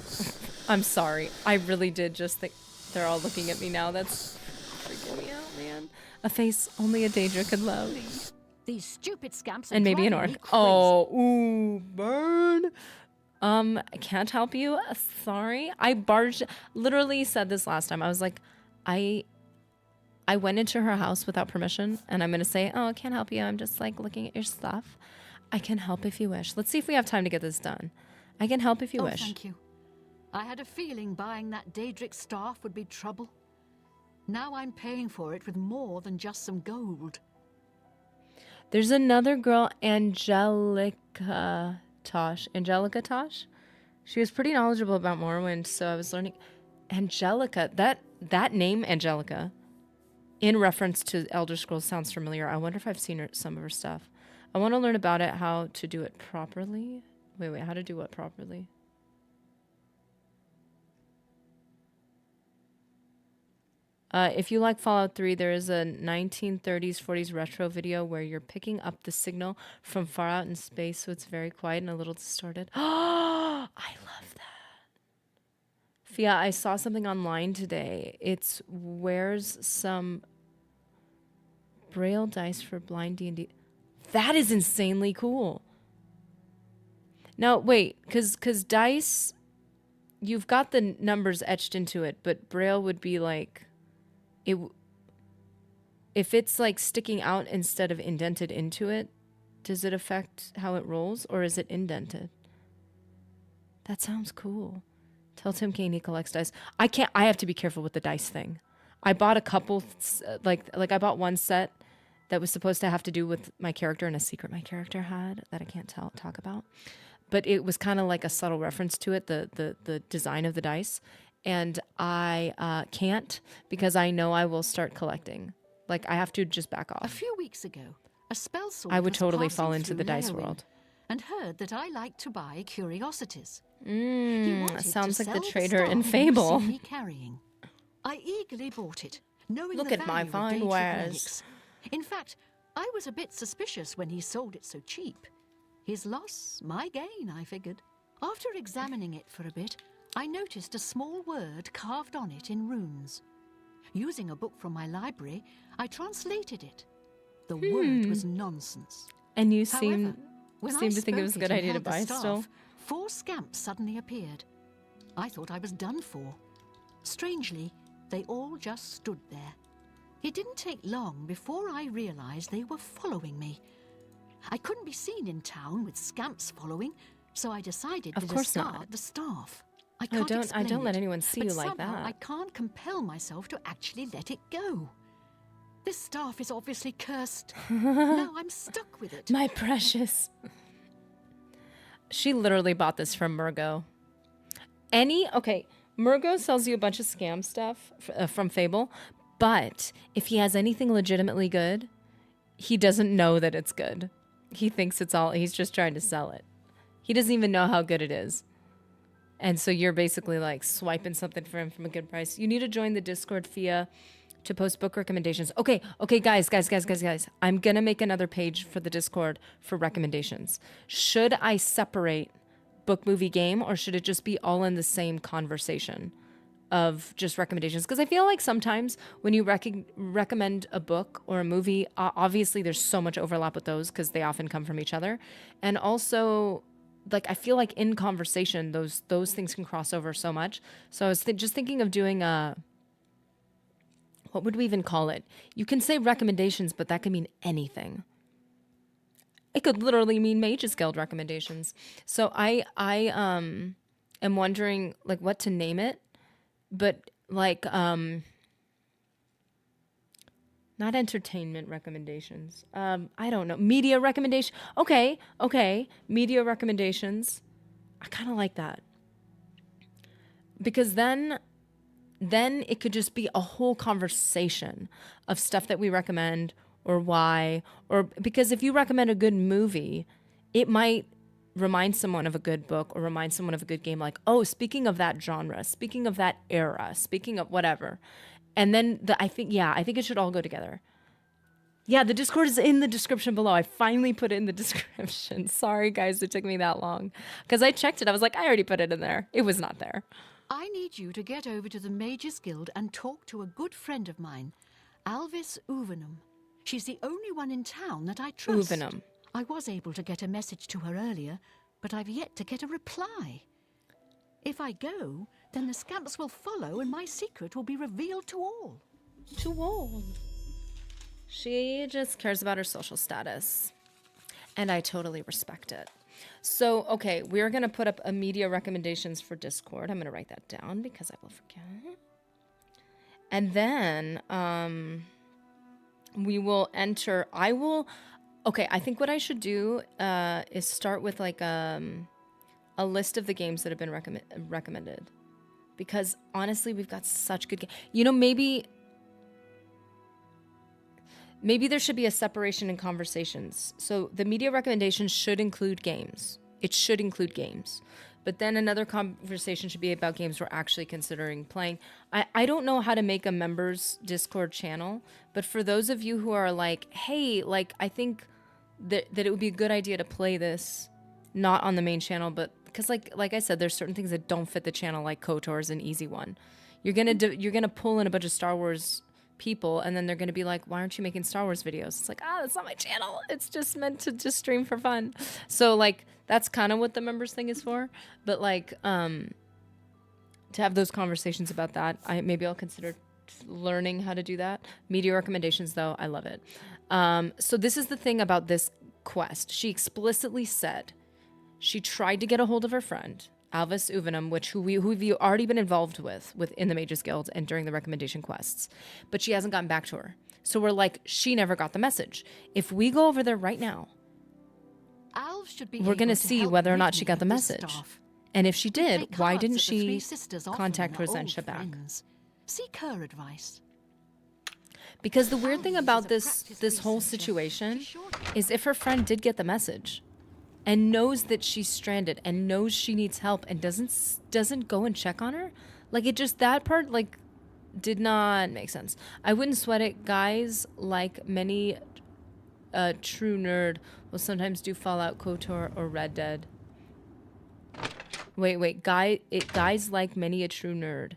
I'm sorry. I really did just think they're all looking at me now. That's freaking me out, man. A face only a Daedra could love. These stupid scamps are And maybe an driving orc. me crazy. Oh, ooh, burn. I can't help you. Sorry. I literally said this last time. I was like, I went into her house without permission, and I'm going to say, oh, I can't help you. I'm just like looking at your stuff. I can help if you wish. Let's see if we have time to get this done. I can help if you wish. Thank you. I had a feeling buying that Daedric staff would be trouble. Now I'm paying for it with more than just some gold. There's another girl, Angelica Tosh. She was pretty knowledgeable about Morrowind, so I was learning. Angelica, that name, Angelica, in reference to Elder Scrolls sounds familiar. I wonder if I've seen some of her stuff. I want to learn about it, how to do it properly. Wait, how to do what properly? If you like Fallout 3, there is a 1930s, 40s retro video where you're picking up the signal from far out in space, so it's very quiet and a little distorted. Oh, I love that. Fia, I saw something online today. It's where's some Braille dice for blind D&D. That is insanely cool. Now, wait, because dice, you've got the numbers etched into it, but Braille would be like, if it's like sticking out instead of indented into it, does it affect how it rolls, or is it indented? That sounds cool. Tell Tim Kane he collects dice. I have to be careful with the dice thing. I bought a couple, like I bought one set that was supposed to have to do with my character and a secret my character had that I can't talk about. But it was kind of like a subtle reference to it, the design of the dice. And I can't because I know I will start collecting. Like, I have to just back off. A few weeks ago, a spell sword I would was totally passing fall into through the dice Leyawind world. And heard that I like to buy curiosities. He wanted Sounds to like the sell trader in staff he would Fable. see me carrying. I eagerly bought it, knowing Look the at my value of fine Daedric wares. relics. In fact, I was a bit suspicious when he sold it so cheap. His loss, my gain, I figured. After examining it for a bit, I noticed a small word carved on it in runes. Using a book from my library, I translated it. The word was nonsense. And you However, seem when I to think it was a spoke good and idea to held the buy staff, still. 4 scamps suddenly appeared. I thought I was done for. Strangely, they all just stood there. It didn't take long before I realized they were following me. I couldn't be seen in town with scamps following, So I decided Of to course discard not. the staff. I No, can't don't explain let it, anyone see but you like somehow that. I can't compel myself to actually let it go. This staff is obviously cursed. Now I'm stuck with it. My precious. She literally bought this from Murgo. Murgo sells you a bunch of scam stuff from Fable, but if he has anything legitimately good, he doesn't know that it's good. He thinks he's just trying to sell it. He doesn't even know how good it is. And so you're basically like swiping something for him from a good price. You need to join the Discord, Fia, to post book recommendations. Okay, guys. I'm going to make another page for the Discord for recommendations. Should I separate book, movie, game, or should it just be all in the same conversation of just recommendations? Because I feel like sometimes when you recommend a book or a movie, obviously there's so much overlap with those because they often come from each other. And also, like, I feel like in conversation, those things can cross over so much. So I was just thinking of doing what would we even call it? You can say recommendations, but that could mean anything. It could literally mean Mages Guild recommendations. So I am wondering like what to name it, but like not entertainment recommendations. I don't know. Media recommendation. Okay. Media recommendations. I kind of like that. Because then it could just be a whole conversation of stuff that we recommend or why. Or because if you recommend a good movie, it might remind someone of a good book or remind someone of a good game. Like, oh, speaking of that genre, speaking of that era, speaking of whatever. And then I think it should all go together. Yeah, the Discord is in the description below. I finally put it in the description. Sorry, guys, it took me that long. Because I checked it. I was like, I already put it in there. It was not there. I need you to get over to the Mages Guild and talk to a good friend of mine, Alvis Uvenum. She's the only one in town that I trust. Uvenum. I was able to get a message to her earlier, but I've yet to get a reply. If I go, then the scamps will follow and my secret will be revealed to all. To all. She just cares about her social status. And I totally respect it. So, okay, we're going to put up a media recommendations for Discord. I'm going to write that down because I will forget. And then we will enter. I think what I should do is start with like a list of the games that have been recommended. Because honestly, we've got such good games. You know, maybe there should be a separation in conversations. So the media recommendations should include games. It should include games. But then another conversation should be about games we're actually considering playing. I don't know how to make a members Discord channel, but for those of you who are like, hey, like I think that it would be a good idea to play this not on the main channel, but because like I said, there's certain things that don't fit the channel, like KOTOR is an easy one. You're gonna pull in a bunch of Star Wars people, and then they're gonna be like, why aren't you making Star Wars videos? It's like, that's not my channel. It's just meant to just stream for fun. So like that's kind of what the members thing is for. But like to have those conversations about that, maybe I'll consider learning how to do that. Media recommendations though, I love it. So this is the thing about this quest. She explicitly said she tried to get a hold of her friend, Alvis Uvenum, who we've already been involved with in the Mages Guild and during the recommendation quests, but she hasn't gotten back to her. So we're like, she never got the message. If we go over there right now, Alv should be we're going to able see help whether or rid not she me got of the this message. staff. And if she We play did, why cards didn't at the Three she Sisters often contact and are Rosensha old back? friends. Seek her advice. Because the weird thing Alvis about is a this practiced whole researcher. situation She's sure is if her friend did get the message and knows that she's stranded and knows she needs help and doesn't go and check on her, like it just, that part like did not make sense. I wouldn't sweat it. Guys, like many true nerd, will sometimes do Fallout, KOTOR, or Red Dead. Wait, guys like many a true nerd.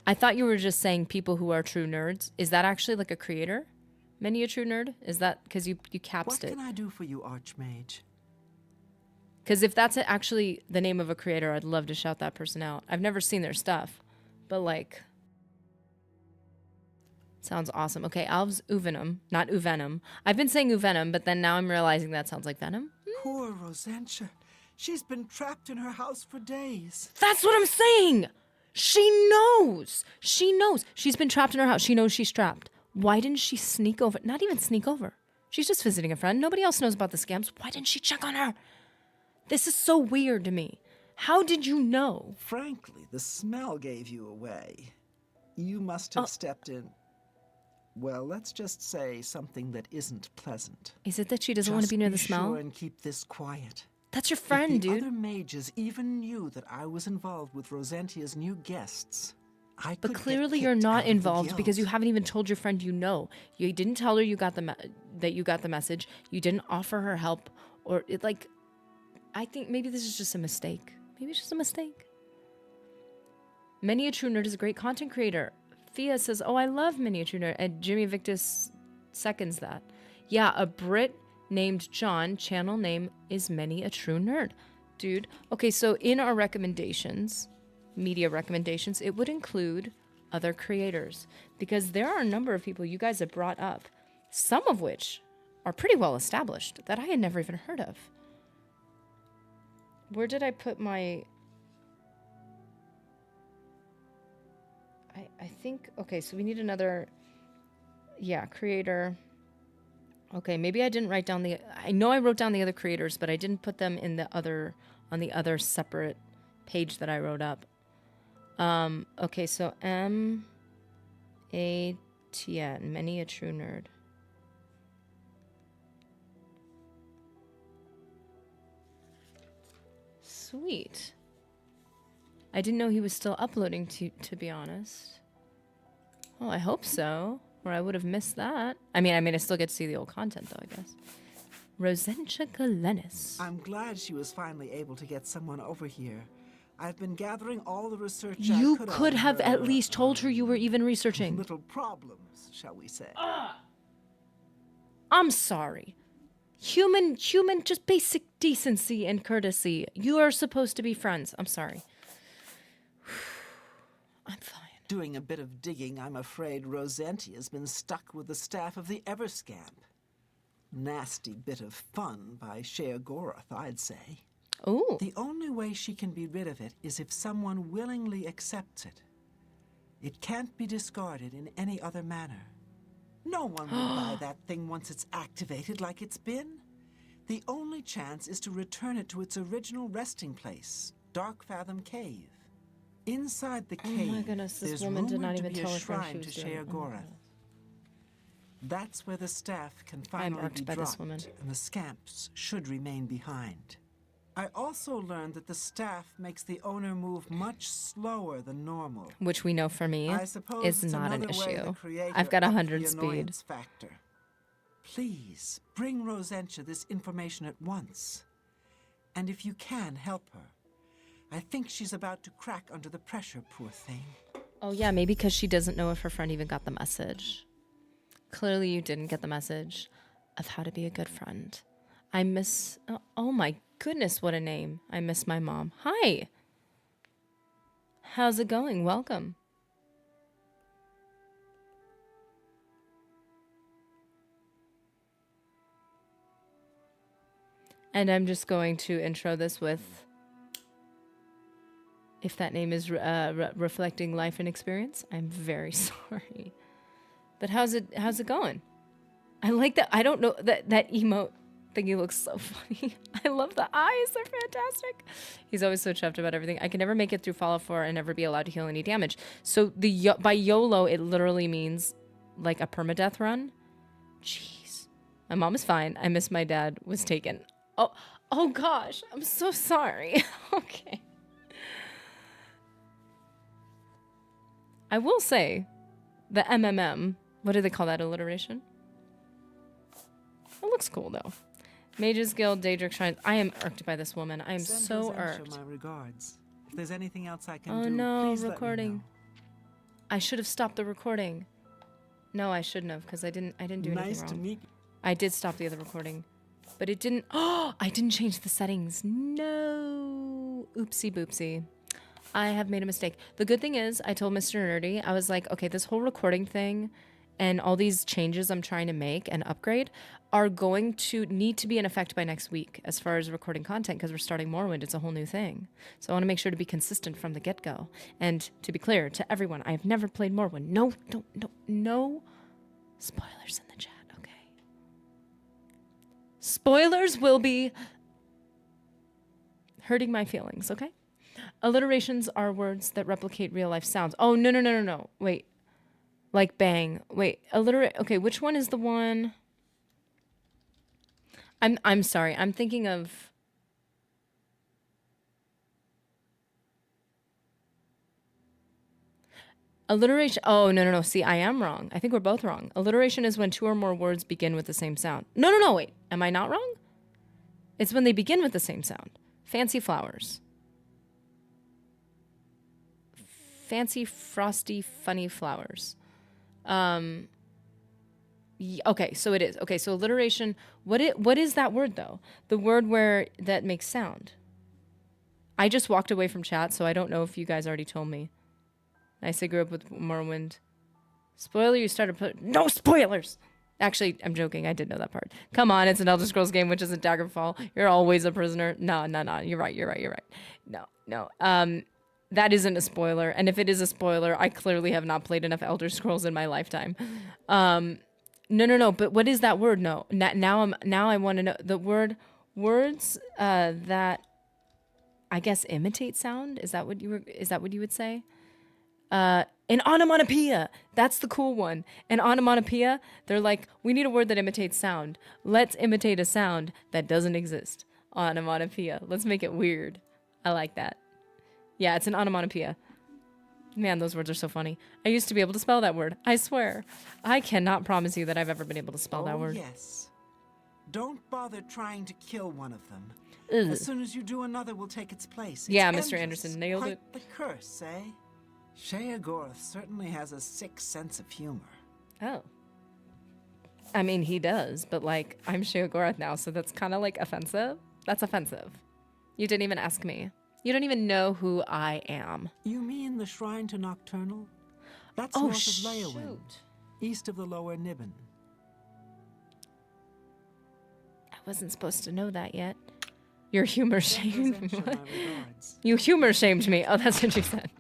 I thought you were just saying people who are true nerds. Is that actually like a creator? Many a true nerd? Is that because you capsed it? What can I do for you, Archmage? Because if that's actually the name of a creator, I'd love to shout that person out. I've never seen their stuff, but like, sounds awesome. Okay, Alvis Uvenum, not Uvenom. I've been saying Uvenom, but then now I'm realizing that sounds like Venom. Poor Rosensha. She's been trapped in her house for days. That's what I'm saying. She knows. She knows. She's been trapped in her house. She knows she's trapped. Why didn't she sneak over? Not even sneak over. She's just visiting a friend. Nobody else knows about the scams. Why didn't she check on her? This is so weird to me. How did you know? Frankly, the smell gave you away. You must have stepped in. Well, let's just say something that isn't pleasant. Is it that she doesn't want to be near the smell? Sure and keep this quiet. That's your friend, if the dude. other mages even knew that I was involved with Rosentia's new guests, I could But get clearly you're kicked not out of the involved because you guild. haven't even told your friend you know. You didn't tell her you got that you got the message. You didn't offer her help, or it like. I think maybe this is just a mistake. Maybe it's just a mistake. Many a True Nerd is a great content creator. Fia says, "Oh, I love Many a True Nerd," and Jimmy Victus seconds that. Yeah, a Brit named John. Channel name is Many a True Nerd, dude. Okay, so in our recommendations, media recommendations, it would include other creators because there are a number of people you guys have brought up, some of which are pretty well established that I had never even heard of. Where did I put my... I think... Okay, so we need another... Yeah, creator. Okay, maybe I didn't write down the... I know I wrote down the other creators, but I didn't put them in the other... on the other separate page that I wrote up. Okay, so M-A-T-N, Many a True Nerd. Sweet. I didn't know he was still uploading, to be honest. Well, I hope so, or I would have missed that. I mean, I still get to see the old content, though, I guess. Rosentia Galenis. I'm glad she was finally able to get someone over here. I've been gathering all the research You I could on have her, at least told her you were even researching. little problems, shall we say. I'm sorry. Human, just basic decency and courtesy. You are supposed to be friends. I'm sorry. I'm fine. Doing a bit of digging, I'm afraid Rosentia's been stuck with the staff of the Everscamp. Nasty bit of fun by Sheogorath, I'd say. Oh. The only way she can be rid of it is if someone willingly accepts it. It can't be discarded in any other manner. No one will buy that thing once it's activated like it's been. The only chance is to return it to its original resting place, Darkfathom Cave. Inside the cave, my goodness, this there's woman did not rumored to even be tell a her friend she shrine was to doing it. Oh my Sheogorath. goodness. That's where the staff can I am finally irked be by this dropped, woman. and the scamps should remain behind. I also learned that the staff makes the owner move much slower than normal. Which we know for me I suppose is it's not an another way the issue. creator I've got upped 100 the speed. annoyance factor. Please bring Rosentia this information at once. And if you can, help her. I think she's about to crack under the pressure, poor thing. Oh, yeah, maybe because she doesn't know if her friend even got the message. Clearly you didn't get the message of how to be a good friend. I miss... Oh my goodness, what a name. I miss my mom. Hi. How's it going? Welcome. And I'm just going to intro this with... If that name is reflecting life and experience, I'm very sorry. But how's it going? I like that. I don't know that emote thingy looks so funny. I love the eyes; they're fantastic. He's always so chuffed about everything. I can never make it through Fallout 4 and never be allowed to heal any damage. So by YOLO, it literally means like a permadeath run. Jeez, my mom is fine. I miss my dad. Was taken. Oh gosh, I'm so sorry. Okay. I will say, the MMM, what do they call that alliteration? It looks cool, though. Mages Guild, Daedric Shrines. I am irked by this woman. I am Send so Rosentia irked. my regards. If there's anything else I can Oh do, no, please recording. Let me I should have stopped the recording. No, I shouldn't have, because I didn't do anything know. Nice wrong. to meet you. I did stop the other recording. But it didn't... Oh, I didn't change the settings. No. Oopsie boopsie. I have made a mistake. The good thing is, I told Mr. Nerdy, I was like, okay, this whole recording thing and all these changes I'm trying to make and upgrade are going to need to be in effect by next week as far as recording content, because we're starting Morrowind. It's a whole new thing. So I want to make sure to be consistent from the get-go. And to be clear to everyone, I have never played Morrowind. No spoilers in the chat, okay? Spoilers will be hurting my feelings, okay? Alliterations are words that replicate real-life sounds. Oh, no. Wait. Like bang. Wait, alliterate. Okay, which one is the one? I'm sorry. I'm thinking of alliteration. Oh, no. See, I am wrong. I think we're both wrong. Alliteration is when two or more words begin with the same sound. No. Wait, am I not wrong? It's when they begin with the same sound. Fancy flowers. Fancy, frosty, funny flowers. Okay, so it is. Okay, so alliteration, what is that word though? The word where that makes sound. I just walked away from chat, so I don't know if you guys already told me. I say grew up with Morrowind. Spoiler, you started put no spoilers. Actually, I'm joking. I did know that part. Come on, it's an Elder Scrolls game, which isn't Daggerfall. You're always a prisoner. No. You're right. No. That isn't a spoiler. And if it is a spoiler, I clearly have not played enough Elder Scrolls in my lifetime. No. But what is that word? No. Now I want to know the words that I guess imitate sound. Is that what you would say? An onomatopoeia. That's the cool one. An onomatopoeia. They're like, we need a word that imitates sound. Let's imitate a sound that doesn't exist. Onomatopoeia. Let's make it weird. I like that. Yeah, it's an onomatopoeia. Man, those words are so funny. I used to be able to spell that word. I swear. I cannot promise you that I've ever been able to spell that word. Yes. Don't bother trying to kill one of them. Ugh. As soon as you do, another will take its place. It's Yeah, Mr. endless. Anderson nailed Quite it. the curse, eh? Sheogorath certainly has a sick sense of humor. Oh. I mean, he does, but like, I'm Sheogorath now, so that's kind of like offensive. That's offensive. You didn't even ask me. You don't even know who I am. You mean the Shrine to Nocturnal? That's Oh, north of shoot. Leyawind, east of the Lower Niben. I wasn't supposed to know that yet. Your humor shamed me. Present you What? my regards. You humor shamed me. Oh, that's what you said.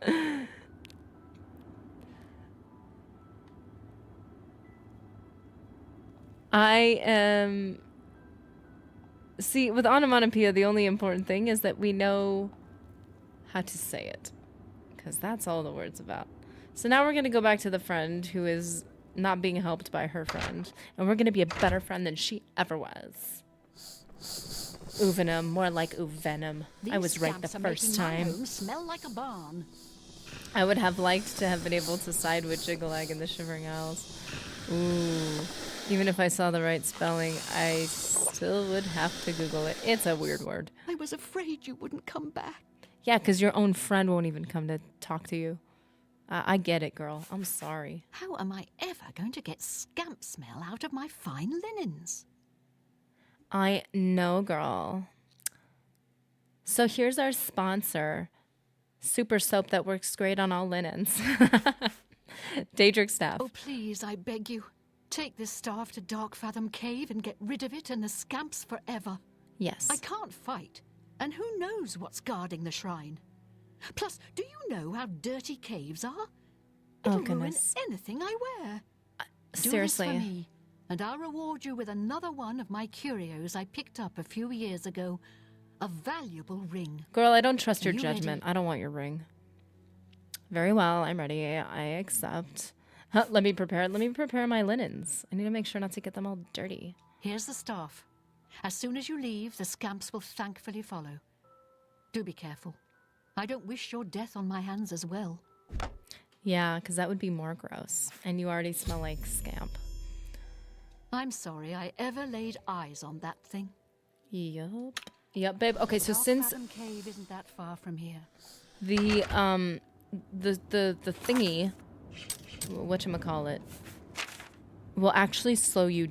I am... See, with onomatopoeia, the only important thing is that we know how to say it. Because that's all the word's about. So now we're going to go back to the friend who is not being helped by her friend. And we're going to be a better friend than she ever was. Uvenom, more like Uvenom. I was right the These stamps are first making my time. home smell like a barn. I would have liked to have been able to side with Jiggalag in the Shivering Isles. Ooh. Even if I saw the right spelling, I still would have to Google it. It's a weird word. I was afraid you wouldn't come back. Yeah, because your own friend won't even come to talk to you. I get it, girl. I'm sorry. How am I ever going to get scamp smell out of my fine linens? I know, girl. So here's our sponsor. Super soap that works great on all linens. Daedric staff. Oh, please, I beg you. Take this staff to Darkfathom Cave and get rid of it and the scamps forever. Yes. I can't fight, and who knows what's guarding the shrine? Plus, do you know how dirty caves are? It'll ruin goodness. anything I wear. Do Seriously. this for me, and I'll reward you with another one of my curios I picked up a few years ago. A valuable ring. Girl, I don't trust your You judgment. ready? I don't want your ring. Very well, I'm ready. I accept. Huh, let me prepare my linens. I need to make sure not to get them all dirty. Here's the staff. As soon as you leave, the scamps will thankfully follow. Do be careful. I don't wish your death on my hands as well. Yeah, because that would be more gross. And you already smell like scamp. I'm sorry I ever laid eyes on that thing. Yup. Yup, babe. Okay, so since Darkfathom Cave isn't that far from here. the thingy, whatchamacallit, will actually slow you